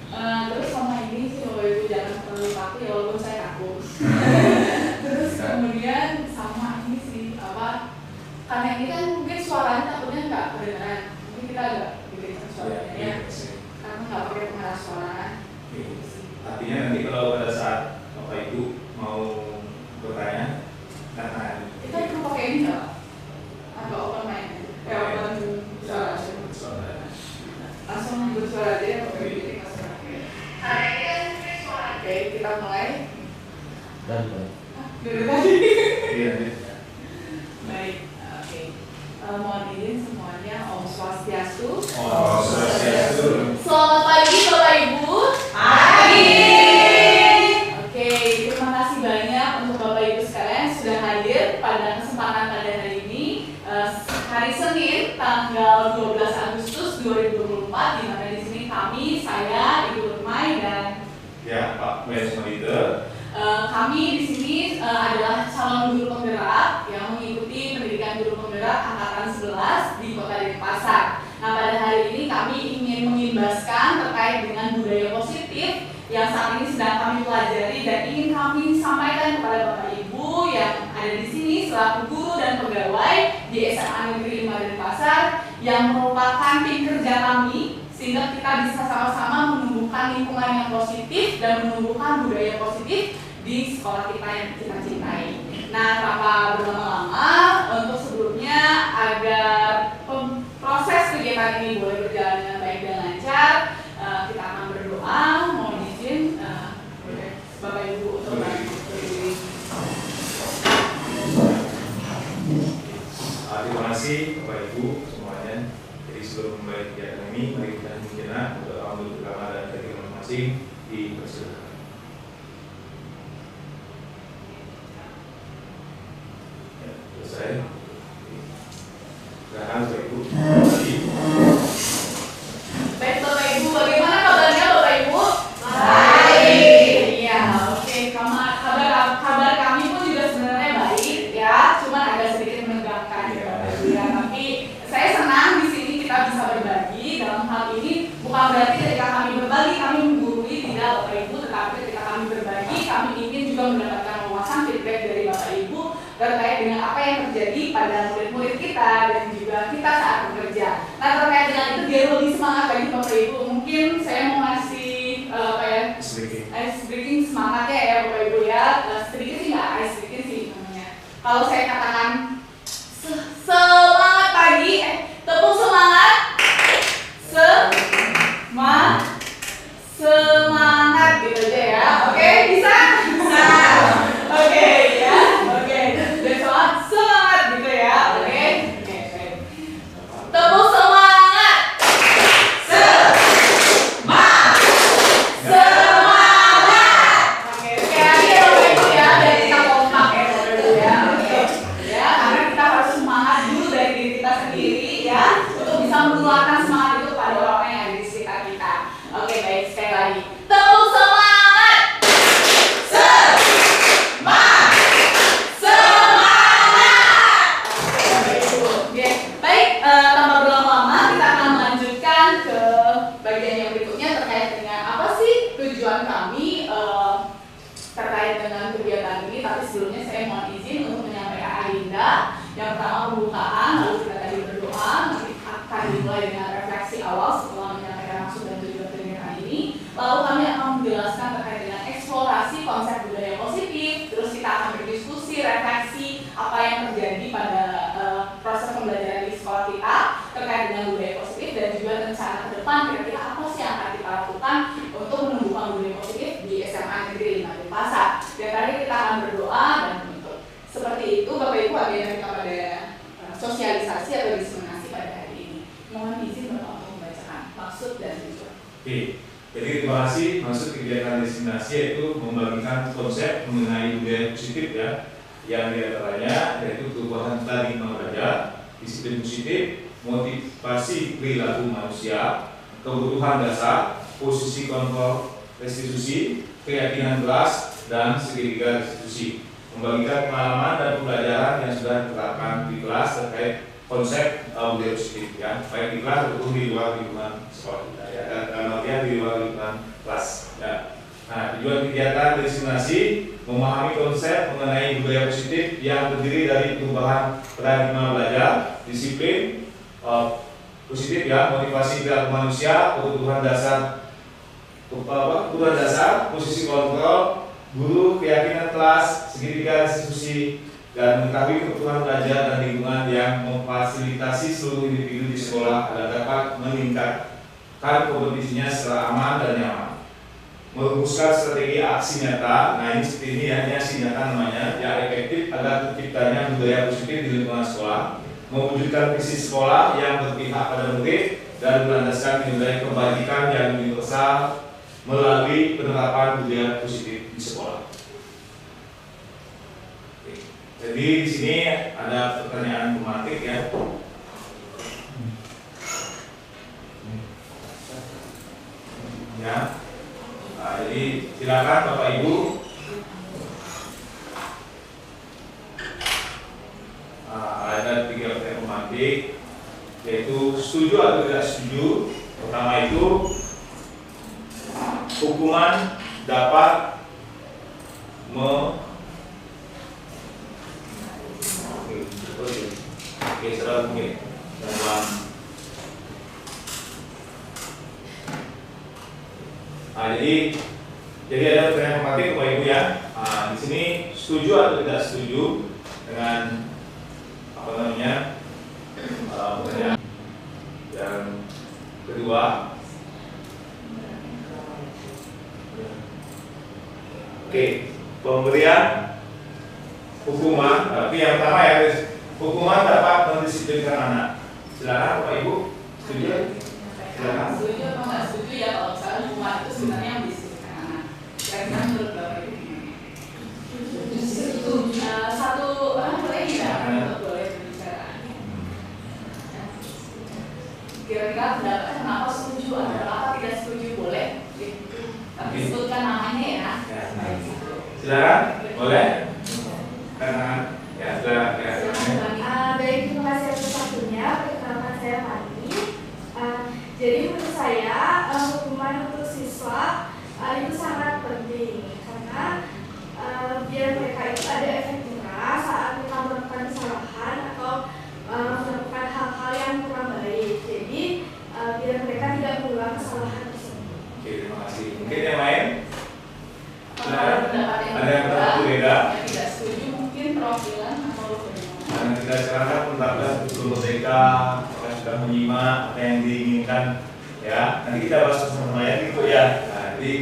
Terus sama ini sih Bapak Ibu jangan terlalu kaku ya walaupun saya kaku. Terus kemudian sama ini sih apa? Karena ini kan mungkin suaranya takutnya nggak kedengeran. Mungkin kita agak gedekan suaranya ya. Karena nggak pakai pengeras suara. Artinya nanti kalau pada saat Bapak Ibu mau bertanya, karena kita perlu pakai ini nggak? Agak open mic, open suara. Langsung bersuara aja ya Bapak Ibu. Hari ini kan mungkin suara. Oke, kita mulai. Dan Dari tadi. iya. Baik, oke. Mohon izin semuanya, Om Swastiastu. Oh, Swastiastu. Selamat pagi Bapak Ibu. Pagi. Oke, terima kasih banyak untuk Bapak Ibu sekalian sudah hadir pada kesempatan pada hari ini, hari Senin, tanggal 12 Agustus 2024, di mana di sini kami, saya, Ibu Rumai dan Ya, Pak Wesmoliter. kami di sini adalah calon guru penggerak yang mengikuti pendidikan guru penggerak angkatan 11 di Kota Denpasar. Nah, pada hari ini kami ingin mengimbaskan terkait dengan budaya positif yang saat ini sedang kami pelajari dan ingin kami sampaikan kepada Bapak Ibu yang ada di sini selaku guru dan pegawai di SMA Negeri 5 Denpasar yang merupakan tim kerja kami, sehingga kita bisa sama-sama menumbuhkan lingkungan yang positif dan menumbuhkan budaya positif di sekolah kita yang kita cintai. Nah, tanpa berlama-lama, untuk sebelumnya agar proses kegiatan ini boleh berjalan dengan baik dan lancar, kita akan berdoa. Mohon izin, Bapak Ibu untuk berdiri. Terima kasih Bapak Ibu semuanya. Jadi sebelum memulai kegiatan ini, mari kita sejenak untuk ambil bersama dan dari masing-masing dipersilakan. Selesai. Silakan Bapak Ibu. Baik Bapak Ibu, bagaimana kabarnya Bapak Ibu? Baik. Iya, oke. Kabar kami pun juga sebenarnya baik ya, cuman agak sedikit menegangkan ya Bapak Ibu ya. Tapi saya senang di sini kita bisa berbagi. Dalam hal ini bukan berarti ketika kami berbagi kami menggurui, tidak Bapak Ibu, tetapi ketika kami berbagi kami ingin juga mendapatkan wawasan feedback dari Bapak Ibu terkait dengan apa yang terjadi pada murid-murid kita dan juga kita saat bekerja. Nah, terkait dengan itu biar lebih semangat lagi Bapak Ibu, mungkin saya mau ngasih ice breaking semangatnya ya Bapak Ibu ya. Sedikit sih nggak ice breaking sih namanya. Kalau saya katakan semangat pagi, tepuk semangat, semangat gitu aja ya. Oke, bisa? Bisa. Oke ya, oke. Dan semangat gitu ya. Oke. Tepuk semangat. Semangat. Oke, sekali lagi ya Bapak Ibu ya, dan kita kompak ya Bapak Ibu ya. Oke. Ya, karena kita harus semangat dulu dari diri kita sendiri ya, untuk bisa menularkan semangat itu pada orang yang ada di sekitar kita. Oke, baik, sekali lagi. Tepuk semangat. Baik, tanpa berlama-lama kita akan melanjutkan ke bagian yang berikutnya terkait dengan apa sih tujuan kami terkait dengan kegiatan ini. Tapi sebelumnya saya mohon izin untuk menyampaikan agenda. Yang pertama pembukaan, lalu kita tadi berdoa, nanti akan dimulai dengan refleksi awal setelah menyampaikan maksud dan tujuan kegiatan ini. Lalu kami akan menjelaskan terkait dengan eksplorasi konsep budaya positif. Terus kita akan berdiskusi, refleksi apa yang terjadi pada proses pembelajaran di sekolah kita terkait dengan budaya positif dan juga rencana ke depan kira-kira apa sih yang akan kita lakukan untuk menumbuhkan budaya positif di SMA Negeri 5 Denpasar. Dan tadi kita akan berdoa dan menutup. Seperti itu Bapak Ibu agenda kita pada sosialisasi atau diseminasi pada hari ini. Mohon izin Bapak untuk membacakan maksud dan tujuan. Oke, jadi terima kasih. Maksud kegiatan diseminasi yaitu membagikan konsep mengenai budaya positif ya, yang diantaranya yaitu perubahan tadi derajat, disiplin positif, motivasi perilaku manusia, kebutuhan dasar, posisi kontrol restitusi, keyakinan kelas, dan segitiga restitusi. Membagikan pengalaman dan pembelajaran yang sudah diterapkan di kelas terkait konsep budaya positif ya, baik di kelas ataupun di luar lingkungan sekolah kita ya, dan artian di luar lingkungan kelas ya. Nah, tujuan kegiatan diseminasi memahami konsep mengenai budaya positif yang terdiri dari perubahan paradigma belajar, disiplin positif ya, motivasi perilaku manusia, kebutuhan dasar, posisi kontrol, guru, keyakinan kelas, segitiga institusi, dan mengetahui kebutuhan belajar dan lingkungan yang memfasilitasi seluruh individu di sekolah agar dapat meningkatkan kompetisinya secara aman dan nyaman. Merumuskan strategi aksi nyata, nah ini seperti ini ya, ini aksi nyata namanya, yang efektif agar terciptanya budaya positif di lingkungan sekolah, mewujudkan visi sekolah yang berpihak pada murid dan berlandaskan nilai kebajikan yang universal melalui penerapan budaya positif di sekolah. Oke. Jadi di sini ada pertanyaan tematik ya. Ya. Nah, jadi silakan Bapak Ibu. Ada 3 pertanyaan tematik, yaitu setuju atau tidak setuju. Pertama itu, hukuman dapat jadi ada pertanyaan tematik Bapak Ibu ya. Di sini setuju atau tidak setuju dengan pertanyaan yang kedua. Oke, pemberian hukuman, tapi yang pertama ya, hukuman dapat mendisiplinkan anak. Silakan Bapak Ibu, setuju? Silakan. Setuju atau nggak setuju ya kalau misalnya hukuman itu sebenarnya mendisiplinkan anak. Kira-kira menurut Bapak Ibu gimana? Satu orang boleh tidak? Boleh berbicara. Kira-kira pendapat kenapa setuju atau kenapa tidak setuju boleh? Tapi sebutkan namanya ya. Silakan, boleh? Karena ya silakan. Baik, terima kasih atas waktunya. Perkenalkan saya Fani. Jadi menurut saya hukuman untuk siswa itu sangat penting karena biar mereka itu ada efek jerah saat mereka melakukan kesalahan atau melakukan hal-hal yang kurang baik. Jadi biar mereka tidak mengulang kesalahan tersebut. Oke, terima kasih. Mungkin yang lain? Pendapat yang ada yang berbeda? Yang tidak setuju mungkin perwakilan atau bagaimana? Karena kita serahkan pendapat betul merdeka, apakah sudah menyimak apa yang diinginkan ya. Nanti kita bahas bersama ya gitu ya. Nah, jadi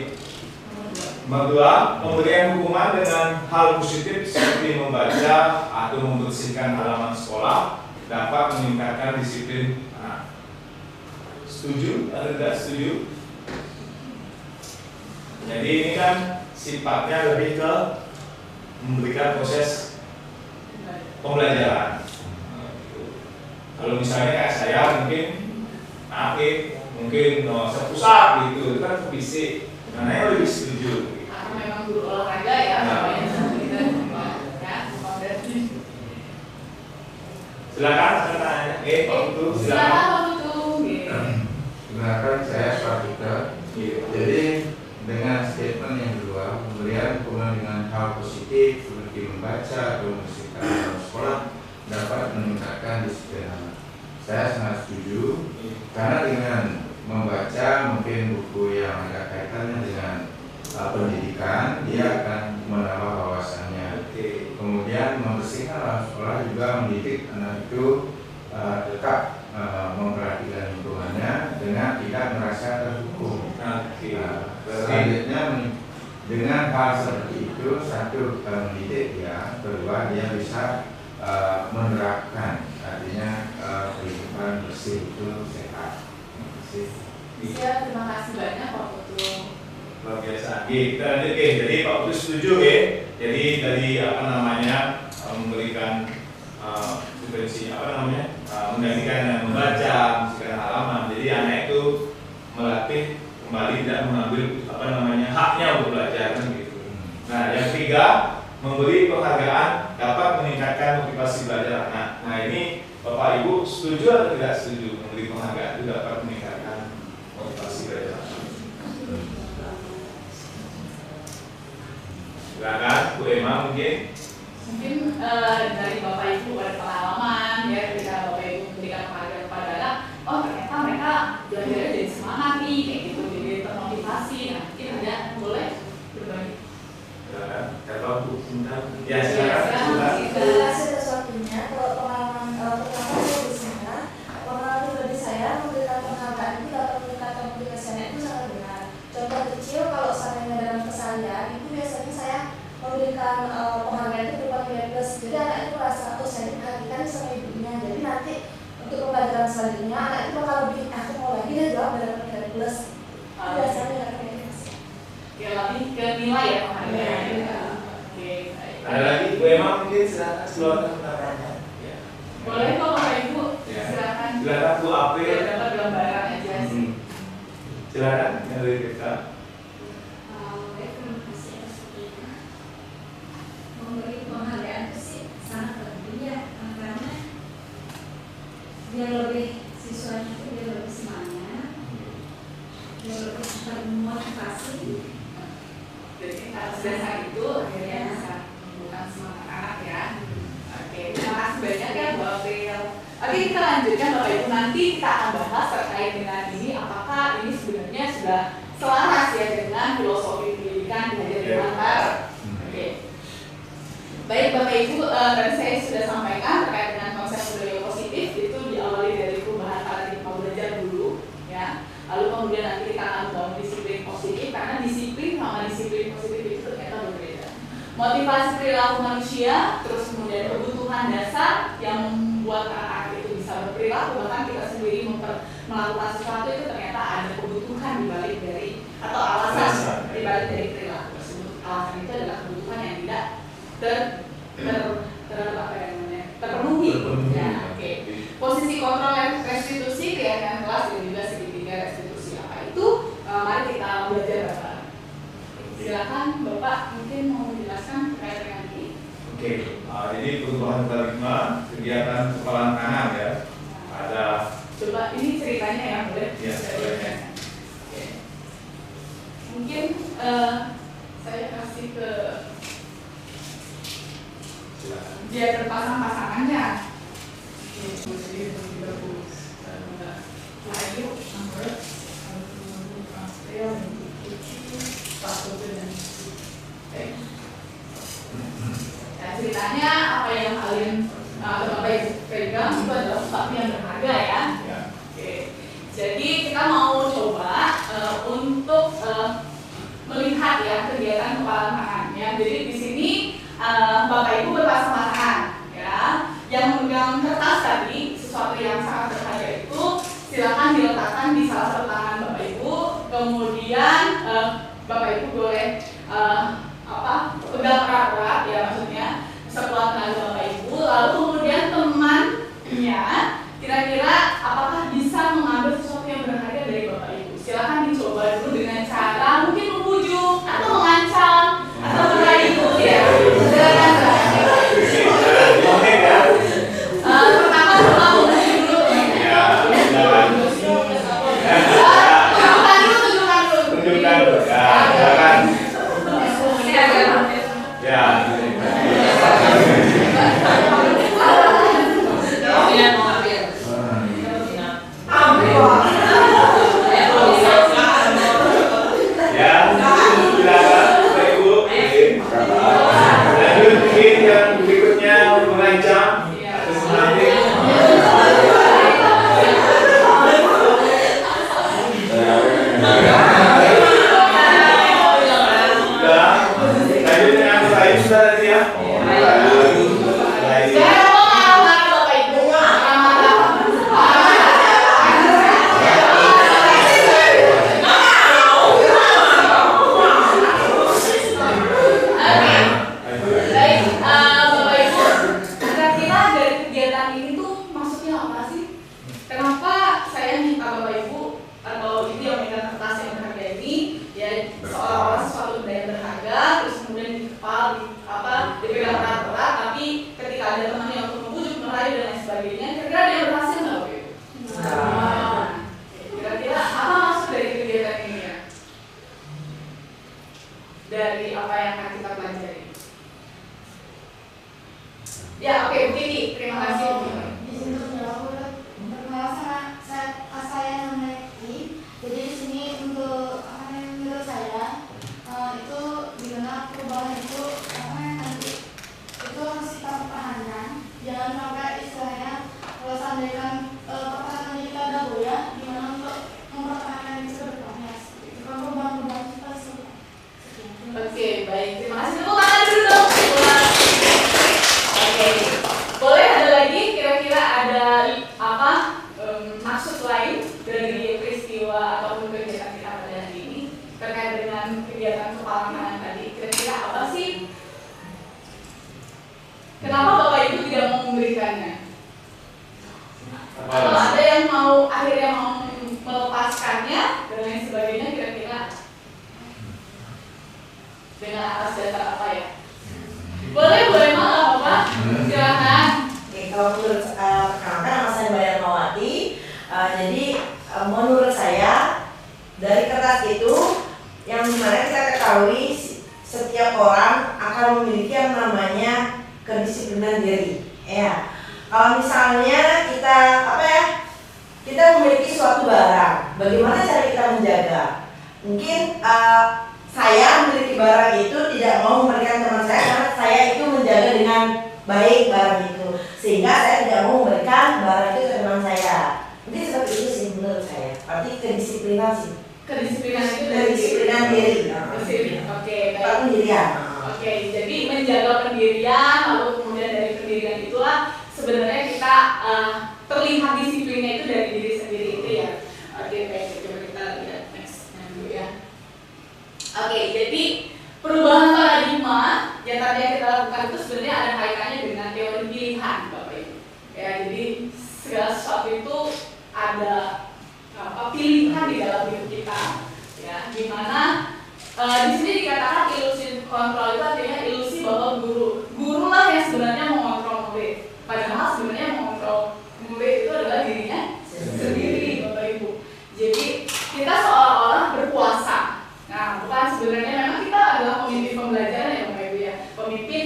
nomor 2, pemberian hukuman dengan hal positif seperti membaca atau membersihkan halaman sekolah dapat meningkatkan disiplin anak. Setuju atau tidak setuju? Jadi ini kan sifatnya lebih ke memberikan proses pembelajaran. Kalau misalnya kayak saya mungkin mungkin sepusat gitu, itu kan fisik. Karena yang lebih setuju. Karena memang guru olahraga ya, namanya kita ya, silakan tanya. Pak Putu, silakan. Pak Putu. Silakan, saya Pak Putu. Jadi dengan statement yang kedua, pemberian hukuman dengan hal positif seperti membaca atau membersihkan halaman sekolah dapat meningkatkan disiplin anak. Saya sangat setuju karena dengan membaca mungkin buku yang ada kaitannya dengan pendidikan, dia akan menambah wawasannya. Kemudian membersihkan halaman sekolah juga mendidik anak itu tetap memperhatikan lingkungannya dengan tidak merasa terhukum. Selanjutnya dengan hal seperti itu, satu mendidik dia, kedua dia bisa menerapkan, artinya kehidupan bersih itu sehat. Iya, terima kasih banyak Pak Putu. Luar biasa. Kita lanjut jadi Pak Putu setuju Jadi dari memberikan subvensi menggantikan dengan membaca, membersihkan halaman. Jadi anak itu melatih kembali tidak mengambil haknya untuk belajar kan gitu. Nah, yang ketiga, memberi penghargaan dapat meningkatkan motivasi belajar anak. Nah, ini Bapak Ibu setuju atau tidak setuju memberi penghargaan itu dapat meningkatkan motivasi belajar? Silakan Bu Emma mungkin. Mungkin dari Bapak Ibu ada pengalaman ya ketika Bapak Ibu memberikan penghargaan kepada anak, oh ternyata mereka belajarnya jadi semangat nih kayak gitu, jadi termotivasi. Nah mungkin ada boleh berbagi. Silakan. Kalau Bu Sinta, ya silakan. silakan. Terima kasih atas waktunya. Kalau pengalaman pertama saya di sana, pengalaman pribadi saya memberikan penghargaan itu dapat meningkatkan motivasinya itu sangat benar. Contoh kecil, kalau seandainya dalam keseharian itu biasanya saya memberikan penghargaan itu berupa nilai plus. Jadi anak itu merasa oh saya diperhatikan sama ibunya. Jadi nanti untuk pembelajaran selanjutnya anak itu bakal lebih aku mau lagi dia jawab dapat nilai plus. Itu biasanya nilai plus. Ya lebih ke nilai ya penghargaan. Oke, baik. Ada lagi Bu Emma mungkin silakan keluarkan pendapatnya. Ya. Boleh kok Bapak Ibu, Ya. silakan. Silakan Bu April. Biar dapat gambaran aja sih. Silakan yang dari kita. Baik, terima kasih atas waktunya. Memberi penghargaan itu sih sangat penting ya, karena biar lebih siswanya itu biar lebih semangat, biar lebih termotivasi. Jadi atas dasar itu akhirnya bisa membuka semangat anak ya. Oke, terima kasih banyak ya Bu April. Oke, kita lanjutkan Bapak Ibu, nanti kita akan bahas terkait dengan ini apakah ini sebenarnya sudah selaras ya dengan filosofi pendidikan belajar mengantar. Oke. Baik Bapak Ibu, tadi saya sudah sampaikan terkait dengan konsep budaya positif itu diawali dari perubahan paradigma belajar dulu ya. Lalu kemudian nanti kita akan membangun disiplin positif karena disiplin sama disiplin positif itu ternyata berbeda. Motivasi perilaku manusia, terus kemudian kebutuhan dasar yang membuat anak itu bisa berperilaku, bahkan kita sendiri melakukan sesuatu itu ternyata ada kebutuhan dibalik dari atau alasan dibalik dari perilaku tersebut. Alasan itu adalah kebutuhan yang tidak terpenuhi. Ya, oke. Posisi kontrol restitusi keyakinan kelas dan juga segitiga restitusi apa itu? Mari kita belajar bareng. Silakan Bapak mungkin mau menjelaskan terkait dengan ini. Oke, jadi perubahan paradigma kegiatan kepalaan tangan ya. Ada Coba ini ceritanya ya boleh? Ya, boleh. Oke. Mungkin saya kasih ke silakan. dia terpasang-pasangannya. Jadi lebih bagus. Layu, nomor, nah, ceritanya apa yang kalian Bapak Ibu pegang itu adalah sesuatu yang berharga ya. Ya. Oke. Jadi kita mau coba untuk melihat ya kegiatan kepalaan tangan ya. Jadi di sini Bapak Ibu berpasang-pasangan ya. Yang memegang kertas tadi sesuatu yang sangat berharga itu silakan diletakkan di salah satu tangan Bapak Ibu. Kemudian Bapak Ibu boleh pegang erat-erat ya, maksudnya sekuat tenaga Bapak Ibu. Lalu kemudian temannya kira-kira apakah bisa mengambil sesuatu yang berharga dari Bapak Ibu. Silakan dicoba dulu dengan cara mungkin membujuk atau mengancam atau merayu ya. Silakan. Pertama coba membujuk dulu. Tunjukkan dulu. Ya, silakan. Ya. Lanjut mungkin yang berikutnya mengancam atau selanjutnya. Lanjut dengan merayu sudah tadi ya. Merayu. Saya mau marah-marah Bapak Ibu. Baik, Bapak Ibu, kira-kira dari kegiatan ini tuh maksudnya apa sih? Kenapa saya minta Bapak Ibu atau ini yang memegang kertas yang berharga ini ya seolah-olah sesuatu benda yang berharga terus kemudian di kepala dipegang erat-erat, tapi ketika ada temannya untuk membujuk, merayu dan lain sebagainya, kira-kira dari apa yang akan kita pelajari? Ya, oke, Kiki, terima kasih. Di sini untuk menjawab, perkenalkan saya namanya Kiki. Jadi di sini untuk menurut saya itu dimana perubahan itu nanti itu harus kita pertahankan. Jangan sampai istilahnya kalau seandainya pertahanan kita ada goyah, gimana untuk mempertahankan itu ke depannya. Kalau perubahan-perubahan kita sekian. Oke, baik, terima kasih. Tepuk tangan dulu dong. Oke, boleh ada lagi kira-kira ada apa maksud lain dari peristiwa ataupun kegiatan kita pada hari ini terkait dengan kegiatan kepala kanan tadi? Kira-kira apa sih? Kenapa Bapak Ibu tidak mau memberikannya? Atau ada yang mau akhirnya mau melepaskannya dan lain sebagainya, kira-kira dengan atas dasar apa ya? Boleh malah Bapak, silakan. Oke, kalau menurut perkenalkan nama saya Mbak Mawati. Jadi menurut saya dari kertas itu yang dimana kita ketahui setiap orang akan memiliki yang namanya kedisiplinan diri. Ya, kalau misalnya kita memiliki suatu barang, bagaimana cara kita menjaga? Mungkin saya memiliki barang itu tidak mau memberikan teman saya karena saya itu menjaga dengan baik barang itu, sehingga saya tidak mau memberikan barang itu ke teman saya. Mungkin seperti itu sih menurut saya. Arti kedisiplinan sih. Kedisiplinan itu Kedisiplinan diri. Oke, baik. Pendirian. Oke, jadi menjaga pendirian, lalu kemudian dari pendirian itulah sebenarnya kita terlihat disiplinnya itu dari diri sendiri itu ya. Oke, baik. Coba kita lihat next dulu ya. Oke, jadi perubahan paradigma yang tadi yang kita lakukan itu sebenarnya ada kaitannya dengan teori pilihan, Bapak Ibu. Ya, jadi segala sesuatu itu ada pilihan di dalam hidup kita, ya. Dimana di sini dikatakan ilusi kontrol itu artinya ilusi bahwa guru lah yang sebenarnya mengontrol murid. Padahal sebenarnya mengontrol murid itu adalah dirinya sendiri, Bapak Ibu. Jadi kita seolah-olah berkuasa. Nah, bukan sebenarnya memang kita adalah pemimpin pembelajaran ya Bapak Ibu ya, pemimpin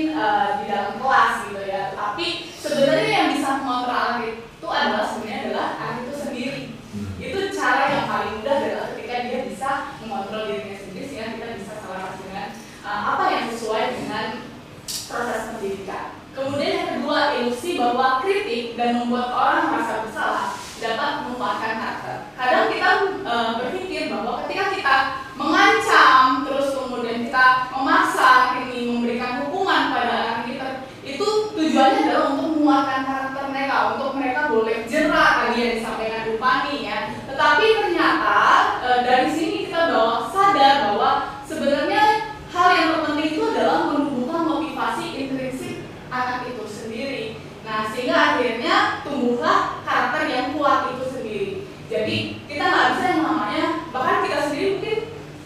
di dalam kelas gitu ya. Tapi sebenarnya yang bisa mengontrol anak itu adalah anak itu sendiri. Itu cara yang paling mudah adalah ketika dia bisa mengontrol dirinya sendiri sehingga kita bisa selaras dengan apa yang sesuai dengan proses pendidikan. Kemudian yang kedua, ilusi bahwa kritik dan membuat orang merasa bersalah dapat menularkan karakter. Kadang kita berpikir bahwa ketika kita mengancam, terus kemudian kita memaksa ini memberikan hukuman pada anak kita, itu tujuannya adalah untuk menguatkan karakter mereka, untuk mereka boleh jerah tadi yang disampaikan Bu Pani ya. Tetapi ternyata dari sini kita sadar bahwa sebenarnya hal yang terpenting itu adalah menumbuhkan motivasi intrinsik anak itu sendiri. Nah, sehingga akhirnya tumbuhlah karakter yang kuat itu sendiri. Jadi kita nggak bisa yang namanya, bahkan kita sendiri mungkin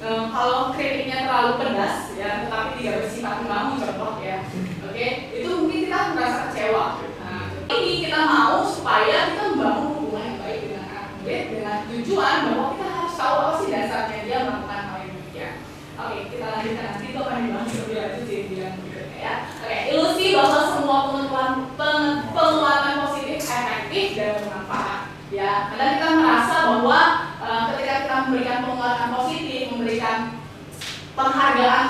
kalau kritiknya terlalu pedas ya, tetapi tidak bersifat membangun contoh ya, oke, itu mungkin kita merasa kecewa. Nah, ini kita mau supaya kita membangun hubungan yang baik dengan anak murid dengan tujuan bahwa kita harus tahu apa sih dasarnya dia melakukan hal yang demikian. Oke, kita lanjutkan nanti itu akan dibahas lebih lanjut di bidang berikutnya ya. Oke, ilusi bahwa semua pengeluaran positif efektif dan bermanfaat. Ya, karena kita merasa bahwa ketika kita memberikan penguatan positif, memberikan penghargaan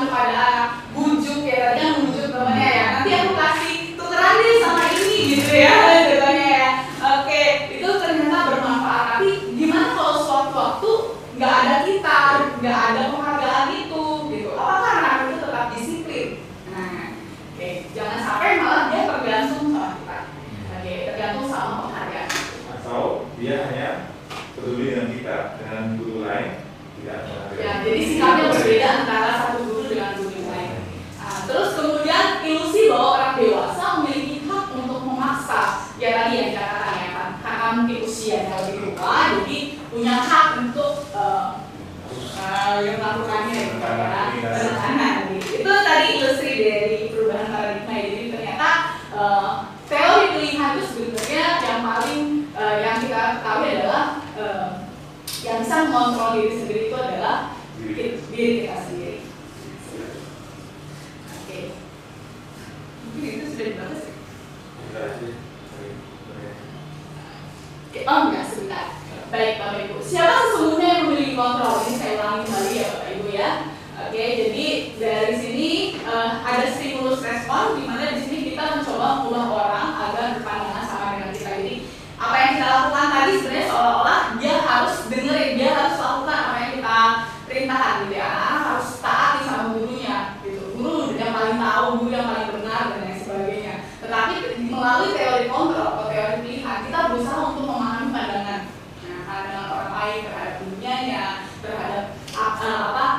kepada anak, bujuk ya, tadinya bujuk temannya ya, nanti aku kasih tukeran deh sama ini gitu ya, contohnya ya. Oke, itu ternyata bermanfaat. Tapi gimana kalau suatu waktu nggak ada kita, nggak ada penghargaan itu, gitu? Apakah anak itu tetap disiplin? Nah, oke, jangan sampai malah dia tergantung sama kita. Oke, tergantung sama penghargaan. Atau dia hanya peduli dengan kita, dengan guru lain tidak menghargai. Ya, jadi sikapnya berbeda antara satu guru dengan guru yang lain. Nah, terus kemudian ilusi bahwa orang dewasa memiliki hak untuk memaksa. Ya tadi yang dikatakan ya kan, karena mungkin usianya lebih tua, jadi punya hak untuk yang melakukannya penekanan. Itu tadi ilusi dari perubahan paradigma. Jadi ternyata teori pilihan itu sebenarnya yang paling yang kita ketahui adalah yang bisa mengontrol diri sendiri itu adalah diri kita sendiri.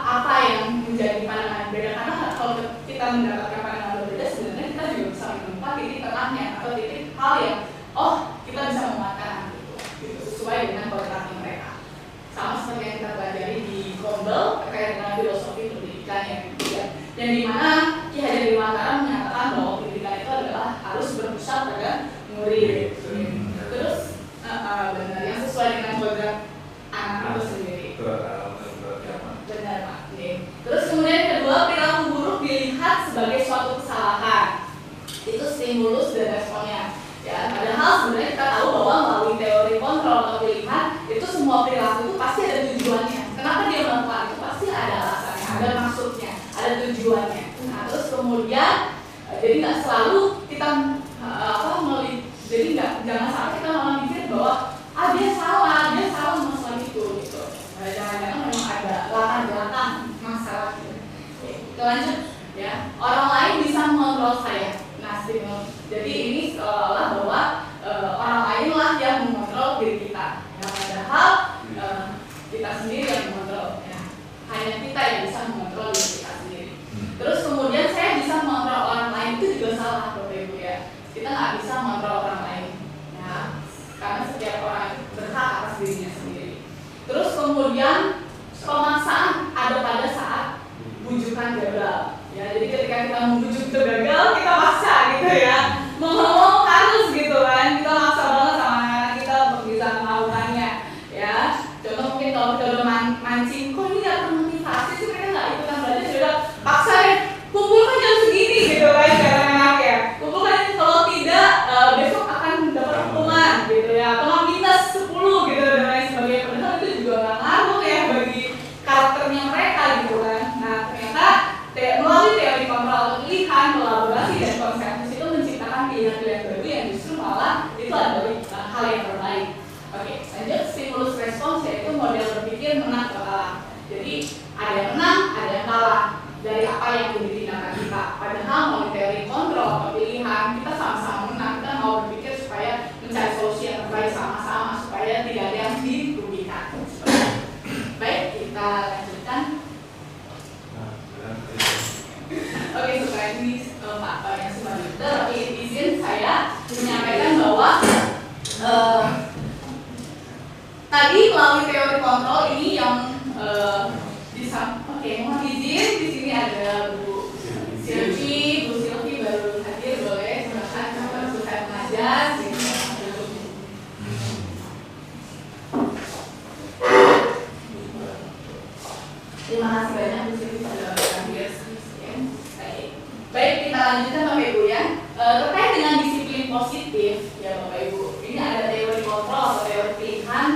apa yang menjadi pandangan berbeda, karena kalau kita mendapatkan pandangan berbeda sebenarnya kita juga bisa menemukan titik tengahnya atau titik hal yang kita bisa memuatkan gitu, sesuai dengan kontrak mereka. Sama seperti yang kita pelajari di Gombel terkait dengan filosofi pendidikan yang dimana Ki Hajar Dewantara menyatakan bahwa pendidikan itu adalah harus berpusat pada murid. Terus benar yang sesuai dengan kodrat anak itu sendiri. Benar Pak. Terus kemudian kedua, perilaku buruk dilihat sebagai suatu kesalahan. Itu stimulus dan responnya. Ya, padahal sebenarnya kita tahu bahwa melalui teori kontrol atau pilihan itu semua perilaku itu pasti ada tujuannya. Kenapa dia melakukan itu pasti ada alasannya, ada maksudnya, ada tujuannya. Nah, terus kemudian jadi nggak selalu kita jadi jangan sampai kita malah mikir bahwa dia salah masalah itu gitu. Jangan-jangan memang ada latar belakang masalah gitu. Oke, lanjut ya. Orang lain bisa mengontrol saya. Nah, jadi ini seolah-olah bahwa orang lain lah yang mengontrol diri kita. Ya, padahal kita sendiri yang mengontrol. Ya. Hanya kita yang bisa mengontrol diri kita sendiri. Terus kemudian saya bisa mengontrol orang lain itu juga salah, Bapak Ibu ya. Kita nggak bisa mengontrol orang lain. Ya, karena setiap orang berhak atas dirinya sendiri. Terus kemudian pemaksaan ada pada saat bujukan gagal. Ya, jadi ketika kita membujuk itu gagal, kita maksa gitu ya. Mau harus gitu kan. Kita maksa banget sama anak-anak kita untuk bisa melakukannya. Ya, contoh mungkin kalau kita udah mancing, kok ini nggak termotivasi sih, mereka nggak ikutan belajar, sudah paksa ya, kumpulkan jam segini gitu kan, kata anak ya. Kumpulkan, kalau tidak besok akan dapat hukuman gitu ya, atau minus 10 gitu dan lain sebagainya. Padahal itu juga nggak ngaruh ya bagi karakternya mereka gitu kan. Nah, ternyata melalui teori kontrol atau pilihan, kolaborasi dan konsensus itu menciptakan pilihan-pilihan baru yang justru malah itu adalah hal yang terbaik. Oke, lanjut stimulus respons, yaitu model berpikir menang atau kalah. Jadi ada yang menang, ada yang kalah dari apa yang menjadi tindakan kita. Padahal melalui teori kontrol atau pilihan kita sama-sama menang. Kita mau berpikir supaya mencari solusi yang terbaik sama-sama supaya tidak ada yang dirugikan. Baik, kita lanjutkan. Oke, supaya ini Pak yang selanjutnya, tapi izin saya menyampaikan bahwa tadi melalui teori kontrol ini yang mohon izin di sini ada Bu Silvi baru hadir, boleh silakan coba saya mengajar. Terima kasih banyak Bu Silvi sudah hadir. Baik, kita lanjutkan Bapak Ibu ya. Terkait dengan disiplin positif ya Bapak Ibu, ini ada teori kontrol atau teori pilihan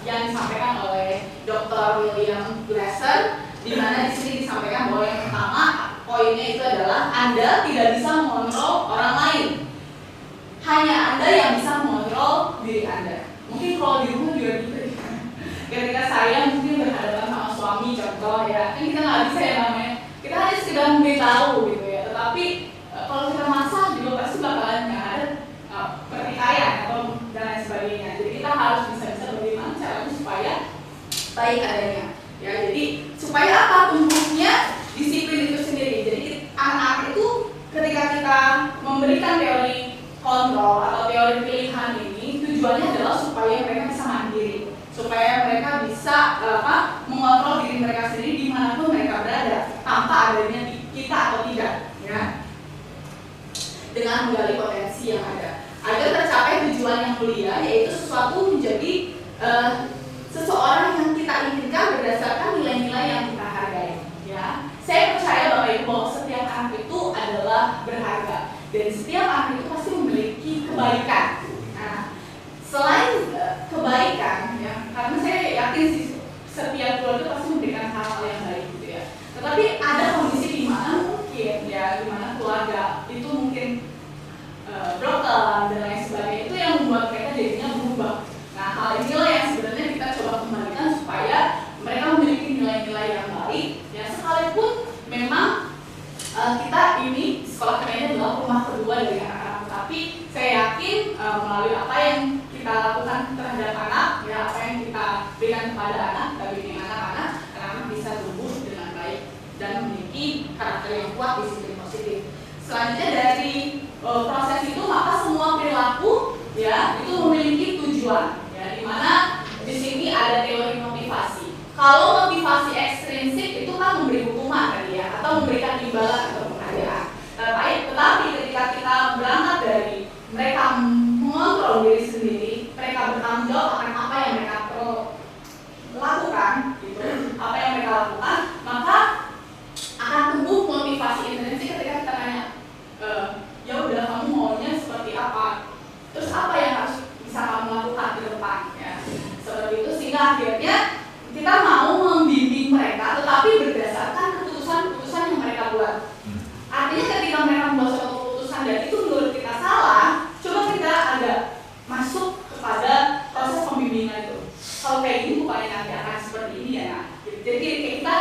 yang disampaikan oleh Dr. William Glasser, di mana di sini disampaikan bahwa yang pertama poinnya itu adalah Anda tidak bisa mengontrol orang lain, hanya Anda yang bisa mengontrol diri Anda. Mungkin kalau di rumah juga gitu ya. Ketika saya mungkin berhadapan sama suami contoh ya, kan kita nggak bisa ya namanya, kita hanya sekedar memberitahu gitu ya. Tetapi kalau kita masak juga pasti bakalan ada pertikaian atau dan lain sebagainya. Jadi kita harus bisa bagaimana caranya supaya baik adanya. Ya, jadi supaya apa tumbuhnya disiplin itu sendiri. Jadi anak-anak itu ketika kita memberikan teori kontrol atau teori pilihan ini tujuannya adalah supaya mereka bisa mandiri, supaya mereka bisa mengontrol diri mereka sendiri dimanapun mereka berada tanpa adanya kita atau tidak ya, dengan menggali potensi yang ada agar tercapai tujuan yang mulia, yaitu sesuatu menjadi seseorang yang kita inginkan berdasarkan nilai-nilai yang kita hargai ya. Saya percaya Bapak Ibu bahwa setiap anak itu adalah berharga dan setiap anak itu pasti memiliki kebaikan. Nah, selain kebaikan ya, karena saya yakin sih setiap keluarga pasti memberikan hal-hal yang baik gitu ya. Tetapi ada kondisi di mana mungkin ya, di mana keluarga itu mungkin broken dan lain sebagainya, itu yang membuat mereka jadinya berubah. Nah, hal inilah yang sebenarnya kita coba kembalikan supaya mereka memiliki nilai-nilai yang baik ya, sekalipun memang kita ini sekolah kita ini adalah rumah kedua dari anak-anak, tapi saya yakin melalui apa yang kita lakukan terhadap anak ya, apa yang kita berikan kepada anak, kita bimbing anak-anak bisa tumbuh dengan karakter yang kuat, disiplin positif. Selanjutnya dari proses itu maka semua perilaku ya itu memiliki tujuan ya, dimana di sini ada teori motivasi. Kalau motivasi ekstrinsik itu kan memberi hukuman tadi ya, atau memberikan imbalan atau penghargaan. Tetapi ketika kita berangkat dari mereka mengontrol diri sendiri, mereka bertanggung jawab akan apa yang mereka lakukan, gitu, apa yang mereka lakukan, maka akan tumbuh motivasi intrinsik ketika kita tanya, ya udah kamu maunya seperti apa, terus apa yang harus bisa kamu lakukan ke depan, ya, seperti itu sehingga akhirnya kita mau membimbing mereka, tetapi berdasarkan keputusan-keputusan yang mereka buat. Artinya ketika mereka membuat suatu keputusan dan itu menurut kita salah, coba kita agak masuk kepada proses pembimbingan itu. Kalau kayak gini bukannya nanti akan seperti ini ya, nah. Jadi kita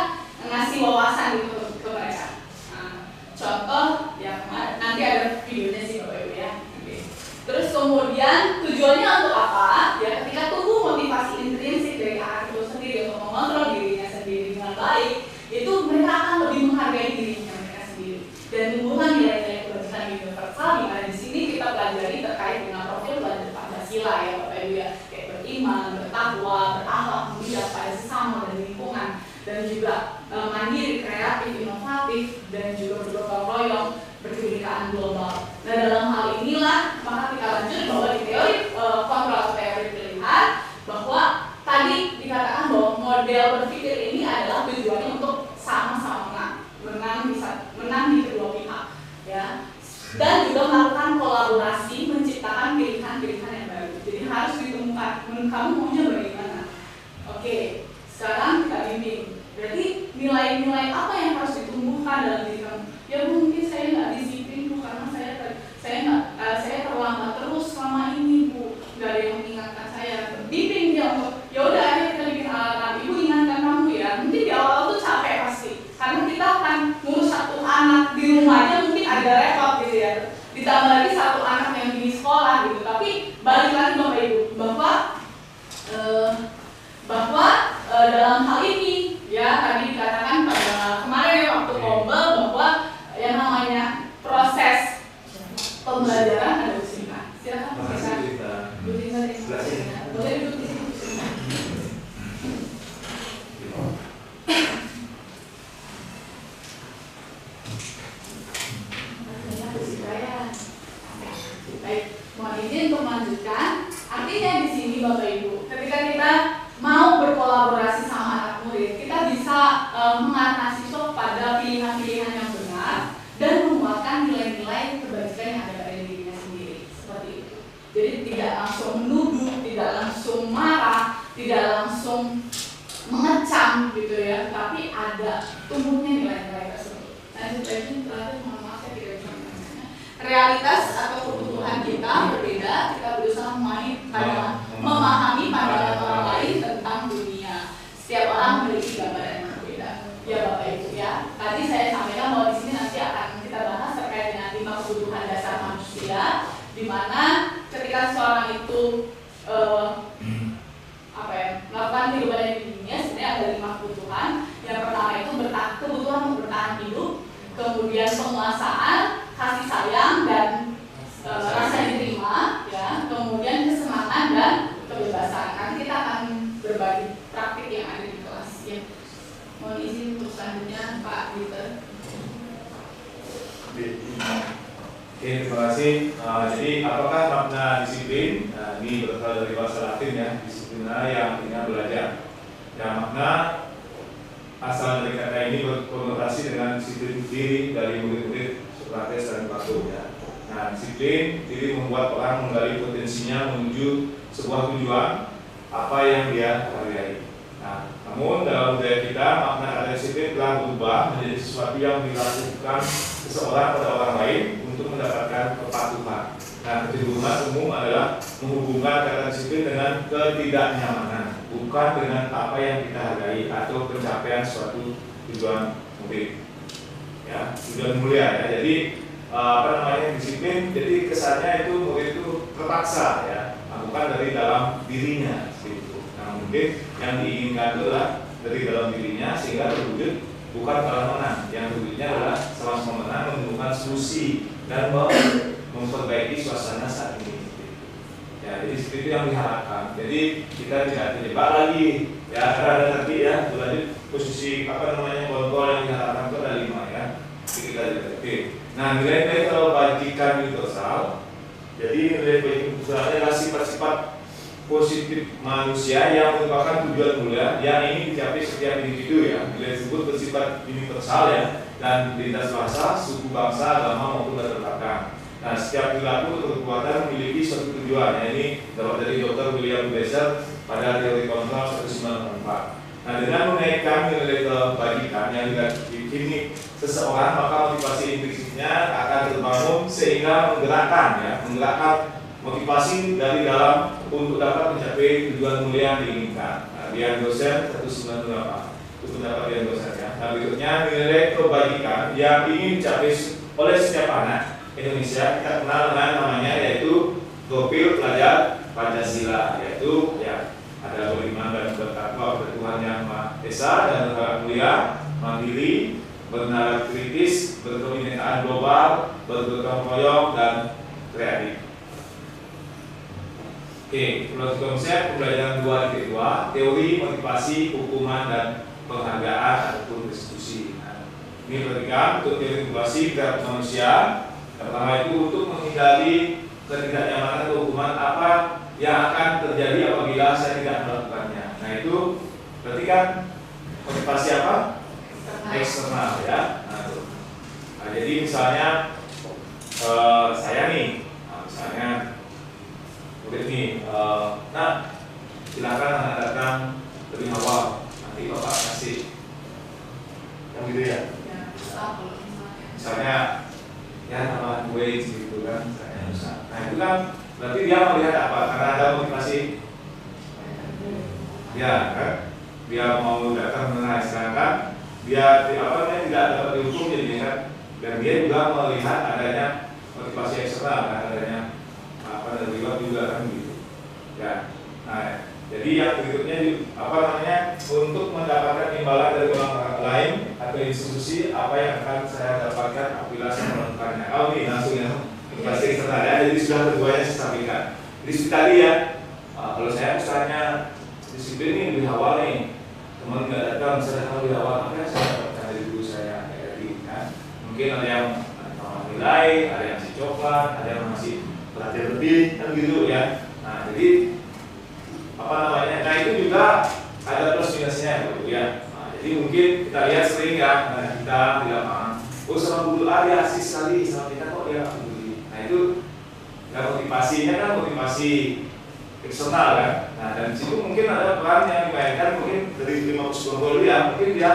ngasih wawasan gitu ke mereka. Nah, contoh ya nanti ada videonya sih Bapak Ibu ya. Oke. Terus kemudian tujuannya untuk apa? Ya ketika tumbuh motivasi intrinsik dari anak itu sendiri untuk mengontrol dirinya sendiri dengan baik, itu mereka akan lebih menghargai dirinya mereka sendiri dan tumbuhan nilai-nilai kebajikan universal di mana di sini kita pelajari terkait dengan profil belajar Pancasila ya Bapak Ibu ya, kayak beriman, bertakwa, berakhlak mulia pada sesama dan lingkungan, dan juga mandiri, kreatif, inovatif, dan juga bergotong royong, berkebinekaan global. Nah dalam hal inilah maka kita lanjut bahwa di teori kontrol atau teori pilihan bahwa tadi dikatakan bahwa model berpikir ini adalah tujuannya untuk sama-sama menang di kedua pihak ya, dan juga melakukan kolaborasi menciptakan pilihan-pilihan yang baru. Jadi harus ditemukan kamu maunya bagaimana. Oke, sekarang kita bimbing. Berarti nilai-nilai apa yang harus ditumbuhkan dalam diri kamu? Ya mungkin saya nggak disiplin Bu, karena saya terlambat terus selama ini Bu, nggak ada yang mengingatkan saya. Bimbing dia untuk ya udah akhirnya kita bikin alarm, Ibu ingatkan kamu ya. Mungkin di awal tuh capek pasti, karena kita akan ngurus satu anak di rumah aja mungkin agak repot gitu ya. Ditambah lagi satu anak yang di sekolah gitu. Tapi balik lagi Bapak Ibu bahwa dalam hal ini ya tadi dikatakan pada kemarin waktu kombel bahwa yang namanya proses pembelajaran ada di sini. Silakan Bu Sinta. Bu Sinta boleh duduk di sini. Baik, mohon izin untuk melanjutkan. Artinya di sini Bapak Ibu, ketika kita mau berkolaborasi sama anak murid, kita bisa mengarahkan siswa pada pilihan-pilihan yang benar dan menguatkan nilai-nilai kebajikan yang ada pada dirinya sendiri. Seperti itu. Jadi tidak langsung menuduh, tidak langsung marah, tidak langsung mengecam gitu ya, tapi ada tumbuhnya nilai-nilai tersebut. Lanjut lagi, terakhir mohon maaf saya tidak bisa menanya. Realitas atau kebutuhan kita berbeda, kita berusaha memahami pandangan orang lain tentang dunia. Setiap orang memiliki gambaran yang berbeda. Ya Bapak Ibu ya. Tadi saya sampaikan bahwa di sini nanti akan kita bahas terkait dengan 5 kebutuhan dasar manusia, di mana ketika seorang itu melakukan kehidupan di dunia, sebenarnya ada 5 kebutuhan. Yang pertama itu kebutuhan untuk bertahan hidup, kemudian penguasaan, kasih sayang dan rasa diterima, ya, kemudian kesenangan dan kebebasan. Nanti kita akan berbagi praktik yang ada di kelas. Ya. Mohon izin untuk selanjutnya Pak Dieter. Oke, terima kasih. Jadi apakah makna disiplin? Nah, ini berasal dari bahasa Latin ya, disiplina yang artinya belajar. Ya, makna asal dari kata ini berkonotasi dengan disiplin diri dari murid-murid Sokrates dan Plato ya. Nah, disiplin diri membuat orang menggali potensinya menuju sebuah tujuan apa yang dia hargai. Nah, namun dalam budaya kita makna kata disiplin telah berubah menjadi sesuatu yang dilakukan seseorang pada orang lain untuk mendapatkan kepatuhan. Nah, kecenderungan umum adalah menghubungkan kata disiplin dengan ketidaknyamanan, bukan dengan apa yang kita hargai atau pencapaian suatu tujuan mulia. Ya, tujuan mulia ya. Jadi disiplin. Jadi kesannya itu murid itu terpaksa ya, bukan dari dalam dirinya gitu. Nah, mungkin yang diinginkan adalah dari dalam dirinya sehingga terwujud bukan kalah menang. Yang tujuannya adalah sama-sama menang, menemukan solusi dan memperbaiki suasana saat ini. Ya, jadi seperti itu yang diharapkan. Jadi kita tidak terjebak lagi. Ya, ada tadi ya, berlanjut posisi kontrol yang diharapkan itu ada 5 ya. Jadi kita lihat. Oke. Nah, nilai-nilai kebajikan universal. Jadi nilai kebajikan universal adalah sifat-sifat positif manusia yang merupakan tujuan mulia yang ingin dicapai setiap individu ya. Nilai tersebut bersifat universal ya dan lintas bahasa, suku, bangsa, agama maupun latar belakang. Nah, setiap perilaku atau perbuatan memiliki suatu tujuan. Ya, ini dapat dari Dr. William Besser pada teori kontrol 1994. Nah, dengan menaikkan nilai kebajikan yang dimiliki seseorang, maka motivasi implikitnya akan terbangun sehingga menggerakkan motivasi dari dalam untuk dapat mencapai tujuan mulia yang diinginkan. Nah, Dian Dosen 1998 itu pendapat Dian Dosen ya. Nah, berikutnya nilai kebajikan yang ingin dicapai oleh setiap anak Indonesia kita kenal dengan namanya yaitu profil pelajar Pancasila, yaitu ya ada beriman dan bertakwa kepada Tuhan Yang Maha Esa dan negara mulia, mandiri, bernalar kritis, berkebinekaan global, bergotong royong dan kreatif. Oke, konsep pembelajaran 2.2, teori, motivasi, hukuman dan penghargaan ataupun restitusi. Nah, ini perhatikan untuk teori motivasi terhadap manusia. Pertama itu untuk menghindari ketidaknyamanan atau hukuman apa yang akan terjadi apabila saya tidak melakukannya. Nah itu berarti kan motivasi apa? Eksternal ya. Nah, jadi misalnya saya nih, misalnya murid nih, silakan anak datang lebih awal, nanti bapak kasih, yang gitu ya. Misalnya ya nama gue gitu kan, nah itu kan berarti dia melihat apa? Karena ada motivasi ya kan, dia mau datang mengenai sedangkan dia tidak dapat dihukum jadi kan, dan dia juga melihat adanya motivasi eksternal kan, adanya dari luar juga kan gitu ya. Nah jadi yang berikutnya untuk mendapatkan imbalan dari orang lain atau institusi apa yang akan saya dapatkan apabila saya melakukannya. Oh ini langsung ya motivasi eksternal ya. Jadi sudah keduanya saya sampaikan. Jadi seperti tadi ya, kalau saya misalnya disiplin ini lebih awal nih, teman nggak datang, saya datang lebih awal, apa yang saya dapatkan dari guru saya kayak tadi kan? Mungkin ada yang nilai, ada yang ngasih coklat, ada yang ngasih perhatian lebih kan gitu ya. Nah jadi nah itu juga ada plus minusnya gitu ya. Nah, jadi mungkin kita lihat sering ya, kita di lapangan, sama guru dia asik sekali, sama kita kok dia peduli. Nah itu motivasinya kan motivasi eksternal kan. Nah dan situ mungkin ada peran yang dimainkan mungkin dari 50 guru ya, mungkin dia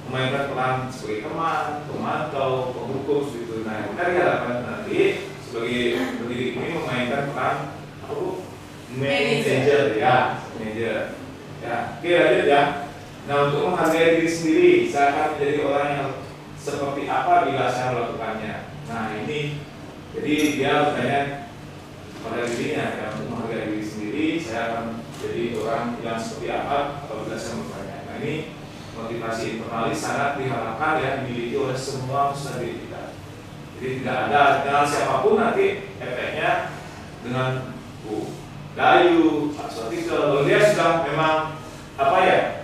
memainkan peran sebagai teman, pemantau, penghukum gitu. Nah kita diharapkan nanti sebagai pendidik ini memainkan peran manager ya, manager. Ya, oke lanjut ya. Nah untuk menghargai diri sendiri, saya akan menjadi orang yang seperti apa bila saya melakukannya. Nah ini, jadi dia bertanya pada dirinya ya, untuk menghargai diri sendiri, saya akan jadi orang yang seperti apa apabila saya melakukannya. Nah ini motivasi internalis sangat diharapkan ya dimiliki oleh semua peserta didik kita. Jadi tidak ada dengan siapapun nanti efeknya dengan Dayu, Pak Sotika, kalau dia sudah memang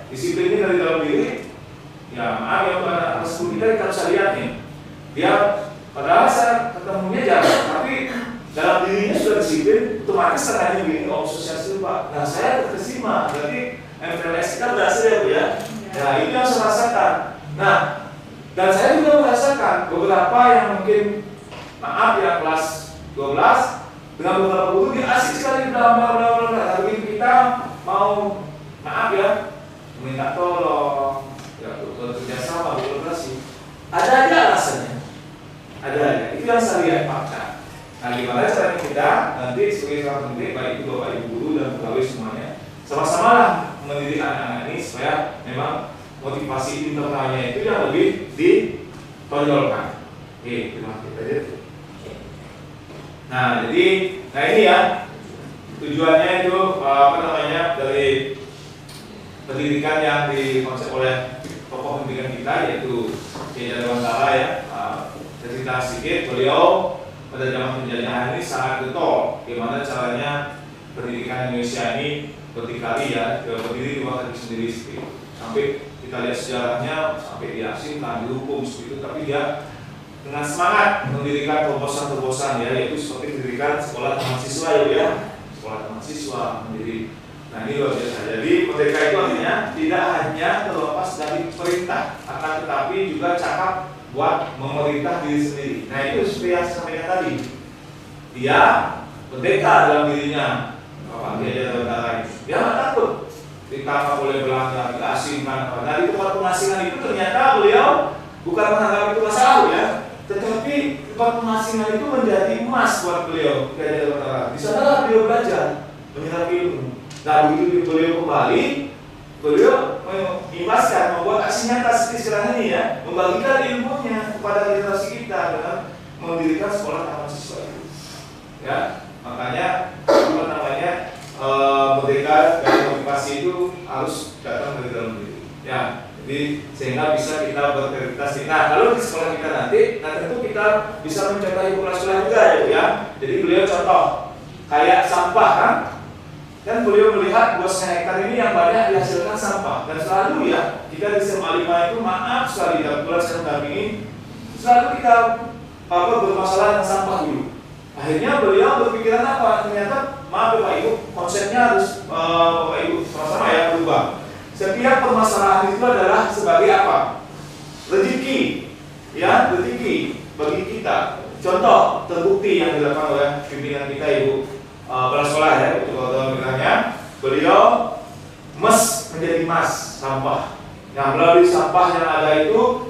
disiplinnya dari dalam diri, ya maaf ya pada atas kita bisa lihat nih, dia padahal saya ketemunya jarang, tapi dalam dirinya sudah disiplin, otomatis terkait begini, sosial Pak. Nah saya terkesima, berarti MPLS kita berhasil ya Bu ya. Nah ini yang saya rasakan. Nah dan saya juga merasakan beberapa yang mungkin kelas 12 dengan beberapa guru dia asik sekali bla. Tapi kita mau minta tolong, ya bekerjasama, berkolaborasi, ada aja alasannya, ada aja. Itu yang saya lihat fakta. Nah gimana caranya kita nanti sebagai seorang pendidik, baik itu bapak ibu guru dan pegawai semuanya, sama-sama lah mendidik anak-anak ini supaya memang motivasi internalnya itu yang lebih ditonjolkan. Oke, terima kasih. Nah jadi, ini ya tujuannya itu dari pendidikan yang dikonsep oleh tokoh tokoh pendidikan kita, yaitu Kiai Dewantara ya. Cerita sedikit, beliau pada zaman penjajahan ini sangat getol gimana caranya pendidikan Indonesia ini berdikari ya, berdiri di bawah kaki sendiri seperti itu. Sampai kita lihat sejarahnya, sampai diasingkan, dihukum seperti itu, tapi dia dengan semangat mendirikan terobosan-terobosan ya, yaitu seperti mendirikan sekolah taman siswa ya, sekolah taman siswa mendiri. Nah ini luar biasa. Jadi merdeka itu artinya tidak hanya terlepas dari perintah, akan tetapi juga cakap buat memerintah diri sendiri. Nah itu seperti yang saya sampaikan tadi, dia merdeka dalam dirinya. Bapak dia ada dia nggak takut ditangkap oleh Belanda, diasingkan. Nah di tempat pengasingan itu ternyata beliau bukan menganggap itu masalah ya, tetapi tempat pengasingan itu menjadi emas buat beliau. Di sana beliau belajar menyerap ilmu. Nah begitu beliau kembali, beliau mengimbaskan, membuat aksi nyata seperti sekarang ini ya, membagikan ilmunya kepada generasi kita dengan mendirikan sekolah taman siswa itu. Ya, makanya apa namanya merdeka dan motivasi itu harus datang dari dalam diri. Ya, jadi sehingga bisa kita berkreativitas. Nah, kalau di sekolah kita nanti, nah tentu kita bisa mencontohi kepala sekolah juga ya. Jadi beliau contoh kayak sampah kan beliau melihat 2,5 hektar ini yang banyak dihasilkan sampah, dan selalu ya kita di SMA 5 itu maaf sekali dalam bulan saya mendampingi selalu kita bermasalah dengan sampah dulu. Akhirnya beliau berpikiran apa? Ternyata maaf Bapak Ibu, konsepnya harus Bapak Ibu sama-sama ya berubah. Setiap permasalahan itu adalah sebagai apa? Rezeki, ya rezeki bagi kita. Contoh terbukti yang dilakukan oleh pimpinan kita Ibu kepala sekolah ya, itu kalau bilangnya beliau menjadi emas sampah. Nah melalui sampah yang ada itu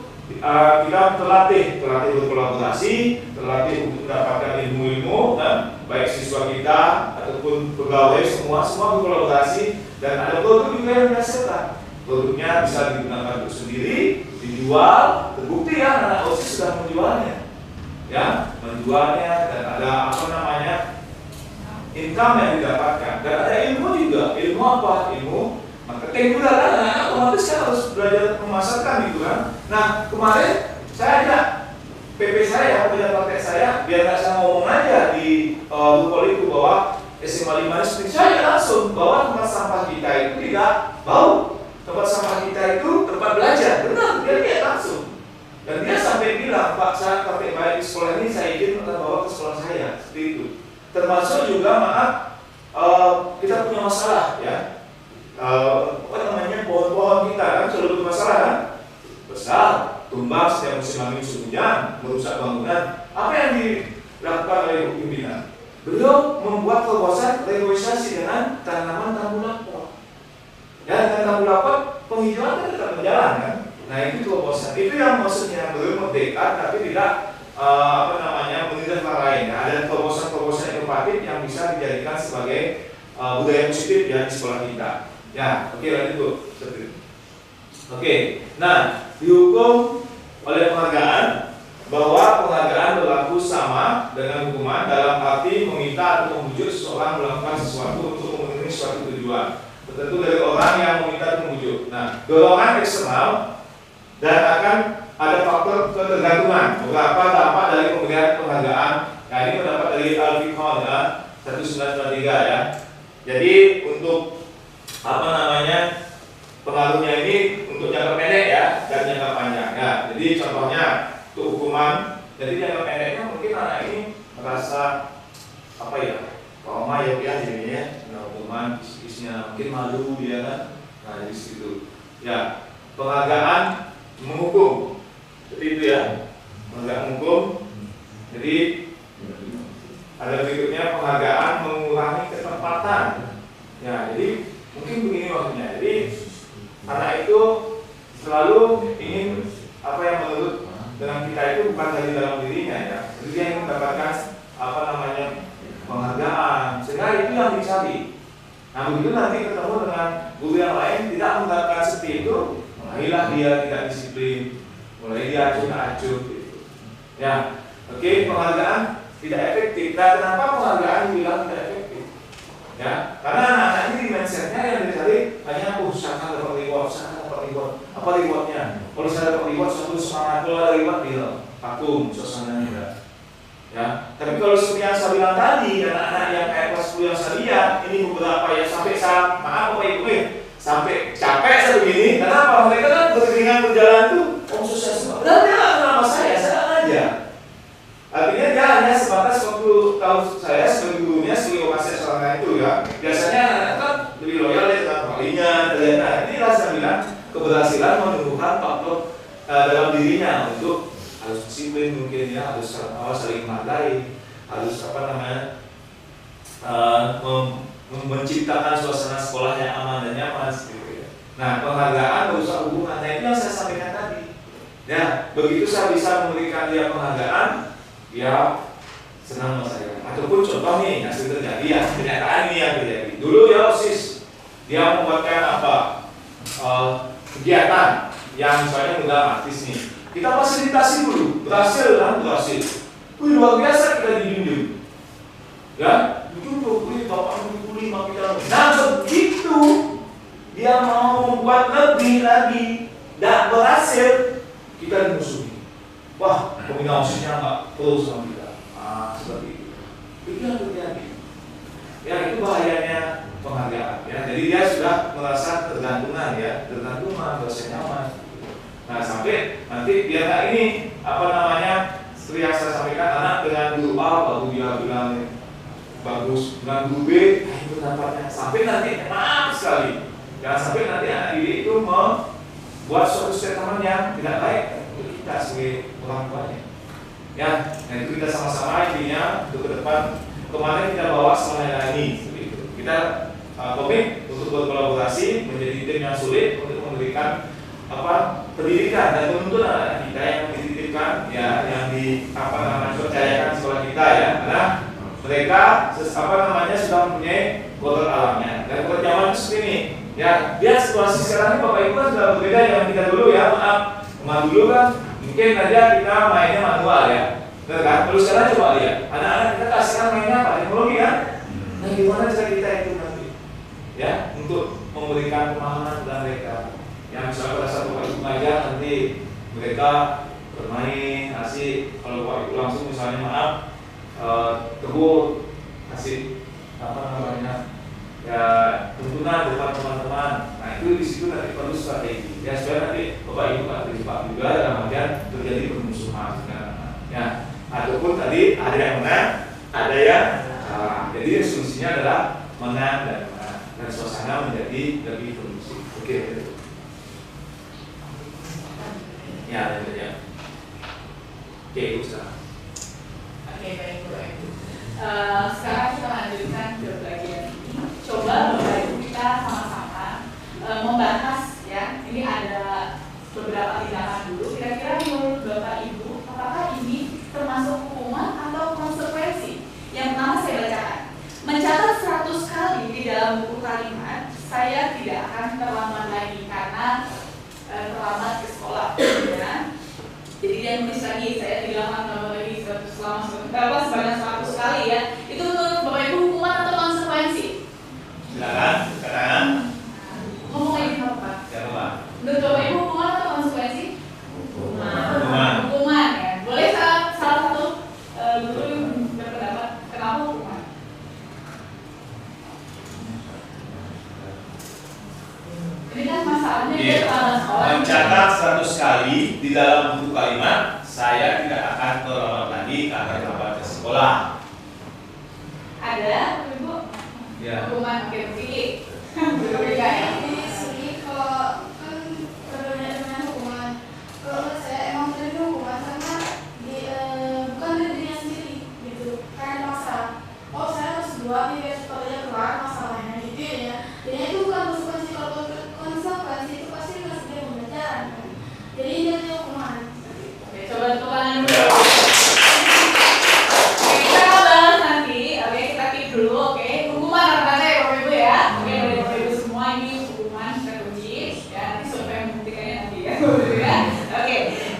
kita terlatih berkolaborasi, terlatih untuk mendapatkan ilmu-ilmu, dan baik siswa kita ataupun pegawai semua berkolaborasi, dan ada produk juga yang dihasilkan. Produknya bisa digunakan untuk sendiri, dijual, terbukti ya anak OSIS sudah menjualnya, ya menjualnya, dan ada apa namanya income yang didapatkan, dan ada ilmu juga. Ilmu apa? Ilmu marketing juga kan, anak-anak otomatis kan harus belajar memasarkan gitu kan. Nah kemarin saya ajak PP saya, pekerja praktek saya, biar nggak saya ngomong aja di Bukol itu bahwa SMA 5 seperti saya langsung bahwa tempat sampah kita itu tidak bau, tempat sampah kita itu tempat belajar. Benar, dia lihat langsung, dan dia sampai bilang, Pak saya praktek baik di sekolah ini, saya izin akan bawa ke sekolah saya seperti itu. Termasuk juga maaf kita punya masalah ya, apa namanya pohon-pohon kita kan selalu bermasalah kan, besar, tumbang setiap musim angin musim hujan, merusak bangunan. Apa yang dilakukan oleh pimpinan? Beliau membuat terobosan reboisasi dengan tanaman tambu lapor. Ya dengan tambu lapor penghijauan kan tetap berjalan kan. Nah itu terobosan. Itu yang maksudnya belum merdeka tapi tidak apa namanya menindas orang lain. Nah, ada terobosan-terobosan inovatif yang bisa dijadikan sebagai budaya positif ya di sekolah kita. Ya, oke lanjut Bu. Oke, nah dihukum oleh penghargaan bahwa penghargaan berlaku sama dengan hukuman dalam arti meminta atau membujuk seseorang melakukan sesuatu untuk memenuhi suatu tujuan tertentu dari orang yang meminta atau membujuk. Nah, dorongan eksternal dan akan ada faktor ketergantungan. Beberapa dampak dari pemberian penghargaan. Nah ini pendapat dari Al-Fiqh ya 1993 ya. Jadi untuk apa namanya pengaruhnya ini untuk jangka pendek ya dan jangka panjang. Ya, jadi contohnya untuk hukuman. Jadi jangka pendeknya mungkin anak ini merasa apa ya, trauma ya jadinya. Nah hukuman isinya mungkin malu dia kan. Nah di situ. Ya penghargaan menghukum. Jadi itu ya, penghargaan hukum. Jadi ada berikutnya penghargaan mengurangi ketepatan. Ya, jadi mungkin begini maksudnya. Jadi anak itu selalu ingin apa yang menurut dengan kita itu bukan dari dalam dirinya ya. Jadi dia ingin mendapatkan apa namanya penghargaan. Sehingga itu yang dicari. Nah begitu nanti ketemu dengan guru yang lain tidak mendapatkan seperti itu, mulailah dia tidak disiplin. Mulai dia acuh-acuh gitu. Ya, oke, penghargaan tidak efektif. Nah, kenapa penghargaan dibilang tidak efektif? Ya, karena anak-anak ini mindsetnya yang dicari hanya usaha dapat reward. apa rewardnya? Kalau saya dapat reward, satu semangat. Kalau ada reward, dia vakum suasananya enggak. Ya, tapi kalau seperti yang saya bilang tadi, anak-anak yang kayak kelas 10 yang saya lihat, ini beberapa ya sampai saya, maaf Bapak Ibu, sampai capek saya begini. Kenapa? Mereka kan berkeringat berjalan tuh, om sukses semua. Dan dia nggak kenal sama saya aja. Artinya dia hanya sebatas waktu tahu saya sebagai gurunya, sebagai lokasi selama itu ya. Biasanya anak-anak kan lebih loyal ya dengan walinya. Nah, inilah saya bilang keberhasilan menumbuhkan faktor dalam dirinya untuk harus disiplin mungkin ya, harus saling menghargai, harus menciptakan suasana sekolah yang aman dan nyaman seperti itu. Nah, penghargaan berusaha hubungan, nah itu yang saya sampaikan tadi. Ya, begitu saya bisa memberikan dia penghargaan, dia senang sama saya. Ataupun contoh nih, hasil terjadi ya, kenyataan ini yang terjadi. Dulu ya OSIS, dia membuatkan kegiatan yang misalnya udah artis nih. Kita fasilitasi dulu, berhasil kan? Berhasil. Wih, luar biasa kita dijunjung. Ya, dijunjung, wih, Bapak dipukuli, kita. Nah, begitu dia mau membuat lebih lagi, tidak berhasil, kita dimusuhi. Wah, pembina OSISnya nggak perlu sama kita. Seperti itu. Itu yang terjadi. Ya, itu bahayanya penghargaan. Ya, jadi dia sudah merasa tergantungan ya, merasa nyaman. Nah, sampai nanti biar ini seperti yang saya sampaikan, anak dengan guru A baru dia bilang bagus, dengan guru B itu pendapatnya. Sampai nanti maaf sekali, jangan sampai nanti anak didik itu membuat suatu statement yang tidak baik untuk kita sebagai orang tuanya. Ya, nah itu kita sama-sama intinya untuk ke depan kemarin kita bawa selama ini seperti itu. Kita komit untuk berkolaborasi menjadi tim yang sulit untuk memberikan pendidikan dan menuntut anak kita yang dititipkan ya, yang dipercayakan sekolah kita ya, karena mereka sudah mempunyai kotor alamnya dan kotor zaman seperti ini ya. Dia situasi sekarang ini Bapak Ibu kan sudah berbeda dengan kita dulu ya, maaf dulu kan mungkin aja kita mainnya manual ya, benar kan? Terus sekarang coba lihat anak-anak kita kasihkan mainnya apa, teknologi kan? Nah gimana cara kita itu nanti ya untuk memberikan pemahaman kepada mereka. Yang misalnya pada saat Bapak Ibu mengajar nanti mereka bermain, asik. Kalau Bapak Ibu langsung misalnya tegur, kasih ya tuntunan depan teman-teman. Nah itu di situ nanti perlu strategi. Ya supaya nanti Bapak Ibu nggak terjebak juga dalam artian terjadi permusuhan. Ya ataupun tadi ada yang menang, ada yang kalah. Jadi solusinya adalah menang dan suasana menjadi lebih kondusif. Oke. Ya. Oke, Ustaz. Oke, baik Bu. Sekarang kita lanjutkan ke bagian ini. Coba Bapak Ibu kita sama-sama membahas ya. Ini ada beberapa tindakan dulu. Kira-kira menurut Bapak Ibu, apakah ini termasuk hukuman atau konsekuensi? Yang pertama saya bacakan. Mencatat 100 kali di dalam buku kalimat, saya tidak akan terlambat lagi karena terlambat ke sekolah ya. Jadi dia nulis lagi, saya tidak akan terlambat lagi sebanyak 100 kali ya. Itu menurut Bapak Ibu hukuman atau konsekuensi? Silakan, sekarang ngomong lagi apa? Siapa? Menurut Bapak Ibu hukuman atau konsekuensi? Hukuman ya. Boleh salah satu guru berpendapat kenapa hukuman? Ini kan masalahnya dia terlambat sekolah. Mencatat 100 kali di dalam buku kalimat, saya tidak akan terlambat lagi karena terlambat ke sekolah. Ada, Ibu? Ya. Hukuman Vicky. Berbeda ya. Di segi kalau kan berbeda dengan hukuman. Kalau saya emang terima hukuman karena bukan dari dirinya sendiri gitu. Kayak masalah. Oh saya harus buat nih supaya keluar masalahnya gitu ya. Jadi itu bukan konsekuensi, kalau konsekuensi itu pasti harus dia pembelajaran kan. Jadi ini adalah hukuman. Oke, coba tepuk tangan dulu. Oke, kita bahas nanti. Oke, kita keep dulu. Oke, hukuman apa ya Bapak Ibu ya? Oke, dari Bapak Ibu semua ini hukuman kita kunci. Ya, nanti siapa yang membuktikannya nanti ya. Oke,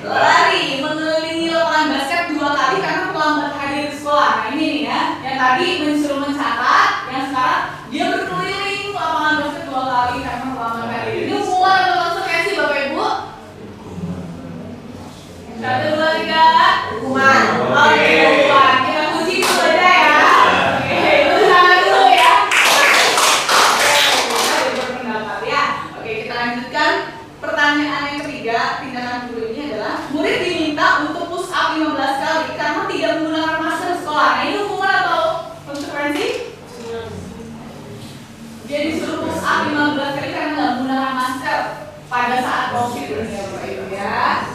lari mengelilingi lapangan basket 2 kali karena terlambat hadir di sekolah. Nah ini nih ya, yang tadi disuruh mencatat, yang sekarang dia berkeliling lapangan basket 2 kali karena terlambat hadir. Ini hukuman atau konsekuensi Bapak Ibu? 1, 2, 3. Hukuman. Oke, hukuman. Kita kunci dulu aja ya. Oke, itu sana dulu ya. Oke, berpendapat ya. Oke, kita lanjutkan. Pertanyaan yang ketiga, tindakan guru ini adalah murid diminta untuk push up 15 kali karena tidak menggunakan masker di sekolah. Nah, ini hukuman atau konsekuensi? Dia disuruh push up 15 kali karena nggak menggunakan masker pada saat COVID ini ya Bapak Ibu ya.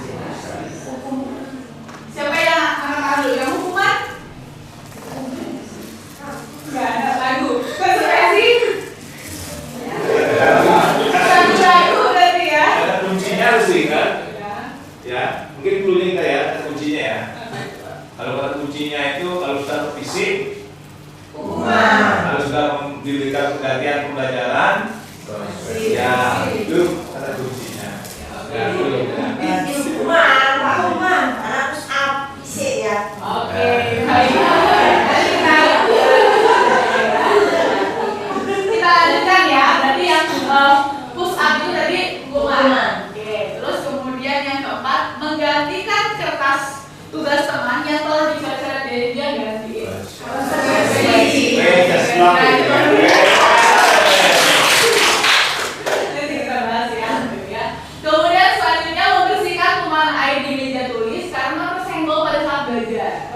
Siapa yang angkat dulu yang hukuman? Nggak ada lagu. Konsekuensi? Satu lagu berarti ya. Ada kuncinya harus diingat. Ya, mungkin dulunya kita ya, ada kuncinya ya. Kalau kata kuncinya itu kalau sudah fisik, kalau sudah diberikan perhatian pembelajaran, ya itu kata kuncinya. Ya, dulu. Hukuman, Pak Hukuman. Anak push up fisik ya. Oke, baik. Kita lanjutkan ya. Berarti yang push up itu tadi hukuman. Oke, terus kemudian yang keempat menggantikan kertas tugas teman yang telah dicoret dari dia ganti. Nanti kita bahas ya. Kemudian selanjutnya membersihkan kuman air di meja tulis karena tersenggol pada saat belajar.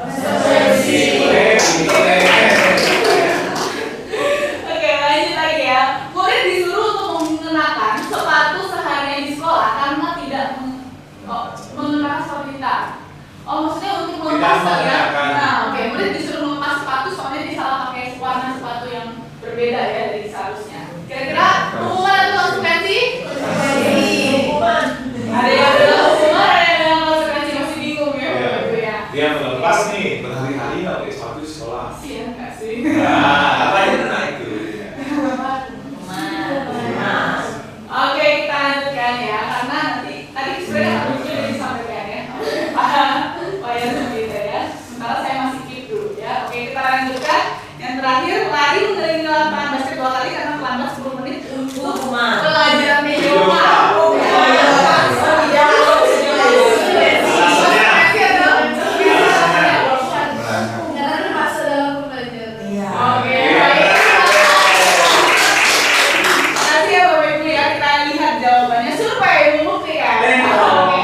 Oke, lanjut lagi ya. Murid disuruh untuk mengenakan sepatu seharian di sekolah karena tidak mengenakan sepatu hitam. Oh, maksudnya untuk melepas ya? Nah, oke. Murid disuruh melepas sepatu soalnya dia salah pakai warna sepatu yang berbeda ya dari seharusnya. Kira-kira hukuman atau konsekuensi? Hukuman. Ada yang bilang hukuman, ada yang bilang konsekuensi, masih bingung ya Bapak Ibu ya. Dia melepas nih berhari-hari nggak pakai sepatu di sekolah. Sian nggak sih? Nah, apa aja kena itu. Oke, kita lanjutkan ya, karena nanti tadi sebenarnya satu sudah disampaikan ya. Pak Yan seperti itu ya. Sementara saya masih keep dulu ya. Oke, kita lanjutkan. Yang terakhir, lari mengelilingi lapangan basket 2 kali karena terlambat 10 menit untuk Hukuman. pelajaran yoga. Karena terpaksa dalam pembelajaran. Iya. Oke, baik. Nanti ya Bapak Ibu ya, kita lihat jawabannya survei membuktikan. Oke.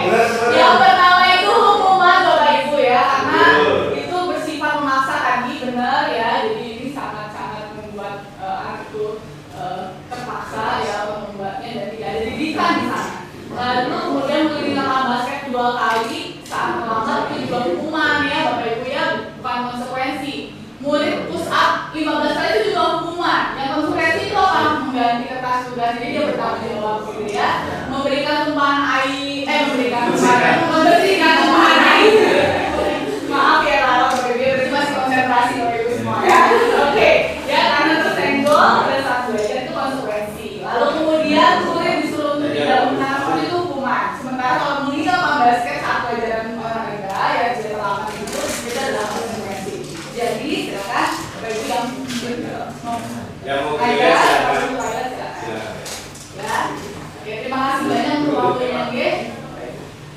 Yang pertama itu hukuman Bapak Ibu ya, karena itu bersifat memaksa tadi benar ya, jadi ini sangat-sangat membuat anak itu terpaksa ya membuatnya dan tidak ada didikan di sana. Lalu kemudian mengelilingi lapangan basket 2 kali saat terlambat itu juga hukuman ya Bapak Ibu ya, bukan konsekuensi. Murid push up 15 kali itu juga hukuman. Yang konsekuensi itu apa? Mengganti kertas tugas, jadi dia bertanggung jawab gitu ya. Membersihkan tumpahan air. Maaf ya Lara, Bapak Ibu, berarti masih konsentrasi Bapak Ibu semua ya. Oke, ya karena tersenggol pada saat belajar itu konsekuensi. Lalu kemudian murid disuruh untuk tidak menggunakan itu hukuman. Sementara kalau meninggal basket saat pelajaran olahraga ya dia terlambat itu adalah konsekuensi. Jadi silakan Bapak Ibu yang Yang mau ada pilih silakan. silakan. Silakan. Ya. Oke, terima kasih banyak untuk waktunya, oke.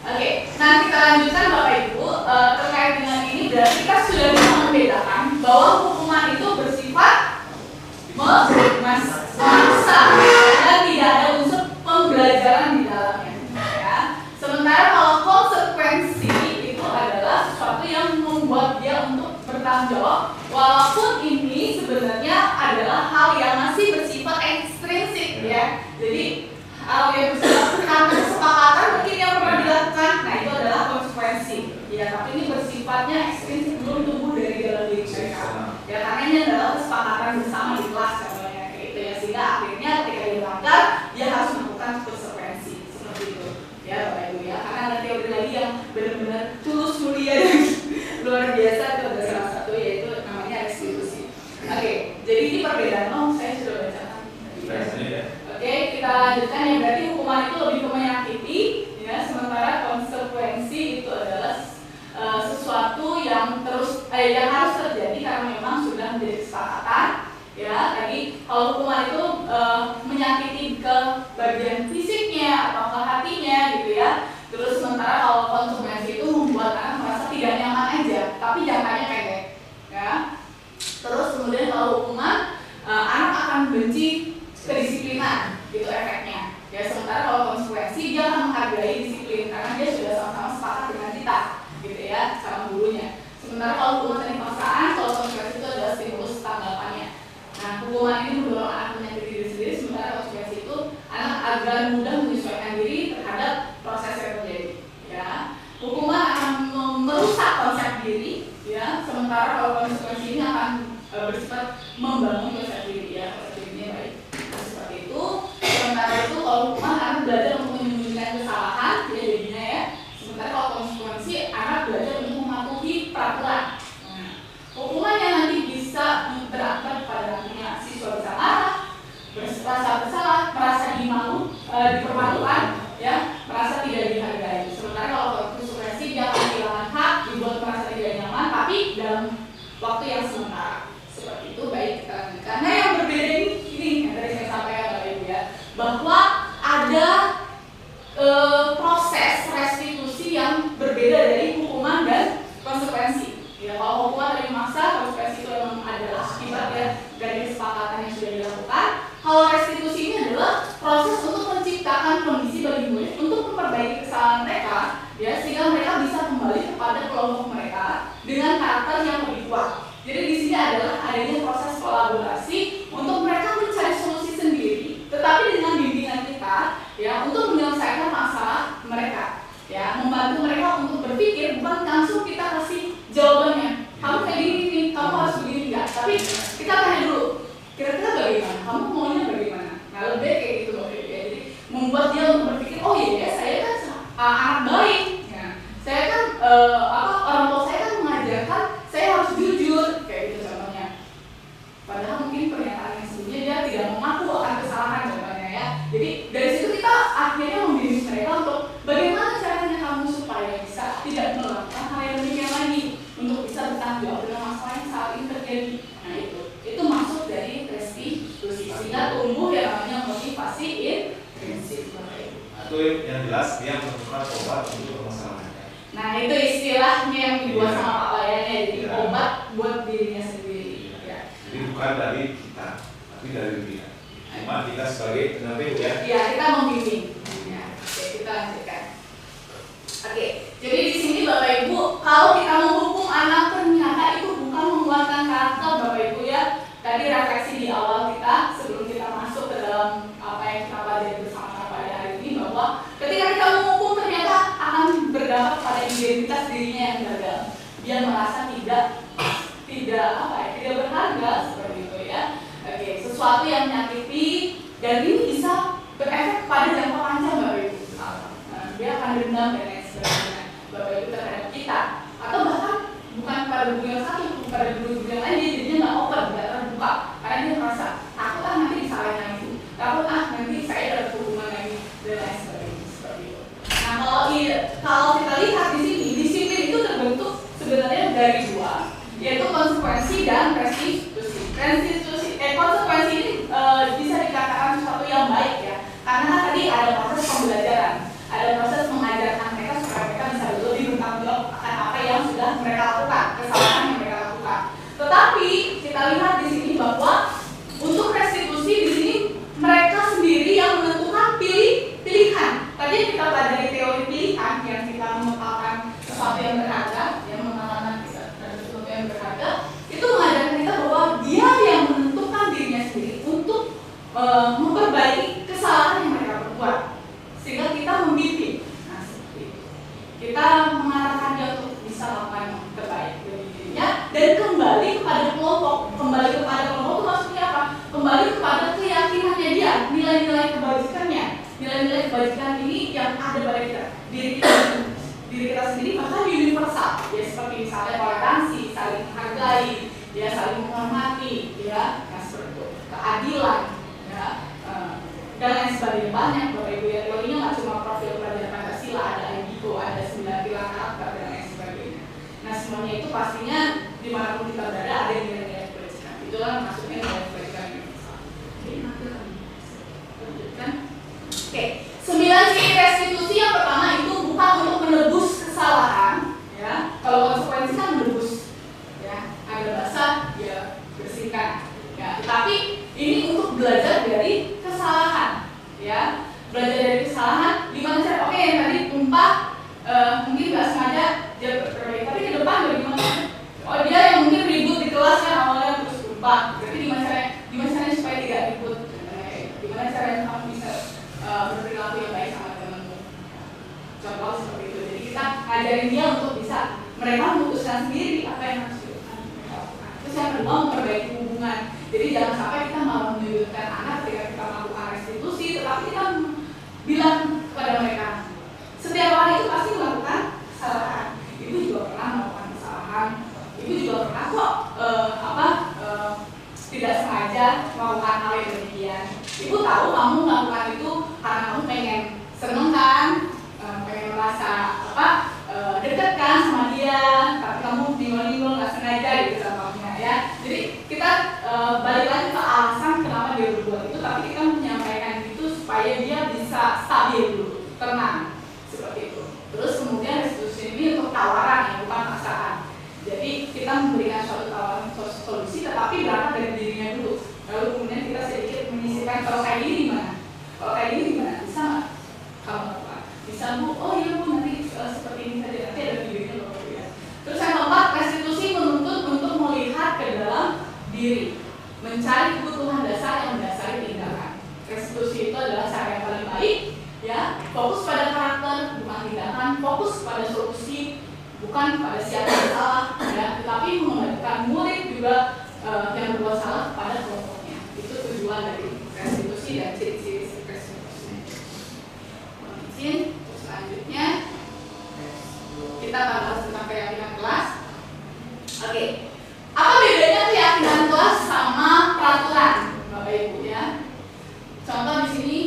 Oke, nah kita lanjutkan Bapak Ibu terkait dengan ini berarti kita sudah bisa membedakan bahwa hukuman itu bersifat memaksa dan tidak ada unsur pembelajaran di dalamnya. Ya. Sementara kalau konsekuensi itu adalah sesuatu yang membuat dia untuk bertanggung jawab, walaupun ini sebenarnya adalah hal yang masih bersifat ekstrinsik ya. Jadi hal yang bersifat karena kesepakatan mungkin yang pernah dilakukan, nah itu adalah konsekuensi. Ya, tapi ini bersifatnya ekstrinsik, belum tumbuh dari dalam diri mereka. Ya, karena ini adalah kesepakatan bersama di kelas contohnya kayak gitu ya, sehingga akhirnya ketika dia melanggar, dia harus melakukan konsekuensi seperti itu. Ya, Bapak Ibu ya, karena ada teori lagi yang benar-benar tulus mulia dan luar biasa itu ada salah satu yaitu namanya restitusi. Oke, jadi ini perbedaan saya sudah bacakan. Oke, kita lanjutkan ya, berarti hukuman itu lebih ke menyakiti ya, sementara konsekuensi itu adalah sesuatu yang yang harus terjadi karena memang sudah menjadi kesepakatan ya. Tadi kalau hukuman itu tapi jangkanya pendek, ya. Terus kemudian kalau hukuman, anak akan benci kedisiplinan, gitu efeknya. Ya, sementara kalau konsekuensi dia akan menghargai disiplin karena dia sudah sama-sama sepakat dengan kita, gitu ya, sama gurunya. Sementara kalau hukuman teknik paksaan, kalau konsekuensi itu adalah stimulus tanggapannya. Nah, hukuman ini mendorong anak menyakiti diri sendiri, sementara konsekuensi itu anak agar mudah menyesuaikan diri terhadap proses yang terjadi. Ya, hukuman akan merusak konsep diri, ya, sementara kalau konsekuensi ini akan bersifat membangun konsep diri, ya, konsep dirinya baik. Nah, seperti itu. Sementara itu kalau hukuman anak belajar untuk menyembunyikan kesalahan, ya jadinya ya. Sementara kalau konsekuensi anak belajar untuk mematuhi peraturan. Nah, hukuman yang nanti bisa berakibat pada akhirnya siswa bisa marah, merasa bersalah, merasa dipermalukan, ya, merasa tidak dihargai. Sementara kalau konsekuensi dia akan kehilangan hak, dibuat merasa tidak nyaman, tapi dalam waktu yang sementara. Seperti itu. Baik, kita lanjutkan. Karena yang berbeda ini yang tadi saya sampaikan Bapak Ibu, ya, bahwa ada proses restitusi yang berbeda dari hukuman dan konsekuensi. Ya, kalau hukuman dari maksa, konsekuensi itu memang adalah akibat ya dari kesepakatan yang sudah dilakukan. Kalau restitusi ini adalah proses untuk menciptakan kondisi bagi murid untuk memperbaiki kesalahan mereka, ya, sehingga mereka bisa kembali kepada kelompok mereka dengan karakter yang lebih kuat. Jadi di sini adalah adanya proses kolaborasi untuk mereka mencari solusi sendiri, tetapi dengan bimbingan kita, ya, untuk menyelesaikan masalah mereka, ya, membantu mereka untuk berpikir, bukan langsung kita kasih jawabannya. Kamu kayak gini, kamu harus begini, enggak. Tapi kita tanya dulu, kira-kira bagaimana? Kamu maunya bagaimana? Nah, lebih kayak gitu loh, ya. Jadi membuat dia untuk berpikir, oh iya, saya kan anak baik, ya. Saya kan orang tua saya kan mengajarkan saya harus jujur, kayak gitu contohnya. Padahal mungkin pernyataan yang sebelumnya dia tidak mengaku akan kesalahan contohnya, ya. Jadi dari situ kita akhirnya membimbing mereka untuk bagaimana caranya kamu supaya bisa tidak melakukan hal yang demikian lagi, untuk bisa bertanggung jawab dengan masalah yang saat ini terjadi. Nah, itu maksud dari restitusi, sehingga tumbuh yang namanya motivasi intrinsik. Itu yang jelas dia menemukan obat untuk permasalahannya. Nah, itu istilahnya yang dibuat sama Pak Wayannya, jadi obat buat dirinya sendiri. Ya. Jadi bukan dari kita, tapi dari dia. Cuma kita sebagai penampil, ya. Iya, kita membimbing. Ya, oke, kita lanjutkan. Oke, jadi di sini Bapak Ibu, kalau kita menghukum anak ternyata itu bukan menguatkan karakter Bapak Ibu, ya. Tadi refleksi di awal kita sebelum kita masuk ke dalam apa yang kita pelajari bersama pada hari ini, bahwa ketika kita menghukum ternyata akan berdampak pada identitas dirinya yang gagal. Dia merasa tidak berharga seperti itu, ya. Oke, sesuatu yang menyakiti dan ini bisa berefek pada jangka panjang Bapak Ibu. Nah, dia akan dendam dan lain sebagainya Bapak Ibu terhadap kita, atau bahkan bukan pada guru yang satu, pada guru yang lain dia jadinya nggak open, nggak terbuka karena dia merasa takut nanti disalahin lagi, takut nanti saya dapat hukuman lagi dan lain sebagainya seperti itu. Nah, kalau kita lihat di sini disiplin itu terbentuk sebenarnya dari dua, yaitu konsekuensi dan restitusi. Konsekuensi ini bisa dikatakan sesuatu yang baik, ya, karena tadi ada proses pembelajaran, ada proses mengajarkan mereka supaya mereka bisa lebih bertanggung jawab akan apa yang sudah mereka lakukan, kesalahan yang mereka lakukan. Tetapi kita lihat di sini bahwa untuk restitusi di sini mereka sendiri yang menentukan pilihan. Tadi kita pelajari teori pilihan yang kita menetapkan sesuatu yang berharga, yang menetapkan sesuatu yang berharga, itu mengajarkan kita bahwa dia yang menentukan dirinya sendiri untuk memperbaiki kesalahan yang mereka perbuat, sehingga kita membimbing. Nah, seperti itu. Kita mengarahkan dia untuk bisa melakukan yang terbaik bagi dirinya dan kembali kepada kelompok. Kembali kepada kelompok itu maksudnya apa? Kembali kepada keyakinannya dia, nilai-nilai kebajikannya. Nilai-nilai kebajikan ini yang ada pada kita, diri kita sendiri, bahkan universal, ya, seperti misalnya toleransi, saling menghargai, ya, saling menghormati, ya, seperti itu, keadilan, ya, dan lain sebagainya. Banyak Bapak Ibu, ya, teorinya nggak cuma profil pelajaran Pancasila, ada IGIKO, ada 9 pilar karakter dan lain sebagainya. Nah, semuanya itu pastinya dimanapun kita berada ada nilai-nilai kebajikan. Itulah maksudnya nilai kebajikan universal. Lanjutkan. Oke, 9 ciri restitusi yang pertama itu bukan untuk menebus kesalahan, ya. Kalau konsekuensi kan menebus ngajarin dia untuk bisa mereka memutuskan sendiri apa yang harus dilakukan. Terus yang kedua, memperbaiki hubungan. Jadi jangan sampai kita malah menyudutkan anak ketika kita melakukan restitusi, tetapi kita bilang kepada mereka, setiap orang itu pasti melakukan kesalahan. Ibu juga pernah melakukan kesalahan. Ibu juga pernah kok tidak sengaja melakukan hal yang demikian. Ibu tahu kamu melakukan itu karena kamu pengen seneng kan, pengen merasa dekat kan sama dia, tapi kamu bingung-bingung nggak sengaja gitu sama kamunya ya. Jadi kita balik lagi ke alasan kenapa dia berbuat itu, tapi kita menyampaikan itu supaya dia bisa stabil dulu, tenang seperti itu. Terus kemudian restitusi ini untuk tawaran ya, bukan paksaan. Jadi kita memberikan suatu tawaran solusi, tetapi berangkat dari dirinya dulu. Lalu kemudian kita sedikit menyisipkan kalau kayak gini gimana? Kalau kayak gini gimana? Bisa nggak kamu lakukan? Bisa Bu? Oh iya Bu, nanti seperti ini saja. Nanti ada videonya loh ya. Terus yang keempat, restitusi menuntut untuk melihat ke dalam diri, mencari kebutuhan dasar yang mendasari tindakan. Restitusi itu adalah cara yang paling baik, ya. Fokus pada karakter, bukan tindakan. Fokus pada solusi, bukan pada siapa yang salah, ya. Tetapi mengembalikan murid juga yang berbuat salah pada kelompoknya. Itu tujuan dari restitusi dan ciri-ciri restitusi. Izin, selanjutnya kita akan bahas tentang keyakinan kelas. Oke, apa bedanya keyakinan kelas sama peraturan, Bapak Ibu ya? Contoh di sini,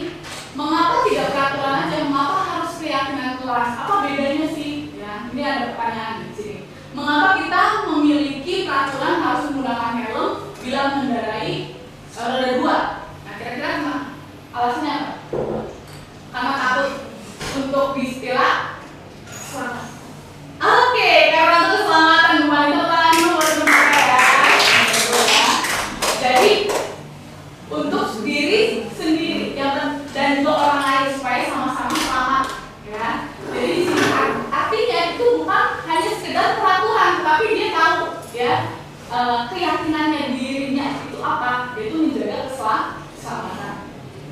mengapa tidak peraturan aja? Mengapa harus keyakinan kelas? Apa bedanya sih? Ya, ini ada pertanyaan di sini. Mengapa kita memiliki peraturan harus menggunakan helm bila mengendarai roda 2? Nah, kira-kira kenapa? Alasannya apa? Karena takut untuk ditilang? Selamat. Oke, karena itu keselamatan kembali ke ya. Jadi untuk diri sendiri dan juga orang lain supaya sama-sama selamat, ya. Jadi di sini artinya itu bukan hanya sekedar peraturan, tapi dia tahu, ya, keyakinannya dirinya itu apa, yaitu menjaga keselamatan.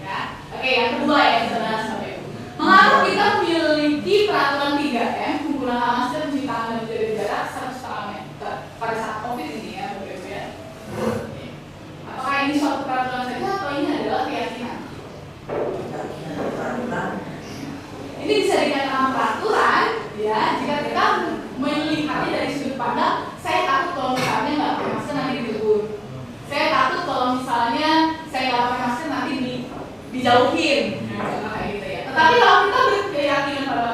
Ya. Oke, yang kedua ya saudara sampai. Mengapa kita memiliki peraturan 3M menggunakan masker, mencuci tangan dan menjaga jarak 1,5 meter pada saat COVID ini ya, Bapak Ibu ya? Apakah ini suatu peraturan saja atau ini adalah keyakinan? Ini bisa dikatakan peraturan ya jika kita melihatnya dari sudut pandang saya takut kalau misalnya nggak pakai masker nanti ditegur, saya takut kalau misalnya saya nggak pakai masker nanti dijauhin, nah, kayak gitu ya. Tetapi kalau kita berkeyakinan pada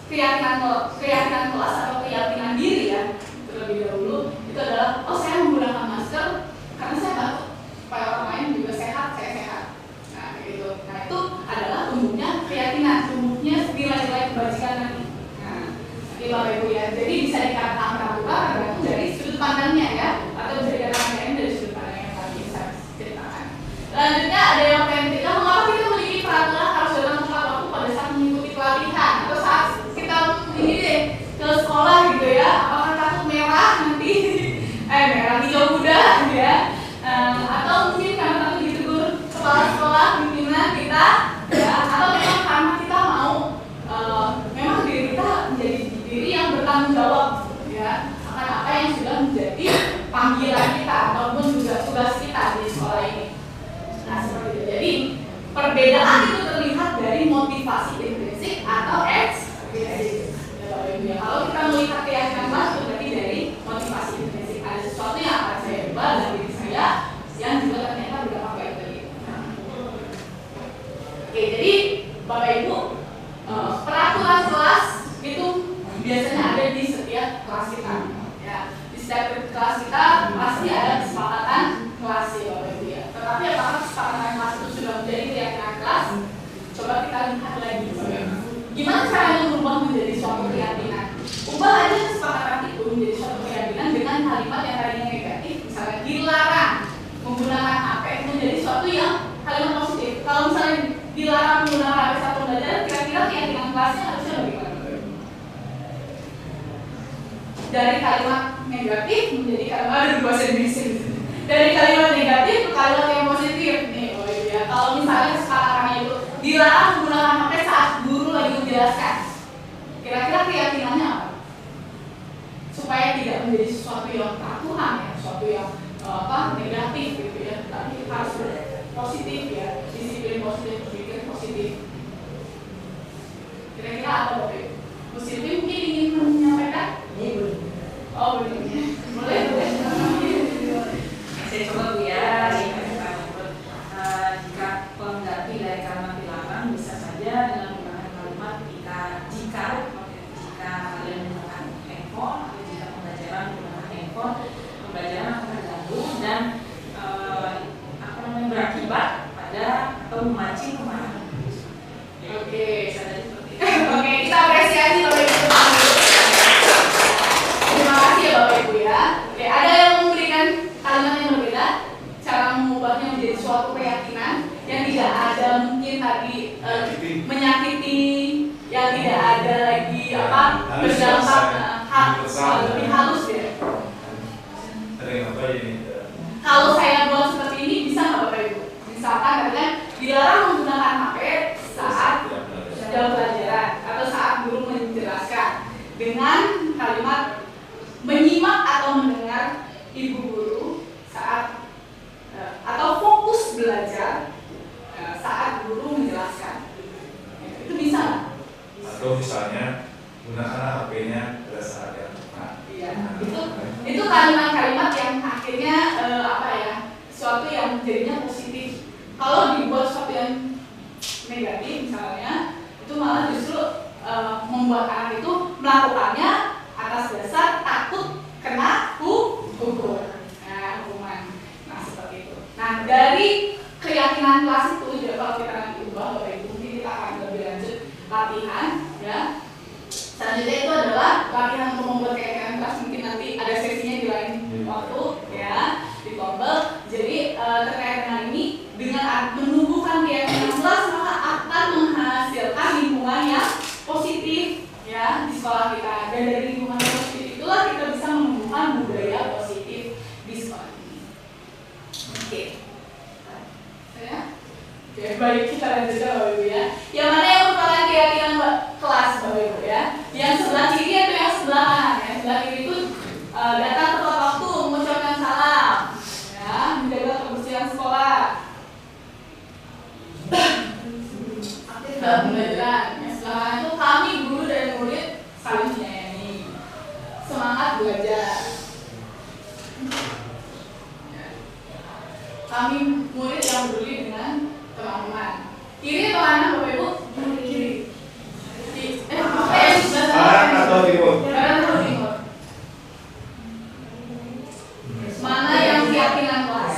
keyakinan kelas atau keyakinan diri ya terlebih dahulu, itu adalah oh saya menggunakan masker karena saya takut supaya orang lain juga sehat, saya sehat. Nah gitu. Nah itu adalah tumbuhnya keyakinan, tumbuhnya nilai-nilai kebajikan nanti. Nah, nanti Bapak Ibu ya. Jadi bisa dikatakan peraturan tergantung dari sudut pandangnya ya, atau bisa dikatakan dari sudut pandang yang tadi saya ceritakan. Selanjutnya ada yang ketiga, mengapa kita memiliki peraturan harus datang tepat waktu pada saat mengikuti pelatihan atau saat kita ini deh ke sekolah gitu ya? Apakah takut merah nanti merah hijau muda ya? Atau mungkin karena takut ditegur kepala sekolah, pimpinan kita ya? Atau memang karena kita mau memang diri kita menjadi diri yang bertanggung jawab ya akan apa yang sudah menjadi panggilan kita ataupun juga tugas kita di sekolah ini. Nah seperti itu. Jadi perbedaan itu terlihat dari motivasi intrinsik atau ekstrinsik. Ya, kalau kita melihat keyakinan kelas itu berarti dari motivasi intrinsik, ada sesuatu yang akan saya ubah dalam diri saya yang juga ternyata berdampak baik bagi. Oke, jadi Bapak Ibu, peraturan kelas itu biasanya ada di setiap kelas kita. Ya, di setiap kelas kita pasti ada kesepakatan kelas ya Bapak Ibu ya. Tetapi apakah kesepakatan kelas itu sudah menjadi keyakinan kelas? Coba kita lihat lagi Bapak Ibu. Gimana caranya merubah menjadi suatu keyakinan? Ubah aja kesepakatan itu menjadi suatu keyakinan dengan kalimat yang tadinya negatif, misalnya dilarang menggunakan HP menjadi suatu yang kalimat positif. Kalau misalnya dilarang menggunakan HP saat pembelajaran, kira-kira keyakinan kelasnya harusnya bagaimana? Dari kalimat negatif menjadi kalimat bahasa Indonesia. Dari kalimat negatif ke kalimat yang positif nih, oh iya. Kalau misalnya kesepakatannya itu dilarang menggunakan HP saat guru lagi menjelaskan, kira-kira keyakinannya apa? menjadi sesuatu yang peraturan ya, sesuatu yang negatif gitu ya, tapi harus positif ya, disiplin positif, berpikir positif. Kira-kira apa Bapak Ibu? Bu Silvi mungkin ingin menyampaikan? Ini boleh. Oh boleh. Saya coba Bu ya, jika pengganti dari kalimat dilarang bisa saja dengan menggunakan kalimat jika kalian menggunakan handphone atau jika pembelajaran menggunakan handphone, pembelajaran akan terganggu dan berakibat pada atau memancing kemarahan. Oke, oke, kita apresiasi Bapak Ibu. Terima kasih ya Bapak Ibu ya. Oke, ada yang memberikan kalimat yang berbeda, cara mengubahnya menjadi suatu keyakinan yang tidak ada mungkin tadi menyakiti, yang tidak ada lagi berdampak lebih halus ya. Kalau saya buat seperti ini bisa nggak Bapak Ibu? Misalkan kalian dilarang menggunakan HP saat jam pelajaran atau saat guru menjelaskan dengan kalimat menyimak atau mendengar ibu guru saat atau fokus belajar saat guru menjelaskan. Itu bisa nggak? Atau misalnya gunakan HP-nya pada saat yang tepat. Iya, itu kalimat-kalimat yang akhirnya sesuatu yang jadinya positif. Kalau dibuat sesuatu yang negatif misalnya, itu malah justru membuat anak itu melakukannya atas dasar takut kena hukum. Nah, hukuman. Nah, seperti itu. Nah, dari keyakinan kelas itu juga kalau kita nanti ubah Bapak Ibu, mungkin kita akan lebih lanjut latihan ya. Selanjutnya itu adalah latihan untuk membuat keyakinan kelas, mungkin nanti ada sesinya di lain waktu ya, di kelompok. Jadi terkait dengan ini, dengan menumbuhkan keyakinan kelas maka akan menghasilkan lingkungan yang positif ya di sekolah kita, dan dari lingkungan yang positif itulah kita bisa menumbuhkan budaya positif di sekolah ini. Oke. Oke, baik, kita lanjutkan Bapak Ibu ya. Yang mana yang merupakan keyakinan kelas Bapak Ibu ya? Yang sebelah kiri atau yang sebelah kanan ya? Sebelah kiri itu datang tepat waktu, mengucapkan salam ya, menjaga kebersihan sekolah, aktif dalam pembelajaran. Yang sebelah kanan itu kami guru dan murid saling menyayangi, semangat belajar. Kami murid yang peduli dengan teman-teman. Kiri atau kanan Bapak Ibu? Kiri. Barat atau timur? Barat atau timur? Mana yang keyakinan kelas?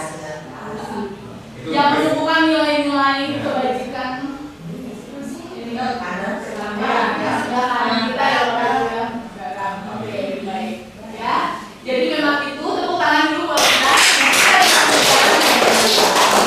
Yang menumbuhkan nilai-nilai kebajikan. Ini Kanan, sebelah kanan kita ya Bapak Ibu ya. Oke, baik. Ya. Jadi memang itu, tepuk tangan dulu buat kita.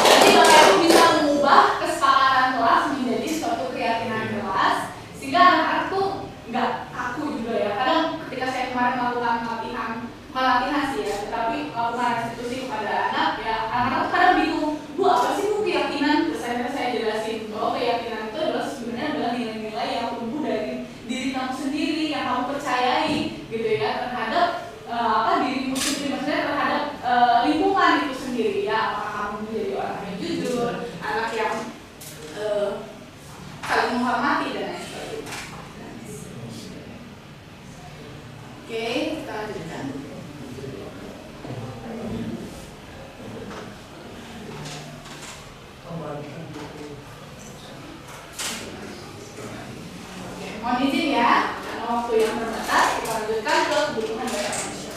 Jadi Bapak Ibu bisa mengubah kesepakatan kelas menjadi suatu keyakinan kelas, sehingga anak-anak tuh nggak kaku juga ya. Kadang ketika saya kemarin melakukan latihan, bukan latihan sih ya, tetapi melakukan restitusi kepada anak ya, anak-anak tuh kadang bingung, Bu apa sih Bu keyakinan? Terus saya jelasin bahwa keyakinan itu adalah sebenarnya adalah nilai-nilai yang tumbuh dari diri kamu sendiri, yang kamu percayai gitu ya, terhadap dirimu sendiri, maksudnya terhadap lingkungan itu sendiri ya. Apakah kamu menjadi orang yang jujur, anak yang saling menghormati dan lain sebagainya. Oke, kita lanjutkan. Oke, mohon izin ya, karena waktu yang terbatas, kita lanjutkan ke kebutuhan dasar manusia.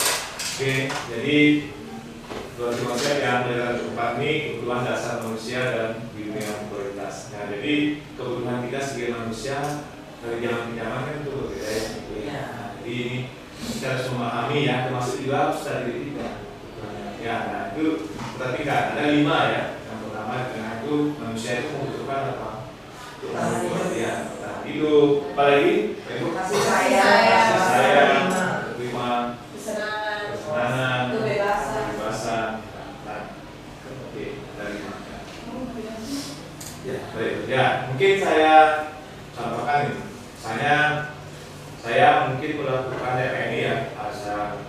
Oke, jadi dua konsep yang melahirkan kehidupan ini kebutuhan dasar manusia dan bimbingan prioritas. Nah, jadi kebutuhan kita sebagai manusia dari zaman ke zaman kan itu berbeda ya. Nah, jadi ini kita harus memahami ya, termasuk juga harus dari kita. Ya, nah itu berarti kan ada 5 ya. Yang pertama dengan itu manusia itu membutuhkan apa? Ya, hidup, apalagi kasih sayang, terima, kesenangan, kebebasan. Nah, oke, dari mana? Ya, baik. Ya, mungkin saya contohkan ini. Saya mungkin melakukan ini ya, asa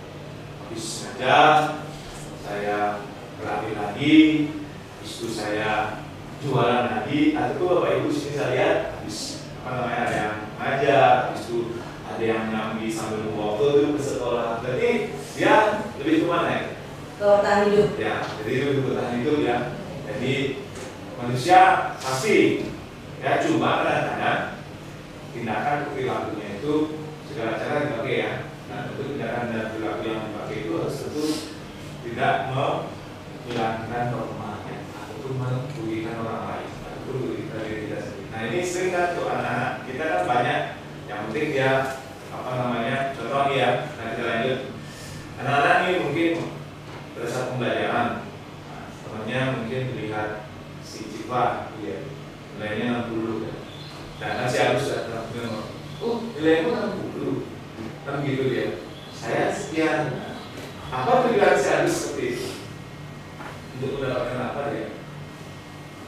saja saya berlatih lagi, itu saya jualan lagi. Atau Bapak Ibu sini saya lihat habis ada yang ngajar, itu ada yang nyambi sambil foto itu ke sekolah. Jadi dia lebih kemana ya? Ke bertahan hidup. Ya, jadi lebih bertahan hidup ya. Jadi manusia pasti ya, cuma kadang-kadang tindakan perilakunya itu segala cara dipakai ya. Nah, tentu tindakan dan perilaku yang dipakai itu harus tentu tidak menghilangkan norma-nya ataupun merugikan orang lain ataupun merugikan diri kita sendiri. Nah, ini sering kan untuk anak-anak kita kan banyak yang penting dia contoh nih ya. Nah, kita lanjut. Anak-anak ini mungkin pada saat pembelajaran temannya mungkin melihat si Cipa ya, nilainya 60 ya. Nah, si Agus sudah bilang, nilaimu 60 kan gitu ya. Saya sekian. Apa tujuan si Agus seperti itu? Untuk mendapatkan apa ya?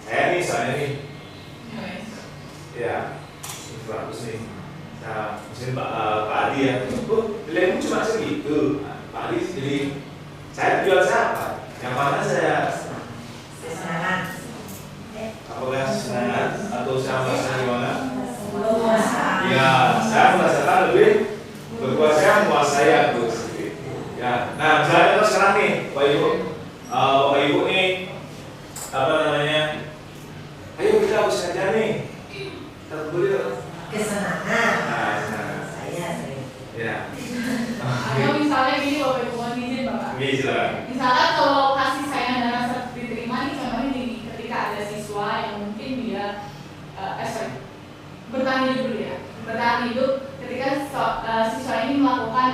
Saya nih, misalnya nih, ya, 100 nih. Nah, misalnya Pak Adi ya, nilaimu cuma segitu. Nah, Pak Adi jadi, saya jual siapa? Yang mana saya Kesenangan. apakah senang atau saya merasa gimana? Berkuasa. Ya, saya merasakan lebih berkuasa menguasai aku sendiri. Ya, nah misalnya terus sekarang nih, Bapak Ibu nih, apa namanya? Ayo kita harus kerja nih. Terboleh. Kesenangan. Nah, senang. Saya sering. Ya. Atau misalnya gini Bapak Ibu, mohon izin Bapak. Bisa. Misalkan kalau kasih sayang dan rasa diterima nih, contohnya gini, ketika ada siswa yang mungkin dia bertahan hidup dulu ya, bertahan hidup ketika siswa ini melakukan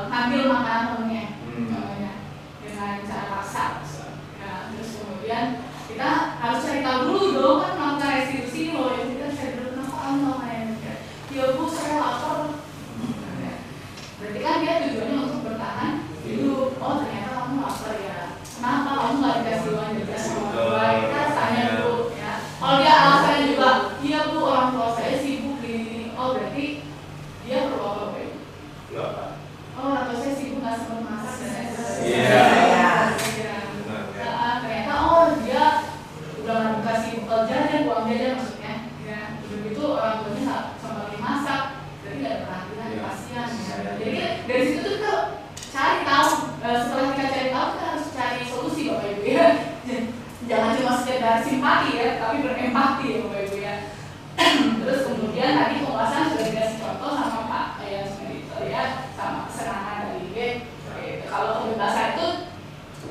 ngambil makanan temennya, contohnya dengan cara paksa. Ya, terus kemudian kita harus cari tahu dulu dong, kan melakukan restitusi loh, ya kita cari dulu kenapa kamu melakukan ya. Ya Bu, saya lapar. Berarti kan dia tujuannya untuk bertahan hidup. Oh ternyata kamu lapar ya. Kenapa kamu nggak dikasih uang jajan sama orang tua? Kita tanya dulu ya. Kalau dia alasannya juga, iya Bu, orang tua saya sibuk gini. Oh berarti dia perlu apa Bu? Oh orang tua saya sibuk nggak sempat masak dan lain sebagainya. Iya. Ternyata oh dia udah nggak dikasih jajan, uang jajan maksudnya. Ya begitu orang tuanya nggak sempat masak, berarti nggak ada perhatian, kasihan. Jadi dari situ tuh kita cari tahu. Setelah kita cari tahu, kita harus cari solusi Bapak Ibu ya. Jangan cuma sekedar simpati ya, tapi berempati ya Bapak Ibu ya. Terus kemudian tadi penguasaan sudah dikasih contoh sama Pak ya seperti ya, sama kesenangan dari B. Kalau kebebasan itu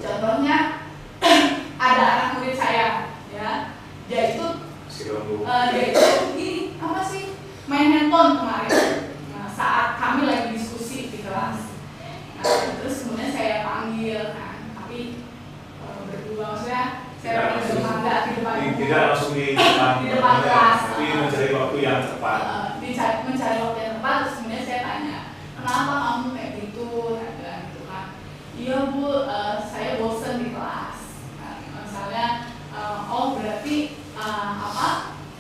contohnya ada anak murid saya ya, dia itu gini apa sih, main handphone kemarin. Nah, saat kami lagi diskusi di kelas. Nah, terus kemudian saya panggil, tapi berdua maksudnya saya panggil tidak langsung di depan kelas, tapi mencari waktu yang tepat. Mencari waktu yang tepat. Terus kemudian saya tanya, kenapa kamu kayak gitu? Nah, bilang gitu kan, iya Bu, saya bosen di kelas. Nah, misalnya, oh berarti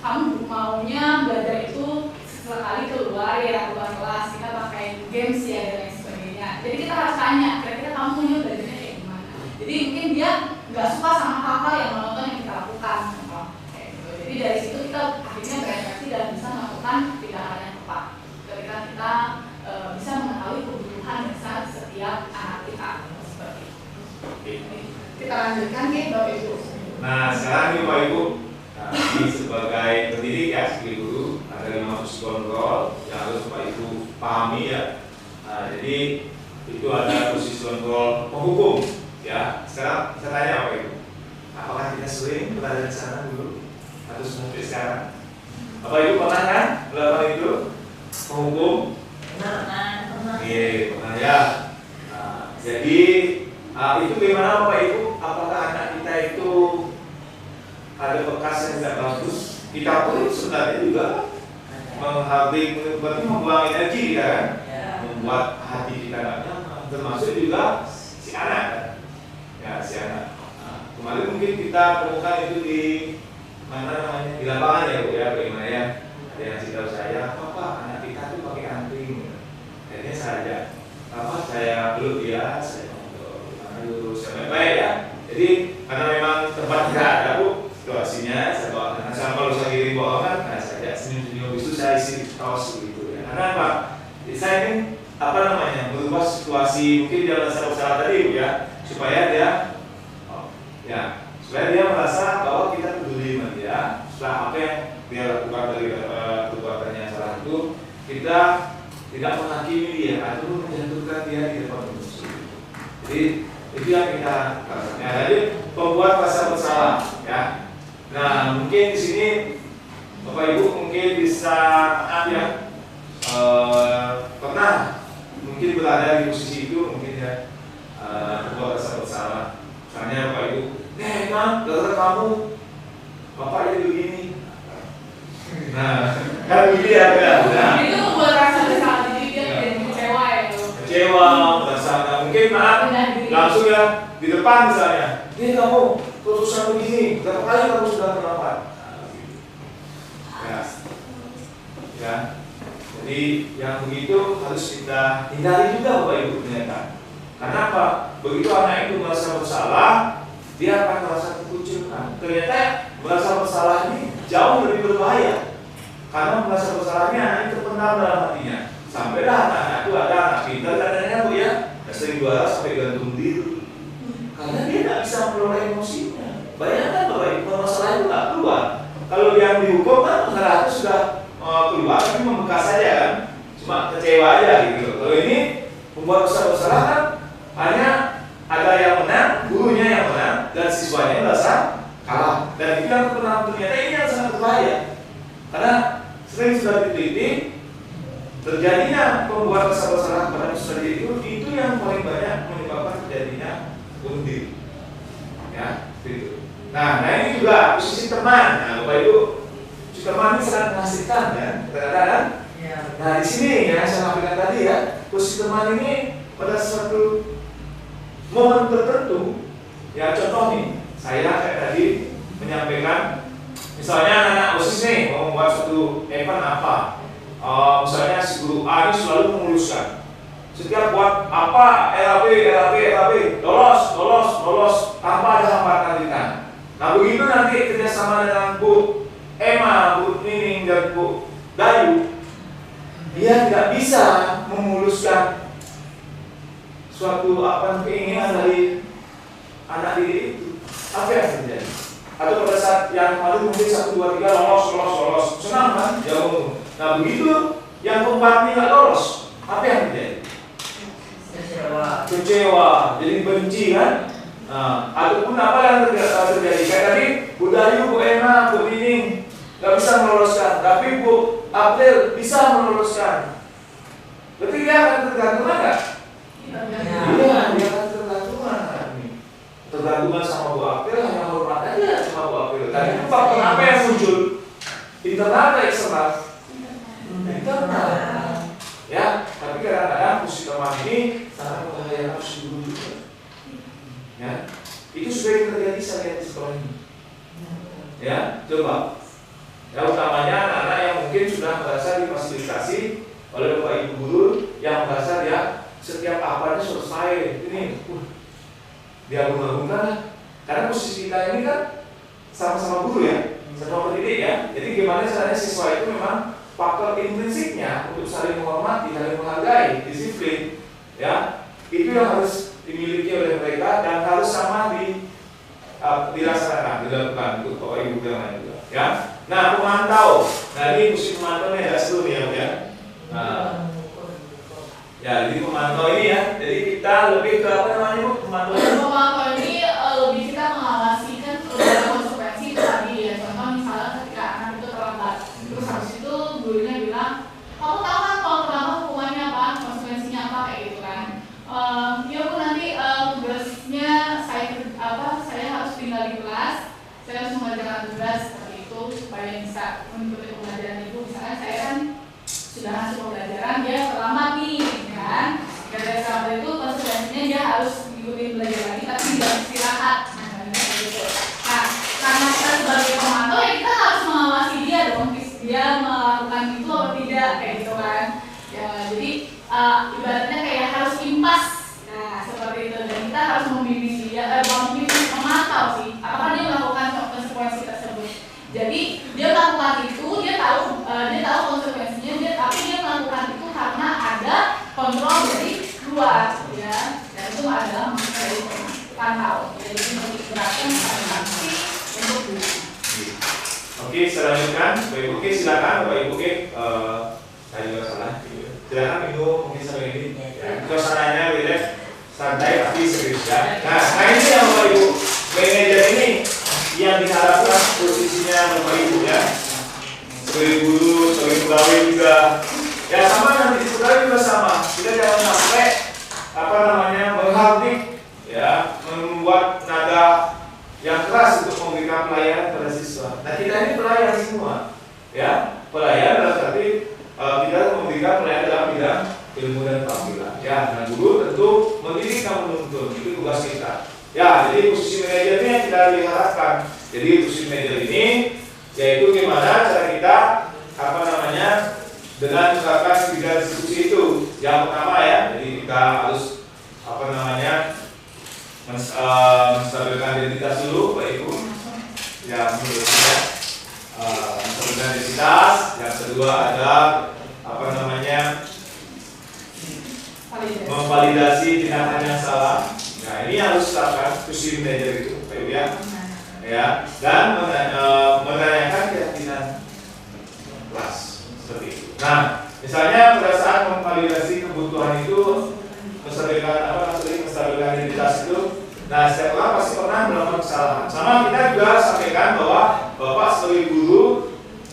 kamu maunya belajar itu sekali keluar ya, keluar kelas, kita pakai games ya dan lain sebagainya. Jadi kita harus tanya, kira-kira kamu maunya belajarnya kayak gimana. Jadi mungkin dia nggak suka sama hal-hal yang monoton yang kita lakukan, kayak gitu. Jadi dari situ kita akhirnya berefleksi dan bisa melakukan tindakan yang tepat. Ketika kita bisa mengetahui kebutuhan dasar setiap anak kita seperti itu. Kita lanjutkan ya Bapak Ibu. Nah sekarang nih Bapak Ibu, ini sebagai pendidik ya, sebagai guru ada 5 posisi kontrol yang harus Bapak Ibu pahami ya. Nah, jadi itu ada posisi kontrol penghukum ya. Sekarang saya tanya Bapak Ibu, apakah kita sering berada di sana dulu atau sampai sekarang? Bapak Ibu pernah kan melakukan itu penghukum? Pernah. Iya, pernah ya. Nah, jadi itu bagaimana Bapak Ibu? Apakah anak kita itu ada bekas yang tidak bagus? Kita pun sebenarnya juga membuang energi kita kan, membuat hati kita tidak nyaman, termasuk juga si anak kan? Ya si anak. Nah, kemarin mungkin kita temukan itu di mana namanya, di lapangan ya Bu ya, bagaimana ya? Ada yang cerita saya, Papa anak kita tuh pakai anting. Akhirnya saya peluk dia, saya ngomong, kaos begitu ya. Karena apa? Saya ini merubah situasi mungkin dia merasa bersalah tadi Bu ya, supaya dia merasa bahwa kita peduli sama dia. Setelah apa yang dia lakukan dari perbuatannya yang salah itu, kita tidak menghakimi dia atau menjatuhkan dia di depan umum. Jadi itu yang kita lakukan. Ya, jadi pembuat rasa bersalah ya. Nah, mungkin di sini Bapak Ibu mungkin bisa pernah mungkin berada di posisi itu mungkin ya, pembuat rasa bersalah. Misalnya Bapak Ibu, Mam, gara-gara kamu Bapak jadi begini. Nah, kan begini ya kan? Nah, itu membuat rasa bersalah, jadi dia jadi kecewa ya. Kecewa, merasa mungkin langsung ya di depan misalnya, ini kamu keputusan begini, berapa kali kamu sudah terlambat? Ya. Jadi yang begitu harus kita hindari juga Bapak Ibu ternyata. Karena apa? Begitu anak itu merasa bersalah, dia akan merasa terkucilkan. Ternyata merasa bersalah ini jauh lebih berbahaya. Karena merasa bersalahnya anak itu terpendam dalam hatinya. Sampailah anak itu ada anak pintar katanya Bu ya, sering juara sampai gantung diri. Karena dia tidak bisa mengelola emosinya. Bayangkan Bapak Ibu, masalah itu tidak keluar. Kalau yang dihukum kan masalah itu sudah keluar, tapi membekas saja kan, cuma kecewa aja gitu. Kalau ini membuat bersalah kan hanya ada yang menang, gurunya yang menang, dan siswanya merasa kalah. Dan itu yang ternyata ini yang sangat berbahaya. Karena sering sudah diteliti, terjadinya pembuat bersalah pada siswa itu yang paling banyak menyebabkan terjadinya bunuh diri. Ya, gitu. Nah ini juga posisi teman. Nah, Bapak Ibu, posisi teman ini sangat menghasilkan ya, kadang-kadang. Nah di sini ya saya sampaikan tadi ya, posisi teman ini pada suatu momen tertentu, ya contoh nih, saya kayak tadi menyampaikan, misalnya anak OSIS nih mau membuat suatu event apa, misalnya si guru A ini selalu memuluskan, setiap buat apa LAB, lolos, tanpa ada hambatan ringan. Nah begitu nanti kerjasama dengan Bu Emma, Bu Nining, dan Bu Dayu, dia tidak bisa memuluskan suatu keinginan dari anak didik itu. Apa yang terjadi? Atau pada saat yang kemarin mungkin 1, 2, 3 lolos, senang kan? Jauh. Nah begitu yang keempat ini nggak lolos, apa yang terjadi? Kecewa, jadi benci kan? Nah, ataupun apa yang terjadi? Kayak tadi Bu Dayu, Bu Emma, Bu Nining nggak bisa meloloskan, tapi Bu April bisa meloloskan. Berarti dia akan tergantungan nggak? Iya, dia akan tergantungan sama Bu April, hanya hormat aja sama Bu April. Dan itu faktor apa yang muncul? Internal atau eksternal? Internal. Ya, tapi kadang-kadang posisi teman ini sangat membahayakan posisi guru juga. Ya, itu sudah terjadi saya lihat di sekolah ini. Ya, coba. Ya, utamanya anak-anak yang mungkin sudah merasa difasilitasi oleh Bapak Ibu guru yang merasa dia setiap apanya selesai. Ini, diagung-agungkan. Karena posisi kita ini kan sama-sama guru ya, sama pendidik ya. Jadi gimana caranya siswa itu memang faktor intrinsiknya untuk saling menghormati, saling menghargai, disiplin, ya itu yang harus dimiliki oleh mereka dan harus sama dilaksanakan, dilakukan untuk Bapak Ibu yang lain juga, ya. Nah pemantau, nah ini fungsi pemantau ini agak seru ya, ya. Nah, ya jadi pemantau ini ya, jadi kita lebih ke apa namanya Bu pemantau? Pemantau ini lebih kita mengawasi kan konsekuensi itu tadi ya, contoh misalnya ketika anak itu terlambat, terus habis itu gurunya bilang, kamu tahu kan kalau terlambat hukumannya apa, konsekuensinya apa kayak gitu kan? Ya Bu nanti tugasnya saya harus tinggal di kelas, saya harus mengerjakan tugas seperti itu supaya bisa mengikuti pembelajaran Ibu. Misalnya saya kan sudah masuk pembelajaran, dia terlambat nih, kan? Gara-gara terlambat itu konsekuensinya dia harus mengikuti belajar lagi, tapi tidak istirahat. Nah, karena kita sebagai pemantau ya kita harus mengawasi dia dong, dia melakukan itu atau tidak kayak gitu kan? Ya, jadi ibaratnya kayak harus impas. Nah, seperti itu dan kita harus membimbing dia, memantau sih, apakah dia melakukan konsekuensi tersebut. Jadi dia melakukan itu, dia tahu konsekuensinya, dia tahu ya, dan itu adalah dari pantau, jadi menggerakkan transaksi untuk bunga. Oke, selanjutnya, Bapak Ibu, silakan Bapak Ibu, saya juga salah. Silakan Ibu mungkin sampai ini. Suasananya relax, santai tapi serius ya. Nah ini yang Bapak Ibu, manajer ini yang diharapkan posisinya Bapak Ibu ya. Sebagai guru, sebagai pegawai juga. Ya sama nanti pegawai juga sama. Kita jangan sampai menghardik ya, membuat nada yang keras untuk memberikan pelayanan pada siswa. Nah kita ini pelayan semua, ya pelayan dalam arti kita memberikan pelayanan dalam bidang ilmu dan tampilan. Ya, nah guru tentu mendidik dan menuntun, itu tugas kita. Ya, jadi posisi manajernya yang kita diharapkan. Jadi posisi manajer ini yaitu gimana cara kita dengan menerapkan 3 institusi itu. Yang pertama ya, jadi kita harus menstabilkan identitas dulu, Pak Ibu. Yang menurut saya menstabilkan identitas. Yang kedua ada memvalidasi tindakan yang salah. Nah ini harus dilakukan posisi manajer itu, Pak Ibu ya. Ya, dan menanyakan keyakinan kelas seperti itu. Nah, misalnya pada saat memvalidasi kebutuhan itu, menstabilkan identitas itu, nah setiap orang pasti pernah melakukan kesalahan. Sama kita juga sampaikan bahwa Bapak sebagai guru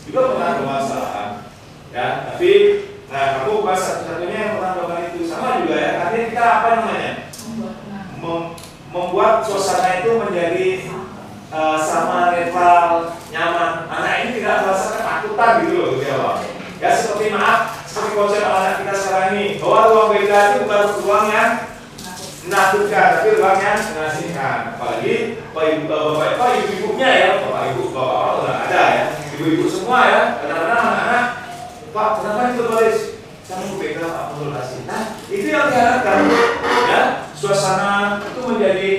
juga pernah melakukan kesalahan. Ya, tapi kamu bukan satu-satunya yang pernah melakukan itu. Sama juga ya, artinya kita membuat suasana itu menjadi sama, netral, nyaman. Anak ini tidak merasa ketakutan gitu loh di awal. Ya seperti seperti konsep anak kita sekarang ini, bahwa ruang BK itu bukan ruang yang menakutkan, tapi ruang yang mengasihkan. Apalagi bapak ibu-ibunya ya, bapak nggak ada ya, ibu-ibu semua ya. Kadang-kadang anak-anak, Pak kenapa itu baris? Saya mau BK Pak menurut kasih. Nah itu yang diharapkan ya, suasana itu menjadi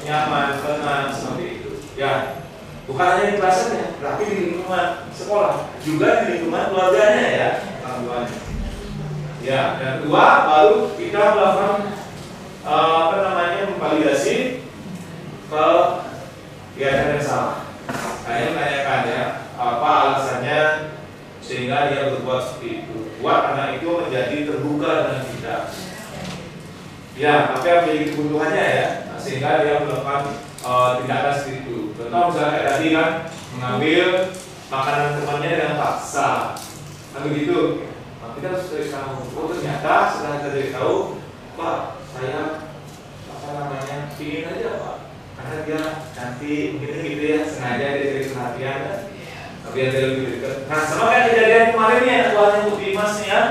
nyaman, tenang seperti itu. Ya, bukan hanya di kelas saja, tapi di lingkungan sekolah, juga di lingkungan keluarganya ya, orang tuanya. Ya, dan kedua baru kita melakukan memvalidasi kegiatan yang salah. Hanya menanyakan ya, apa alasannya sehingga dia berbuat seperti itu. Buat anak itu menjadi terbuka dengan kita. Ya, apa yang menjadi kebutuhannya ya, sehingga dia melakukan tindakan seperti itu. Contoh misalnya kayak tadi kan mengambil makanan temannya dengan paksa, kan begitu. Nah, kita harus tahu. Oh ternyata setelah kita dari tahu, Pak saya pingin aja Pak, karena dia cantik, mungkin gitu ya, sengaja dia cari perhatian kan, biar dia lebih dekat. Nah sama kayak kejadian kemarin ya, tuanya Bu Dimas nih ya,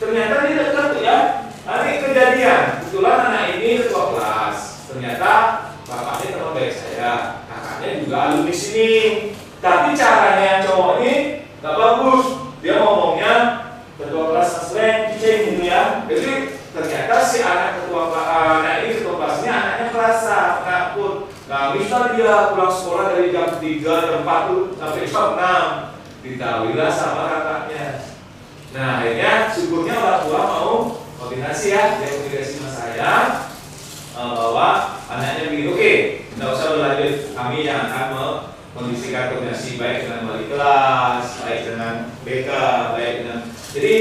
ternyata dia dekat tuh ya. Ini kejadian, kebetulan anak ini ketua kelas. Ternyata bapaknya teman baik saya, kakaknya juga alumni sini. Tapi caranya cowok ini gak bagus. Dia ngomongnya ketua kelas sasren, cicing gitu ya. Jadi ternyata si anak ini ketua kelasnya anaknya kerasa, takut. Nah misal dia pulang sekolah dari jam 3, jam 4 tuh sampai jam 6, ditahuilah sama kakaknya. Nah akhirnya syukurnya orang tua mau koordinasi ya, dia koordinasi sama saya bahwa anaknya begini, oke, tidak usah berlanjut, kami yang akan mengkondisikan koordinasi baik dengan wali kelas, baik dengan BK, baik dengan, jadi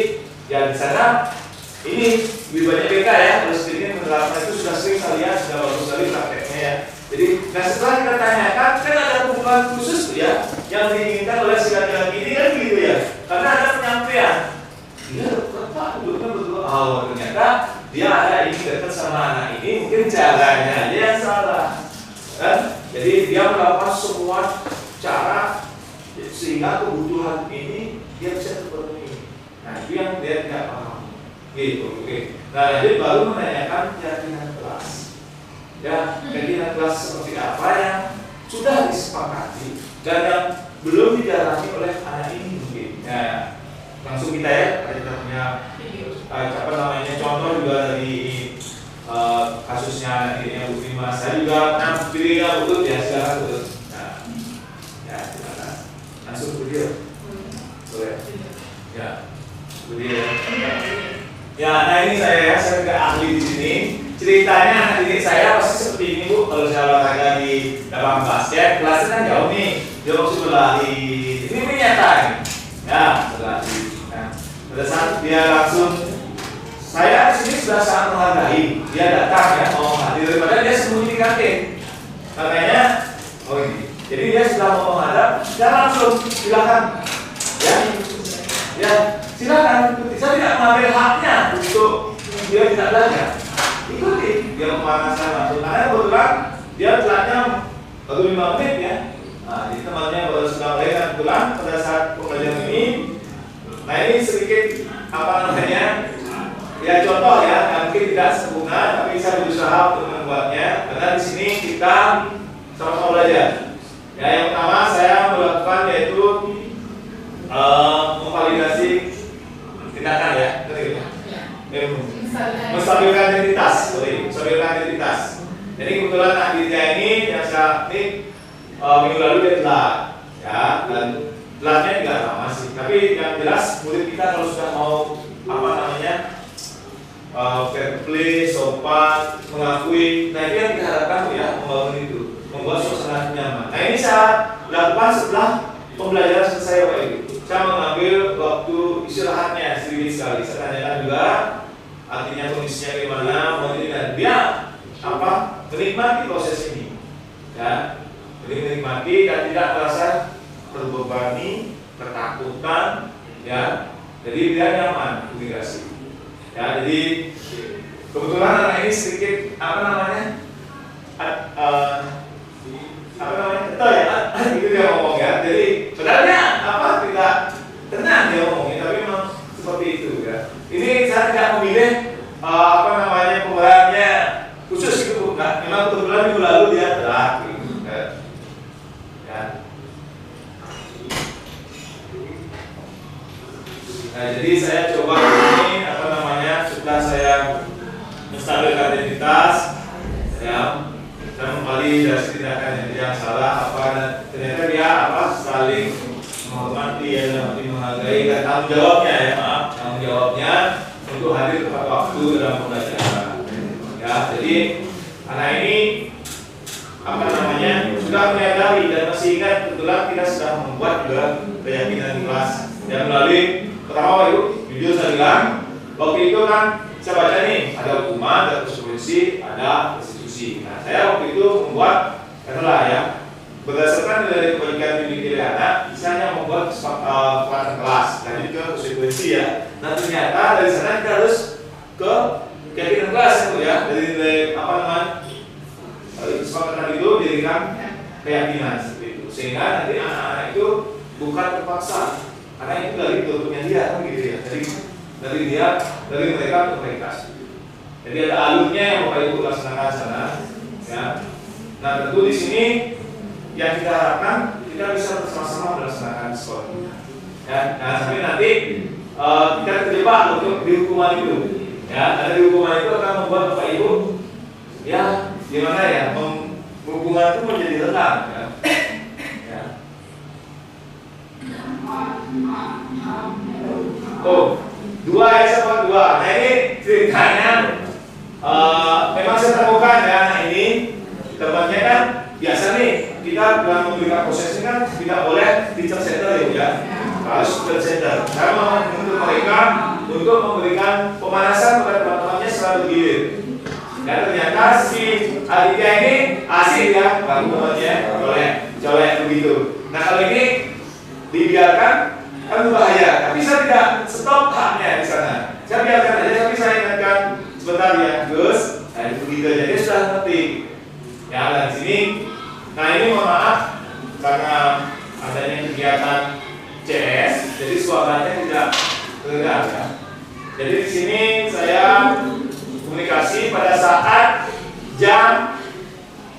ya di sana ini lebih banyak BK ya, terus ini menerapkan itu sudah sering saya lihat, sudah bagus sekali prakteknya ya. Jadi, nah setelah kita tanyakan, kan ada hubungan khusus tuh ya, yang diinginkan oleh si laki-laki ini kan gitu ya, karena ada penyampaian. Dia Pak, duduknya berdua. Oh ternyata dia ada ini dekat sama anak ini, mungkin caranya aja yang salah. Kan? Jadi dia melakukan semua cara sehingga kebutuhan ini dia bisa terpenuhi. Nah itu yang dia tidak paham. Gitu, oke. Nah jadi baru menanyakan keyakinan kelas. Ya, keyakinan kelas seperti apa yang sudah disepakati dan yang belum dijalani oleh anak ini mungkin. Ya, langsung kita ya, kita punya contoh juga dari kasusnya anak ini yang Bu Dimas. Saya juga pilihnya Butut ya, silakan Butut. Nah, ya silakan. Langsung ke dia. Boleh. Ya, ke dia. Ya, nah ini saya tidak ahli di sini. Ceritanya anak didik saya pasti seperti ini Bu. Kalau saya olahraga di dalam basket, kelasnya kan jauh nih, dia maksud berlari. Ini nyata nih. Ya, berlari. Nah, pada saat dia langsung, saya di sini sudah sangat menghargai. Dia datang ya, mau hadir, daripada dia sembunyi di kantin. Makanya, oh ini. Jadi dia sudah mau menghadap, dia langsung silakan. Ya, silakan. Saya tidak mengambil haknya untuk dia tidak belajar. Ikuti dia pemanasan langsung. Karena kebetulan dia telatnya baru 5 menit ya. Nah, jadi temannya baru sudah mulai dan kebetulan pada saat pembelajaran ini, nah ini sedikit apa namanya? Ya contoh ya, mungkin tidak sempurna, tapi saya berusaha untuk membuatnya. Karena di sini kita sama-sama belajar. Ya, yang pertama saya melakukan yaitu memvalidasi tindakan ya, menstabilkan identitas, menstabilkan identitas. Jadi kebetulan anak didik ini yang saya minggu lalu dia telat, ya, dan telatnya tidak lama sih. Tapi yang jelas murid kita kalau sudah mau apa namanya fair play, sopan, mengakui, nah itu yang kita harapkan ya, membangun itu, membuat suasana nyaman. Nah ini saya lakukan setelah pembelajaran selesai Bapak Ibu. Saya mengambil waktu istirahatnya sedikit sekali. Saya tanyakan juga artinya kondisinya gimana, dan dia apa menikmati proses ini, ya, jadi menikmati dan tidak merasa terbebani, ketakutan, ya, jadi dia nyaman komunikasi, ya, jadi kebetulan anak ini sedikit apa namanya, betul ya, itu dia ngomong ya, jadi sebenarnya apa tidak tenang dia ngomongnya, tapi memang seperti itu ya. Ini saya tidak memilih apa namanya pembahasannya khusus itu bukan, memang kebetulan minggu lalu dia telat gitu, ya. Nah jadi saya coba ini apa namanya setelah saya menstabilkan identitas, ya, saya memvalidasi tindakan yang salah apa dan ternyata dia apa saling menghormati ya, menghargai dan tanggung jawabnya ya, maaf, tanggung jawabnya untuk hadir tepat waktu dalam pembelajaran. Ya, jadi anak ini apa namanya sudah menyadari dan masih ingat kebetulan kita sudah membuat juga keyakinan kelas dan melalui pertama itu jujur saya bilang waktu itu kan saya baca nih ada hukuman, ada konsekuensi, ada restitusi. Nah saya waktu itu membuat adalah ya berdasarkan dari kebaikan didik anak, misalnya membuat kesepakatan kelas dan itu konsekuensi ya. Nah ternyata dari sana kita harus ke keyakinan kelas itu ya, dari apa namanya kesepakatan itu dirikan keyakinan seperti itu, sehingga nanti anak-anak itu bukan terpaksa, karena itu dari tutupnya dia kan gitu ya, dari mereka untuk mereka. Jadi ada alurnya yang Bapak Ibu laksanakan sana, ya. Nah tentu di sini yang kita harapkan kita bisa bersama-sama melaksanakan sekolah, ya. Nah sampai nanti kita terjebak untuk di hukuman itu, ya. Ada di hukuman itu akan membuat Bapak Ibu, ya, gimana ya, hukuman itu menjadi lengang, ya. Ya. Oh, dua ya sama dua. Nah ini ceritanya memang saya temukan ya, nah ini temannya kan biasa nih kita dalam memberikan proses ini kan tidak boleh teacher center ya, harus student center. Karena untuk mereka untuk memberikan pemanasan kepada teman-temannya secara bergilir. Dan ternyata si Aditya ini asik ya, baru temannya colek begitu. Nah kalau ini dibiarkan kan berbahaya, tapi saya tidak stop haknya di sana. Saya biarkan aja, tapi saya ingatkan sebentar ya, Gus. Nah itu begitu aja, dia sudah ngerti. Ya dan sini, nah ini mohon maaf karena adanya kegiatan CS, jadi suaranya tidak terdengar ya. Jadi di sini saya komunikasi pada saat jam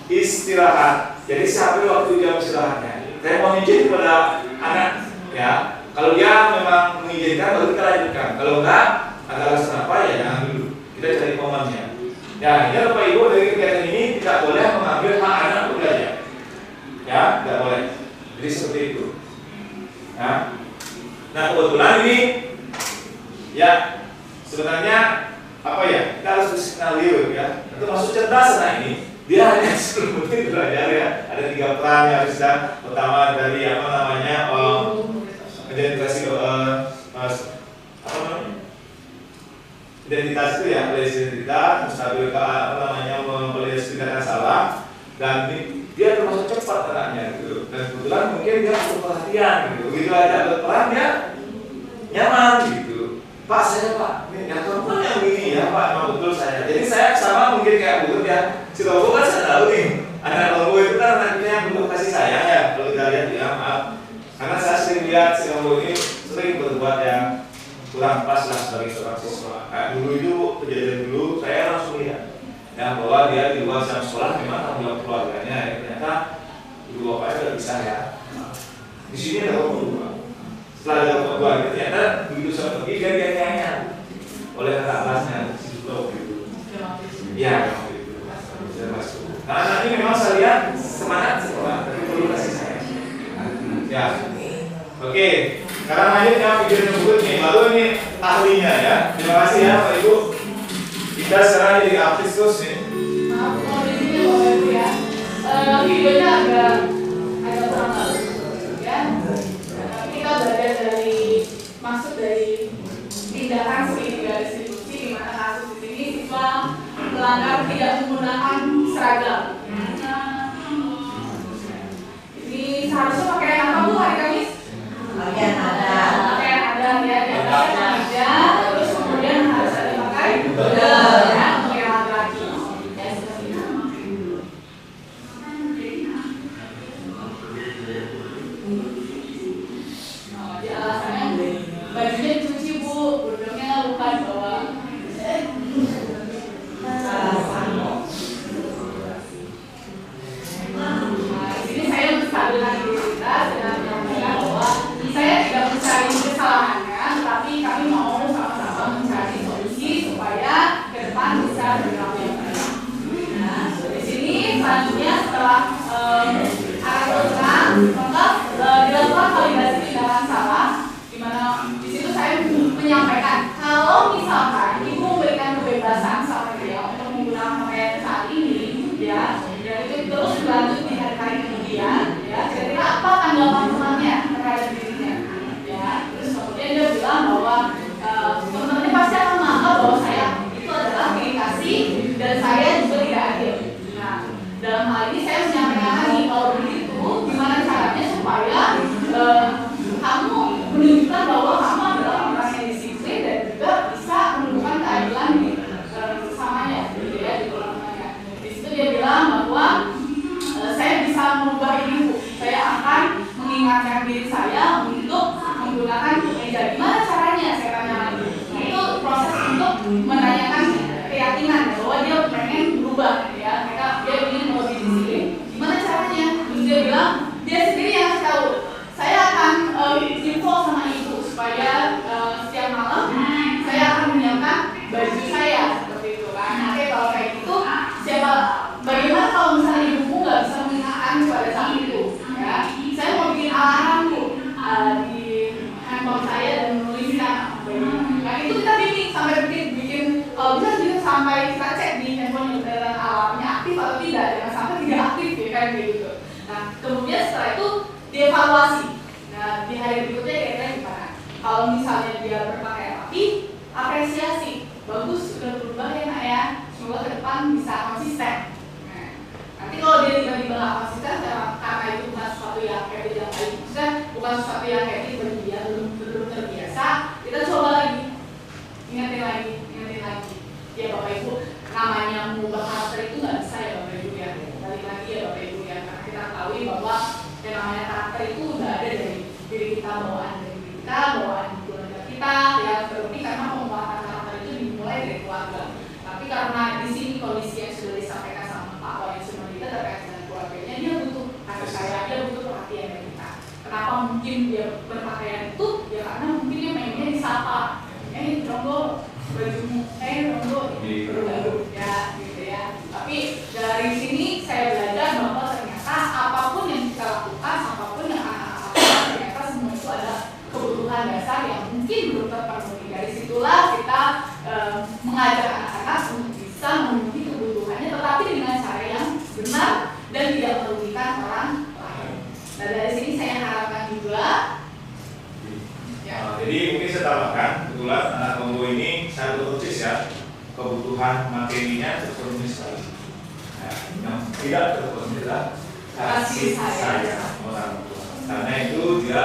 istirahat. Jadi sampai waktu jam istirahatnya. Saya mau izin kepada anak ya. Kalau dia memang mengizinkan baru kita lanjutkan. Kalau enggak, ada alasan apa ya jangan dulu. Kita cari momennya. Ya, ini Bapak Ibu dari kegiatan ini tidak boleh mengambil hak anak untuk belajar. Ya, tidak boleh. Jadi seperti itu. Ya. Nah kebetulan ini ya sebenarnya apa ya, kita harus berskenario ya. Itu masuk cerdas anak ini. Dia hanya 10 menit belajar ya. Ada 3 peran yang harus kita. Pertama dari apa namanya identifikasi apa namanya? Identitas itu ya, identitas, menstabilkan apa namanya, memvalidasikan salah, dan dia termasuk cepat anaknya gitu. Dan kebetulan mungkin dia perlu perhatian gitu. Begitu aja berperan dia nyaman gitu. Pak saya Pak, ini yang perempuan yang ini ya Pak, memang betul saya. Jadi saya sama mungkin kayak Butut ya. Si Lobo kan saya tahu nih, anak Lobo itu kan anaknya yang perlu kasih sayang ya. Kalau kita lihat ya maaf, karena saya sering lihat si Lobo ini sering berbuat yang kurang pas lah sebagai seorang siswa. Nah, dulu itu kejadian dulu saya langsung lihat yang bahwa dia di luar jam sekolah memang tanggung jawab keluarganya. Ya, ternyata ibu bapaknya nggak bisa ya. Di sini ada rokok dua. Setelah ada rokok dua, ternyata begitu saya pergi dia nyanyi oleh kakak kelasnya si Dulo gitu. Iya, gitu. Saya masuk. Nah, anak ini memang saya lihat semangat sekolah, tapi perlu kasih sayang. Ya, oke. Sekarang lanjut yang video yang berikut nih, baru ini ahlinya ya. Terima kasih ya Pak Ibu. Kita sekarang jadi artis terus nih. Maaf kalau di sini Bapak Ibu ya. Videonya agak kurang bagus ya. Kita belajar dari maksud dari tindakan segitiga distribusi di mana kasus di sini siswa melanggar tidak menggunakan seragam. Ini seharusnya pakai apa Bu hari Kamis? Bagian ada. Pakaian adat ya, aja. Terus kemudian harus ada pakai model ya, untuk yang laki-laki. Ya seperti itu. Nah, jadi alasannya bajunya dicuci Bu, bodohnya lupa dibawa. Nah, di sini saya menstabilkan diri kita dengan menyampaikan bahwa saya tidak mencari kesalahannya, tetapi kami mau sama-sama mencari solusi supaya ke depan bisa berlaku yang baik. Nah, di sini selanjutnya setelah arah program, maka dilakukan validasi tindakan salah, di mana di situ saya menyampaikan kalau misalkan ibu memberikan kebebasan sama dia untuk menggunakan pakaian saat ini, ya, dan itu terus berlanjut di hari-hari kemudian, ya, kira-kira apa tanggapan temannya terhadap dirinya, ya, terus kemudian dia bilang bahwa teman-temannya pasti akan menganggap bahwa saya itu adalah indikasi dan saya juga tidak adil. Nah, dalam hal ini saya menyampaikan lagi kalau begitu, gimana caranya supaya kamu menunjukkan bahwa kamu adalah orang yang disiplin dan juga bisa menemukan keadilan di sesamanya, gitu ya, di keluarganya. Di situ dia bilang bahwa saya bisa merubah ini Bu. Saya akan mengingatkan diri saya untuk menggunakan kemeja. Gimana caranya? Saya tanya lagi. Nah, itu proses untuk menanyakan keyakinan bahwa dia pengen berubah, ya. Dia ingin lebih disiplin. Gimana caranya? Dia bilang dia sendiri yang tahu. Saya akan info sama ibu supaya setiap malam saya akan menyiapkan baju saya seperti itu kan. Oke, kalau kayak gitu bagaimana kalau misalnya ibuku nggak bisa mengingatkan pada saat itu, ya? Saya mau bikin alarm Bu di handphone saya dan menuliskan bagaimana. Nah itu kita sampai bikin kalau bisa juga sampai kita cek di handphone dan alarmnya aktif atau tidak, jangan sampai tidak aktif ya kan gitu. Nah kemudian setelah itu dievaluasi. Nah di hari berikutnya kira-kira gimana? Kalau misalnya dia berpakaian rapi, apresiasi, bagus sudah berubah ya Nak ya. Semoga ke depan bisa konsisten. Nah, nanti kalau dia tiba-tiba nggak konsisten karena itu bukan sesuatu yang habit yang baik, maksudnya bukan sesuatu yang habit bagi dia, belum terbiasa, kita coba lagi, ingetin lagi. Ya Bapak Ibu, namanya mengubah karakter itu nggak bisa ya Bapak Ibu ya. Balik lagi ya Bapak Ibu ya, karena kita ketahui bahwa yang namanya karakter itu udah ada dari diri kita, bawaan dari diri kita, bawaan di keluarga kita, ya terbukti karena penguatan karakter itu dimulai dari keluarga. Tapi karena di sini kondisi yang sudah disampaikan sama Pak Wayu Sumerdita terkait dengan keluarganya, dia butuh kasih sayang, dia butuh perhatian dari kita. Kenapa mungkin dia berpakaian itu? Ya karena mungkin dia mainnya disapa, Ronggo bajumu, Ronggo baru ya, gitu ya. Tapi dari sini saya belajar bahwa ternyata apapun yang kita lakukan, apapun yang anak-anak lakukan, ternyata semua itu ada kebutuhan dasar yang mungkin belum terpenuhi. Dari situlah kita mengajak bisa memenuhi kebutuhannya, tetapi dengan cara yang benar dan tidak merugikan orang lain. Nah, dari sini saya harapkan juga ya. Jadi mungkin saya tambahkan, kebetulan anak Kongo ini sangat persis ya, kebutuhan materinya terpenuhi sekali. Nah, yang tidak terpenuhi adalah kasih sayang orang tua. Karena itu dia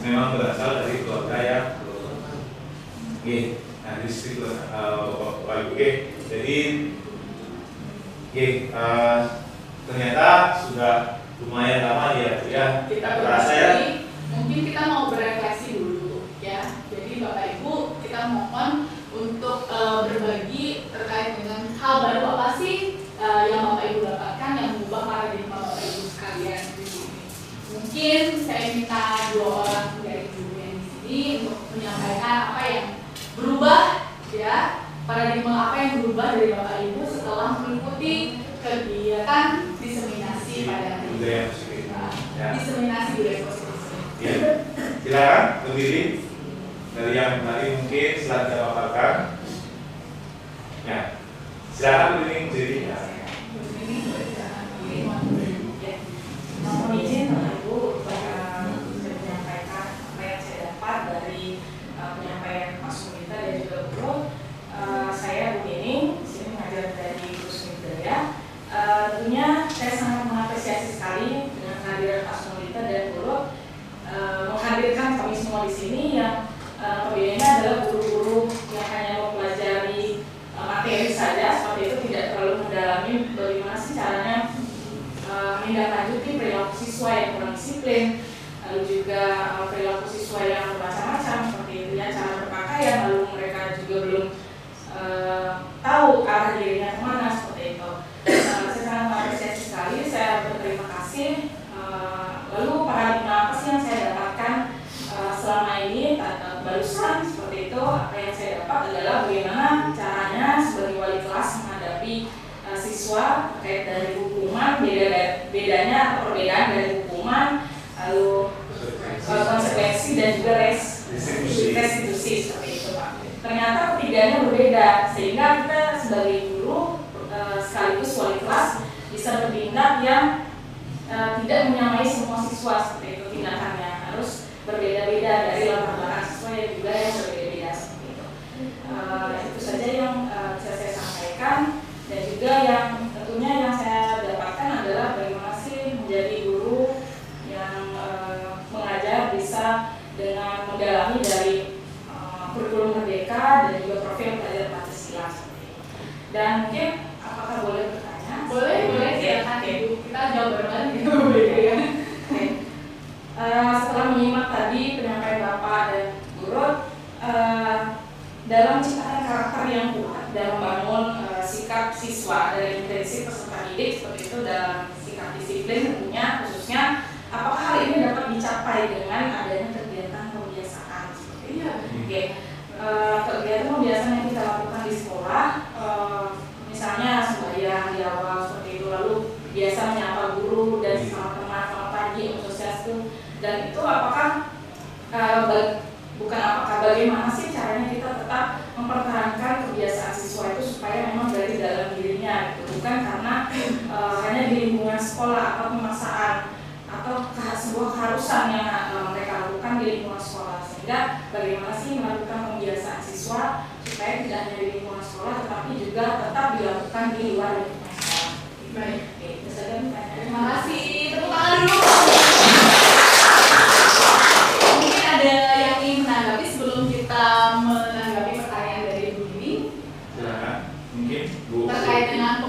memang berasal dari keluarga yang nah di situ Bapak Ibu. Jadi ternyata sudah lumayan lama ya Kita berasa ya. Mungkin kita mau berefleksi dulu ya. Jadi Bapak Ibu, kita mohon untuk berbagi terkait dengan hal baru apa sih yang Bapak Ibu dapatkan yang mengubah paradigma Bapak Ibu sekalian di sini. Mungkin saya minta 2 orang dari guru yang di sini untuk menyampaikan apa yang berubah ya, paradigma apa yang berubah dari Bapak Ibu setelah mengikuti kegiatan diseminasi pada hari ini. Budaya positif. Ya. Diseminasi budaya positif. Ya. Silakan berdiri dari yang tadi mungkin setelah kita paparkan. Ya. Silakan berdiri. Ya. Mohon izin Ibu menyampaikan apa yang saya dapat dari penyampaian Pak Sumita dan juga Guru. Saya Bu Nining, di sini mengajar dari Kursus Budaya. Tentunya saya sangat mengapresiasi sekali dengan kehadiran Pak Sumita dan Guru menghadirkan kami semua di sini yang perbedaannya adalah guru-guru yang hanya mempelajari materi saja, seperti itu tidak terlalu mendalami bagaimana sih caranya menindaklanjuti perilaku siswa yang kurang disiplin, lalu juga perilaku siswa yang bermacam-macam seperti itu ya, cara berpakaian, lalu mereka juga belum tahu arah dirinya kemana seperti itu. Saya sangat mengapresiasi sekali, saya berterima kasih. Lalu paradigma apa sih yang saya dapatkan selama ini barusan seperti itu? Apa yang saya dapat adalah bagaimana caranya sebagai wali kelas menghadapi siswa terkait dari hukuman, bedanya atau perbedaan dari hukuman, lalu konsekuensi dan juga restitusi seperti itu Pak. Ternyata ketiganya berbeda sehingga kita sebagai guru sekaligus wali kelas bisa bertindak yang tidak menyamai semua siswa seperti itu, tindakannya harus berbeda-beda dari latar belakang siswa yang juga yang berbeda-beda seperti itu. Itu saja yang bisa saya sampaikan. Dan juga yang tentunya yang saya dapatkan adalah bagaimana sih menjadi guru yang mengajar bisa dengan mendalami dari kurikulum merdeka dan juga profil pelajar Pancasila seperti itu. Dan mungkin apakah boleh bertanya? Boleh silakan Ibu. Kita jawab bareng gitu ya. Setelah menyimak tadi penyampaian Bapak dan Guru dalam ciptaan karakter yang kuat dalam membangun sikap siswa dari prinsip peserta didik seperti itu dalam sikap disiplin tentunya khususnya apakah hal ini dapat dicapai dengan adanya kegiatan pembiasaan seperti itu. Oke. Kegiatan pembiasaan yang kita lakukan di sekolah misalnya sembahyang di awal seperti itu, lalu biasa menyapa guru dan selamat teman, selamat pagi, itu dan itu apakah bagaimana sih caranya kita tetap mempertahankan kebiasaan siswa itu supaya memang dari dalam dirinya gitu, bukan karena hanya di lingkungan sekolah atau pemaksaan atau sebuah keharusan yang mereka lakukan di lingkungan sekolah, sehingga bagaimana sih melakukan pembiasaan siswa supaya tidak hanya di lingkungan sekolah tetapi juga tetap dilakukan di luar lingkungan sekolah. Baik. Oke, itu saja. Terima kasih. Tepuk tangan dulu. Mungkin ada yang ingin menanggapi sebelum kita menanggapi pertanyaan dari Bu Nining. Silakan. Mungkin Bu. Terkait dengan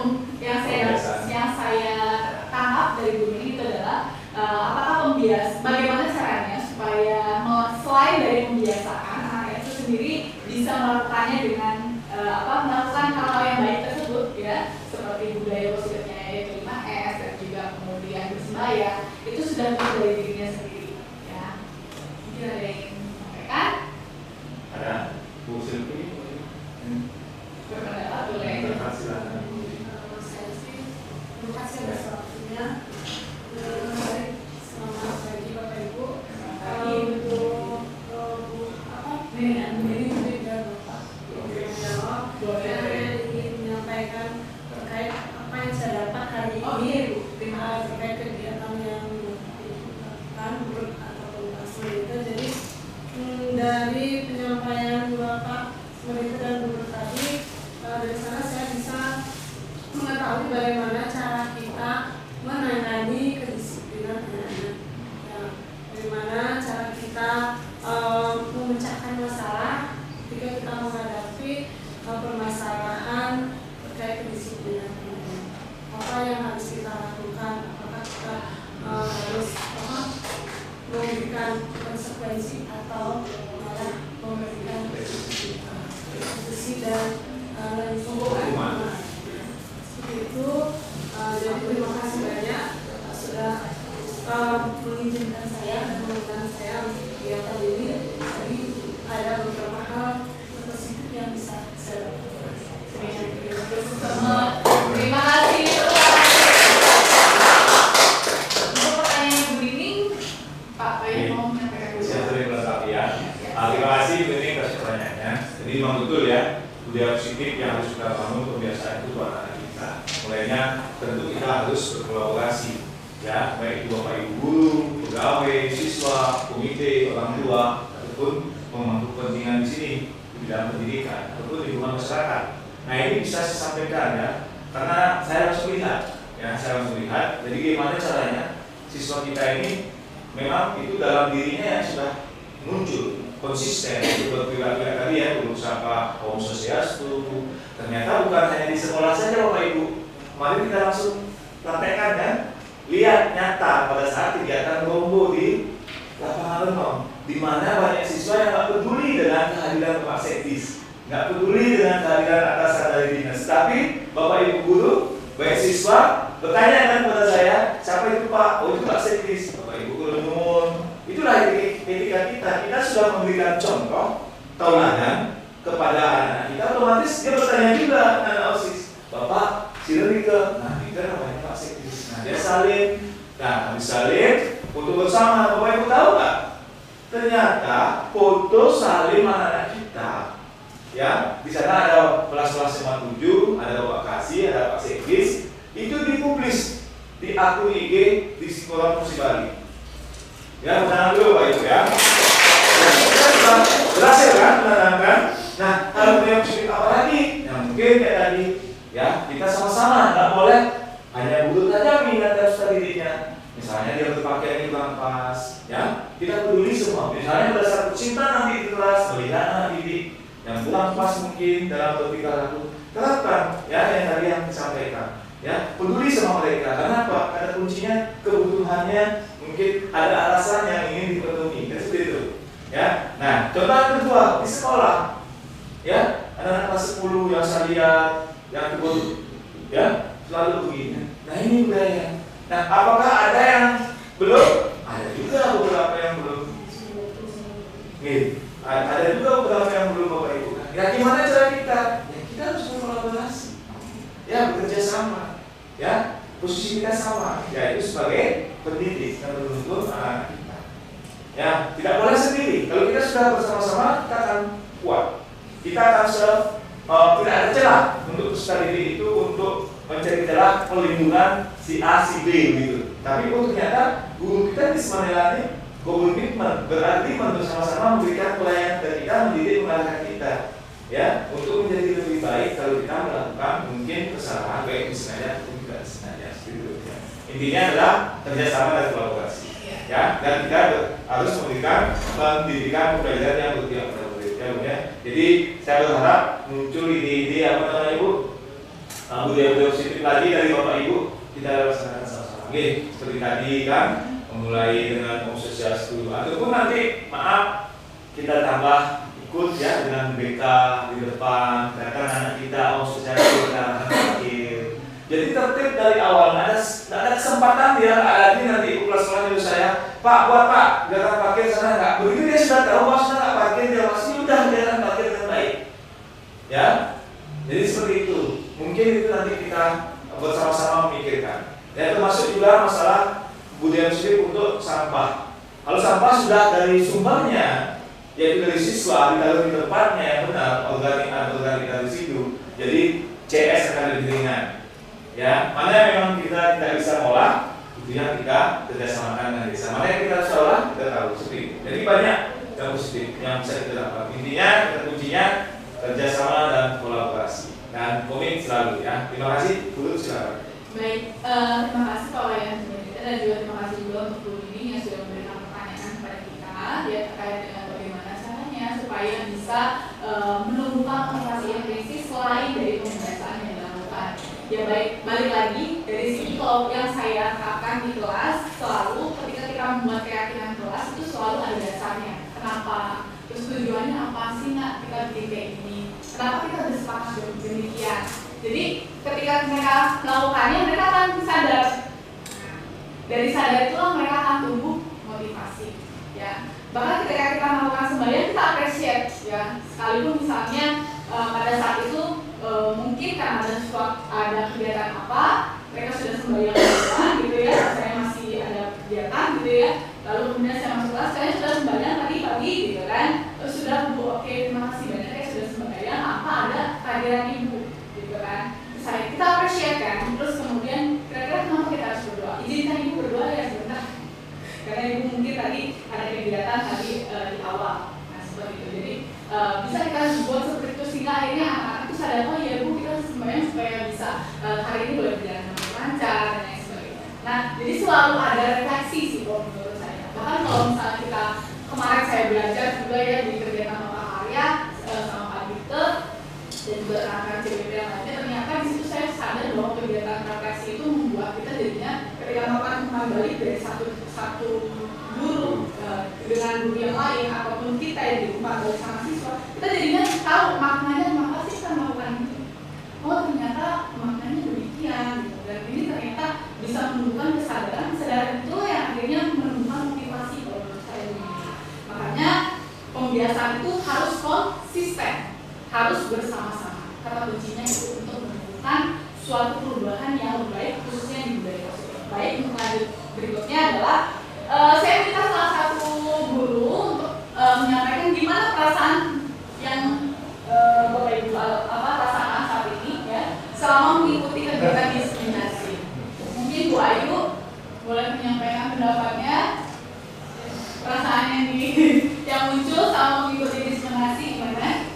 yang saya tangkap dari Bu Nining itu adalah apakah bagaimana caranya supaya selain dari pembiasaan anak itu sendiri bisa melakukannya dengan melakukan hal-hal yang baik tersebut ya, seperti budaya positifnya yaitu 5S dan juga kemudian bersembahyang itu sudah keluar dari dirinya sendiri ya. Mungkin ada yang ingin menyampaikan? Ada Bu Silvi. Berpendapat boleh. Silakan. Terima kasih atas waktunya. Selamat pagi Bapak Ibu. Untuk ini dan Bapak. Saya ingin menyampaikan iya Bu, terkait kegiatan yang dilakukan ataupun seperti itu. Jadi dari penyampaian Bapak seperti itu dan Bu tadi, dari sana saya bisa mengetahui bagaimana cara kita menangani kedisiplinan anak-anak. Ya, bagaimana cara kita memecahkan masalah ketika kita menghadapi permasalahan terkait kedisiplinan anak-anak. Apa yang harus kita lakukan? Apakah kita harus memberikan konsekuensi atau malah memberikan restitusi dan hukuman? Seperti itu. Jadi terima kasih banyak sudah mengizinkan saya dan mengundang saya untuk kegiatan ini. Jadi ada beberapa hal positif yang bisa saya lakukan. Terima kasih. Untuk pertanyaan Bu Nining, Pak Bayu mau menyampaikan dulu. Saya sering melengkapi ya. Terima kasih Bu Nining atas pertanyaannya. Jadi memang betul ya, budaya positif yang harus kita bangun kebiasaan itu buat anak kita. Mulainya tentu kita harus berkolaborasi ya, baik itu Bapak Ibu guru, pegawai, siswa, komite, orang tua, ataupun pemangku kepentingan di sini di bidang pendidikan ataupun di lingkungan masyarakat. Nah ini bisa saya sampaikan ya, karena saya harus melihat ya, saya harus melihat. Jadi gimana caranya siswa kita ini memang itu dalam dirinya yang sudah muncul konsisten itu berperilaku tadi ya, berusaha Om Swastiastu. Ternyata bukan hanya di sekolah saja Bapak Ibu. Mari kita langsung praktekkan kan, lihat nyata pada saat kegiatan Rombo di lapangan renang, di mana banyak siswa yang nggak peduli dengan kehadiran Pak Sekdis, nggak peduli dengan kehadiran atasan dari dinas, tapi Bapak Ibu guru, baik siswa bertanya kan pada saya, siapa itu Pak? Oh itu Pak Sekdis. Bapak Ibu guru nuwun. Itulah etika kita. Kita sudah memberikan contoh tauladan kepada anak kita, otomatis dia bertanya juga anak OSIS, Bapak sila Rika, nah Rika namanya Pak Sekdis. Nah dia salin, nah habis salin foto bersama. Bapak Ibu tahu nggak? Ternyata foto salin anak kita, ya di sana ada kelas-kelas 57, ada Bapak Kasih, ada Pak Sekdis, itu dipublis di akun IG di Sekolah Musik Bali. Ya, menanam dulu Pak Ibu ya. Dan kita sudah berhasil kan menanamkan. Nah, kalau punya musik apa lagi? Yang mungkin kayak tadi, ya kita sama-sama nggak boleh hanya guru saja minat dan dirinya. Misalnya dia berpakaian yang kurang pas, ya kita peduli semua. Misalnya pada saat cinta nanti di kelas melihat anak didik yang kurang pas mungkin dalam berpikir laku, terapkan ya yang tadi yang disampaikan. Ya, peduli sama mereka. Karena apa? Ada kuncinya kebutuhannya, mungkin ada alasan yang ingin dipenuhi. Seperti itu. Ya. Nah, contoh kedua di sekolah. Ya, anak-anak kelas 10 yang saya lihat yang kebun, ya selalu begini. Nah ini budaya. Nah, apakah ada yang belum? Ada juga beberapa yang belum. Nih, ada juga beberapa yang belum Bapak Ibu. Ya gimana cara kita? Ya kita harus berkolaborasi. Ya bekerja sama. Ya, posisi kita sama, yaitu sebagai pendidik dan menuntun anak kita. Ya, tidak boleh sendiri. Kalau kita sudah bersama-sama, kita akan kuat. Kita akan tidak ada celah untuk peserta didik itu untuk mencari celah pelindungan si A, si B gitu. Tapi ternyata guru kita di Semanelani komitmen berarti bersama-sama memberikan pelayanan dan kita mendidik mengarahkan kita. Ya, untuk menjadi lebih baik kalau kita melakukan mungkin kesalahan baik disengaja atau tidak disengaja gitu ya. Intinya adalah kerjasama dan kolaborasi. Ya, dan kita harus memberikan pendidikan pembelajaran yang berpihak pada murid. Ya. Jadi saya berharap muncul ide-ide apa namanya Bu, budaya-budaya positif lagi dari Bapak Ibu kita laksanakan sama-sama. Oke, seperti tadi kan memulai dengan Om Swastiastu ataupun nanti maaf kita tambah ikut ya dengan BK di depan, datang anak kita Om Swastiastu kita akhir. Jadi tertib dari awal, ada kesempatan dia lagi nanti ikut kelas dulu saya, Pak buat Pak, jangan parkir sana nggak. Begitu dia sudah tahu bahwa sana nggak parkir, dia pasti udah jangan parkir dengan baik. Ya, jadi seperti itu. Mungkin itu nanti kita bersama-sama memikirkan. Ya termasuk juga masalah budaya positif untuk sampah. Kalau sampah sudah dari sumbernya, yaitu dari siswa ditaruh di tempatnya yang benar, organik dari situ. Jadi CS akan lebih ringan. Ya, mana yang memang kita tidak bisa olah, itu yang kita kerjasamakan dengan desa. Mana yang kita bisa olah, kita tahu seperti itu. Jadi banyak yang positif yang bisa kita dapat. Intinya, kuncinya kerjasama dan kolaborasi. Dan komit selalu ya. Terima kasih, Bu, silakan. Baik, terima kasih Pak Wayan dan juga terima kasih juga untuk Bu Nini yang sudah memberikan pertanyaan kepada kita ya terkait dengan bagaimana caranya supaya bisa menumbuhkan motivasi yang prinsip selain dari pembiasaan yang dilakukan. Ya baik, balik lagi dari sini kalau yang saya terapkan di kelas selalu ketika kita membuat keyakinan kelas itu selalu ada dasarnya. Kenapa? Terus tujuannya apa sih nak kita bikin kayak gini? Kenapa kita bersepakat demikian? Jadi ketika mereka melakukannya mereka akan sadar. Dari sadar itulah mereka akan tumbuh motivasi. Ya. Bahkan ketika kita melakukan sembahyang kita appreciate ya. Sekalipun misalnya pada saat itu mungkin karena ada kegiatan apa mereka sudah sembahyang duluan gitu ya. Saya masih ada kegiatan gitu ya. Lalu kemudian saya masuk kelas, saya sudah sembahyang tadi pagi gitu kan. Terus sudah Bu, oke terima kasih banyak saya sudah sembahyang. Apa ada kehadiran Ibu gitu kan. Kita appreciate kan. Terus kemudian kira-kira kenapa kita harus berdoa? Izinkan Ibu berdoa ya sebentar. Karena Ibu mungkin tadi ada kegiatan tadi di awal. Nah seperti itu. Jadi bisa kita buat seperti itu sehingga akhirnya anak-anak itu sadar oh ya Bu kita sembahyang supaya bisa hari ini boleh berjalan dengan lancar dan lain sebagainya. Nah jadi selalu ada refleksi sih kalau menurut saya. Bahkan kalau misalnya kita kemarin saya belajar juga ya di kegiatan Bapak Karya sama Pak Victor dan juga rekan-rekan CBP yang lainnya, ternyata di situ saya sadar bahwa kegiatan refleksi itu membuat kita jadinya ketika melakukan umpan balik dari satu guru dengan guru yang lain ataupun kita yang diumpan balik sama siswa, kita jadinya tahu maknanya mengapa sih kita melakukan itu. Oh ternyata maknanya demikian gitu. Dan ini ternyata bisa menumbuhkan kesadaran itu yang akhirnya menumbuhkan motivasi kalau menurut saya begini. Makanya pembiasaan itu harus konsisten, harus bersama-sama. Kata kuncinya itu untuk menumbuhkan suatu perubahan yang lebih baik, khususnya di budaya positif. Baik, untuk lanjut berikutnya adalah saya minta salah satu guru untuk menyampaikan gimana perasaan yang Bapak Ibu rasakan saat ini ya selama mengikuti kegiatan diseminasi. Mungkin Bu Ayu boleh menyampaikan pendapatnya, perasaan yang muncul selama mengikuti diseminasi gimana?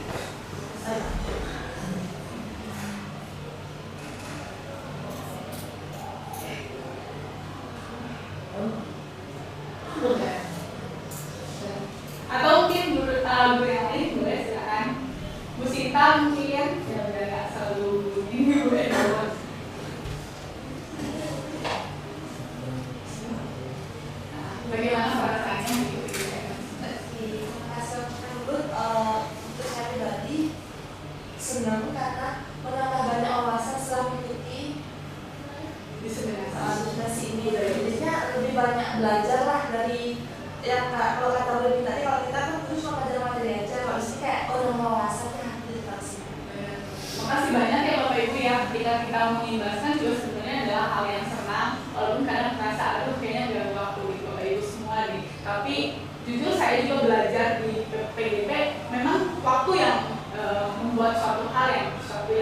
Atau mungkin guru yang lain boleh silakan. Bu Sinta mungkin ya udah nggak selalu ini boleh. Bagaimana perasaannya mengikuti untuk saya pribadi senang karena menambah banyak wawasan setelah mengikuti diseminasi ini. Jadinya lebih banyak belajar lah dari yang kalau kata Bu tadi, kalau kita kan terus belajar materi aja, kalau sih kayak wawasan yang harus dipraktikkan. Makasih banyak ya Bapak Ibu ya, ketika kita mengimbaskan juga sebenarnya adalah hal yang senang, walaupun kadang merasa aduh kayaknya gak waktu di Bapak Ibu semua nih. Tapi jujur saya juga belajar di PGP, memang waktu yang membuat suatu hal yang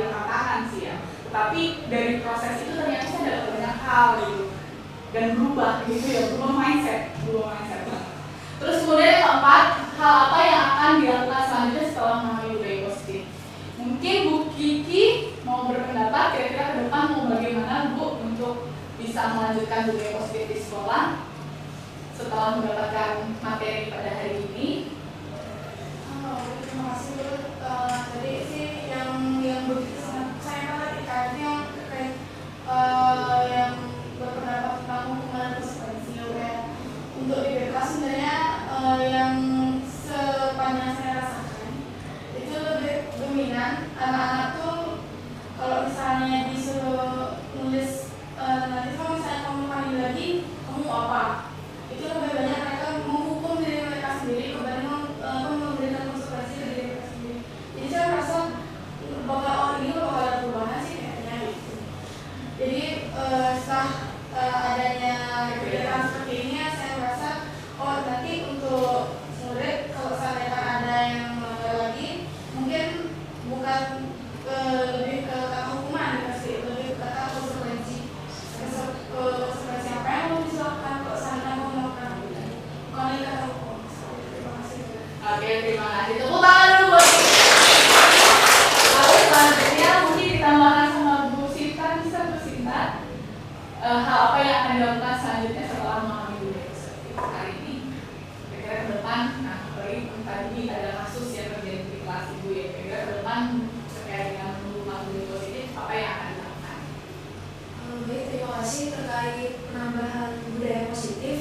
tantangan sih ya. Tetapi dari proses itu ternyata saya dapat banyak hal gitu dan berubah gitu ya, berubah mindset banget. Terus kemudian yang keempat, hal apa yang akan dilakukan selanjutnya setelah memahami budaya positif? Mungkin Bu Kiki mau berpendapat kira-kira ke depan mau bagaimana Bu untuk bisa melanjutkan budaya positif di sekolah setelah mendapatkan materi pada hari ini. Terima kasih Bu. Tadi sih yang begitu sangat saya perhatikan yang terkait yang berpendapat tentang hukuman konsekuensi ya. Untuk di BK sebenarnya yang sepanjang saya rasakan itu lebih dominan anak-anak tuh kalau misalnya disuruh nulis nanti kalau misalnya kamu panggil lagi kamu apa, itu lebih banyak mereka menghukum diri mereka sendiri kebanding memberikan konsekuensi ke diri mereka sendiri. Jadi saya merasa bakal ini bakal ada perubahan sih kayaknya gitu. Jadi setelah adanya kegiatan seperti ini saya merasa oh nanti untuk murid kalau seandainya ada yang melanggar lagi mungkin bukan lebih ke kata hukuman dikasih, lebih ke kata konsekuensi hal apa yang akan dilakukan selanjutnya setelah memahami budaya positif hari ini? Kira-kira ke depan, nah apalagi tadi ada kasus yang terjadi di kelas ibu ya, kira-kira ke depan terkait dengan memahami budaya positif apa yang akan dilakukan? Baik, terima kasih terkait penambahan budaya positif.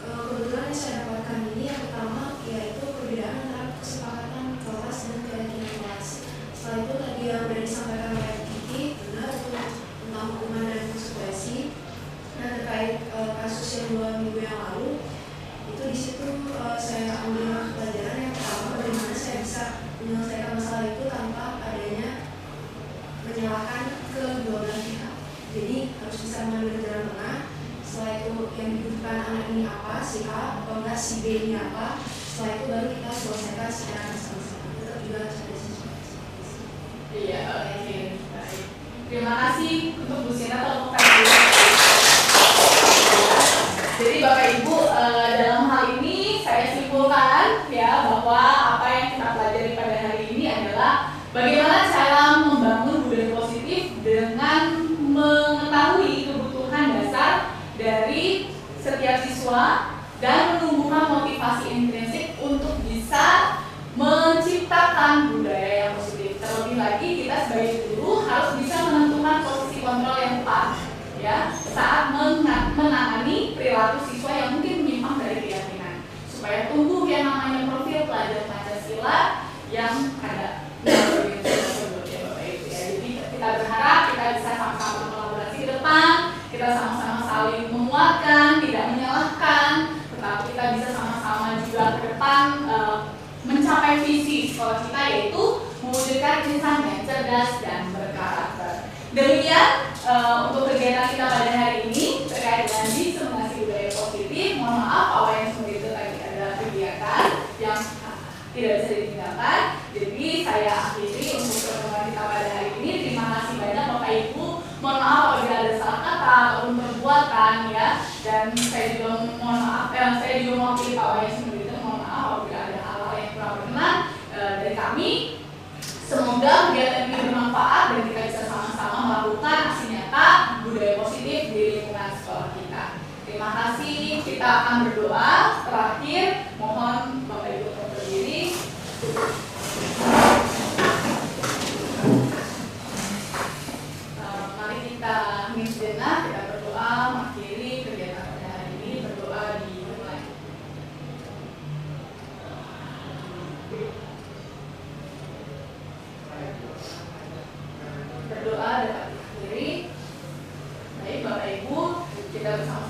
Kebetulan yang saya dapatkan ini yang pertama yaitu perbedaan antara kesepakatan kelas dan keyakinan kelas. Setelah itu tadi yang sudah disampaikan oleh Kiki benar itu tentang hukuman dan konsekuensi. Nah terkait kasus yang 2 minggu yang lalu itu di situ saya ambil pelajaran yang pertama bagaimana saya bisa menyelesaikan masalah itu tanpa adanya menyalahkan kedua belah pihak. Jadi harus bisa mengambil jalan tengah. Setelah itu yang dibutuhkan anak ini apa, si A atau enggak si B ini apa. Setelah itu baru kita selesaikan secara bersama-sama. Tetap juga harus ada sesuatu. Iya, oke, baik. Terima kasih untuk Bu Sina atau Pak. Jadi Bapak Ibu dalam hal ini saya simpulkan ya bahwa apa yang kita pelajari pada hari ini adalah bagaimana cara membangun budaya positif dengan mengetahui kebutuhan dasar dari setiap siswa dan menumbuhkan motivasi intrinsik untuk bisa menciptakan budaya yang positif. Terlebih lagi kita sebagai guru harus bisa menentukan posisi kontrol yang tepat ya saat menangani perilaku siswa yang mungkin menyimpang dari keyakinan supaya tumbuh yang namanya profil pelajar Pancasila yang ada tersebut ya Bapak Ibu ya. Jadi kita berharap kita bisa sama-sama kolaborasi ke depan, kita sama-sama saling menguatkan, tidak menyalahkan, tetapi kita bisa sama-sama juga ke depan mencapai visi sekolah kita yaitu mewujudkan insan yang cerdas dan berkarakter. Demikian untuk kegiatan kita pada hari ini terkait dengan diseminasi budaya positif. Mohon maaf apa yang seperti itu tadi ada kegiatan yang tidak bisa ditinggalkan. Jadi saya akhiri untuk pertemuan kita pada hari ini. Terima kasih banyak Bapak Ibu. Mohon maaf apabila ada salah kata ataupun perbuatan ya. Dan saya juga mohon maaf, saya juga mewakili Pak Wayan seperti itu. Mohon maaf apabila ada hal-hal yang kurang berkenan dari kami. Semoga kegiatan ini bermanfaat dan kita bisa sama-sama melakukan aksi nyata budaya positif di lingkungan sekolah kita. Terima kasih. Kita akan berdoa. Terakhir, mohon Bapak Ibu untuk berdiri. Mari kita hening sejenak, kita berdoa mengakhiri kegiatan pada hari ini. Berdoa dimulai. Berdoa dapat diakhiri. Baik Bapak Ibu, kita bersama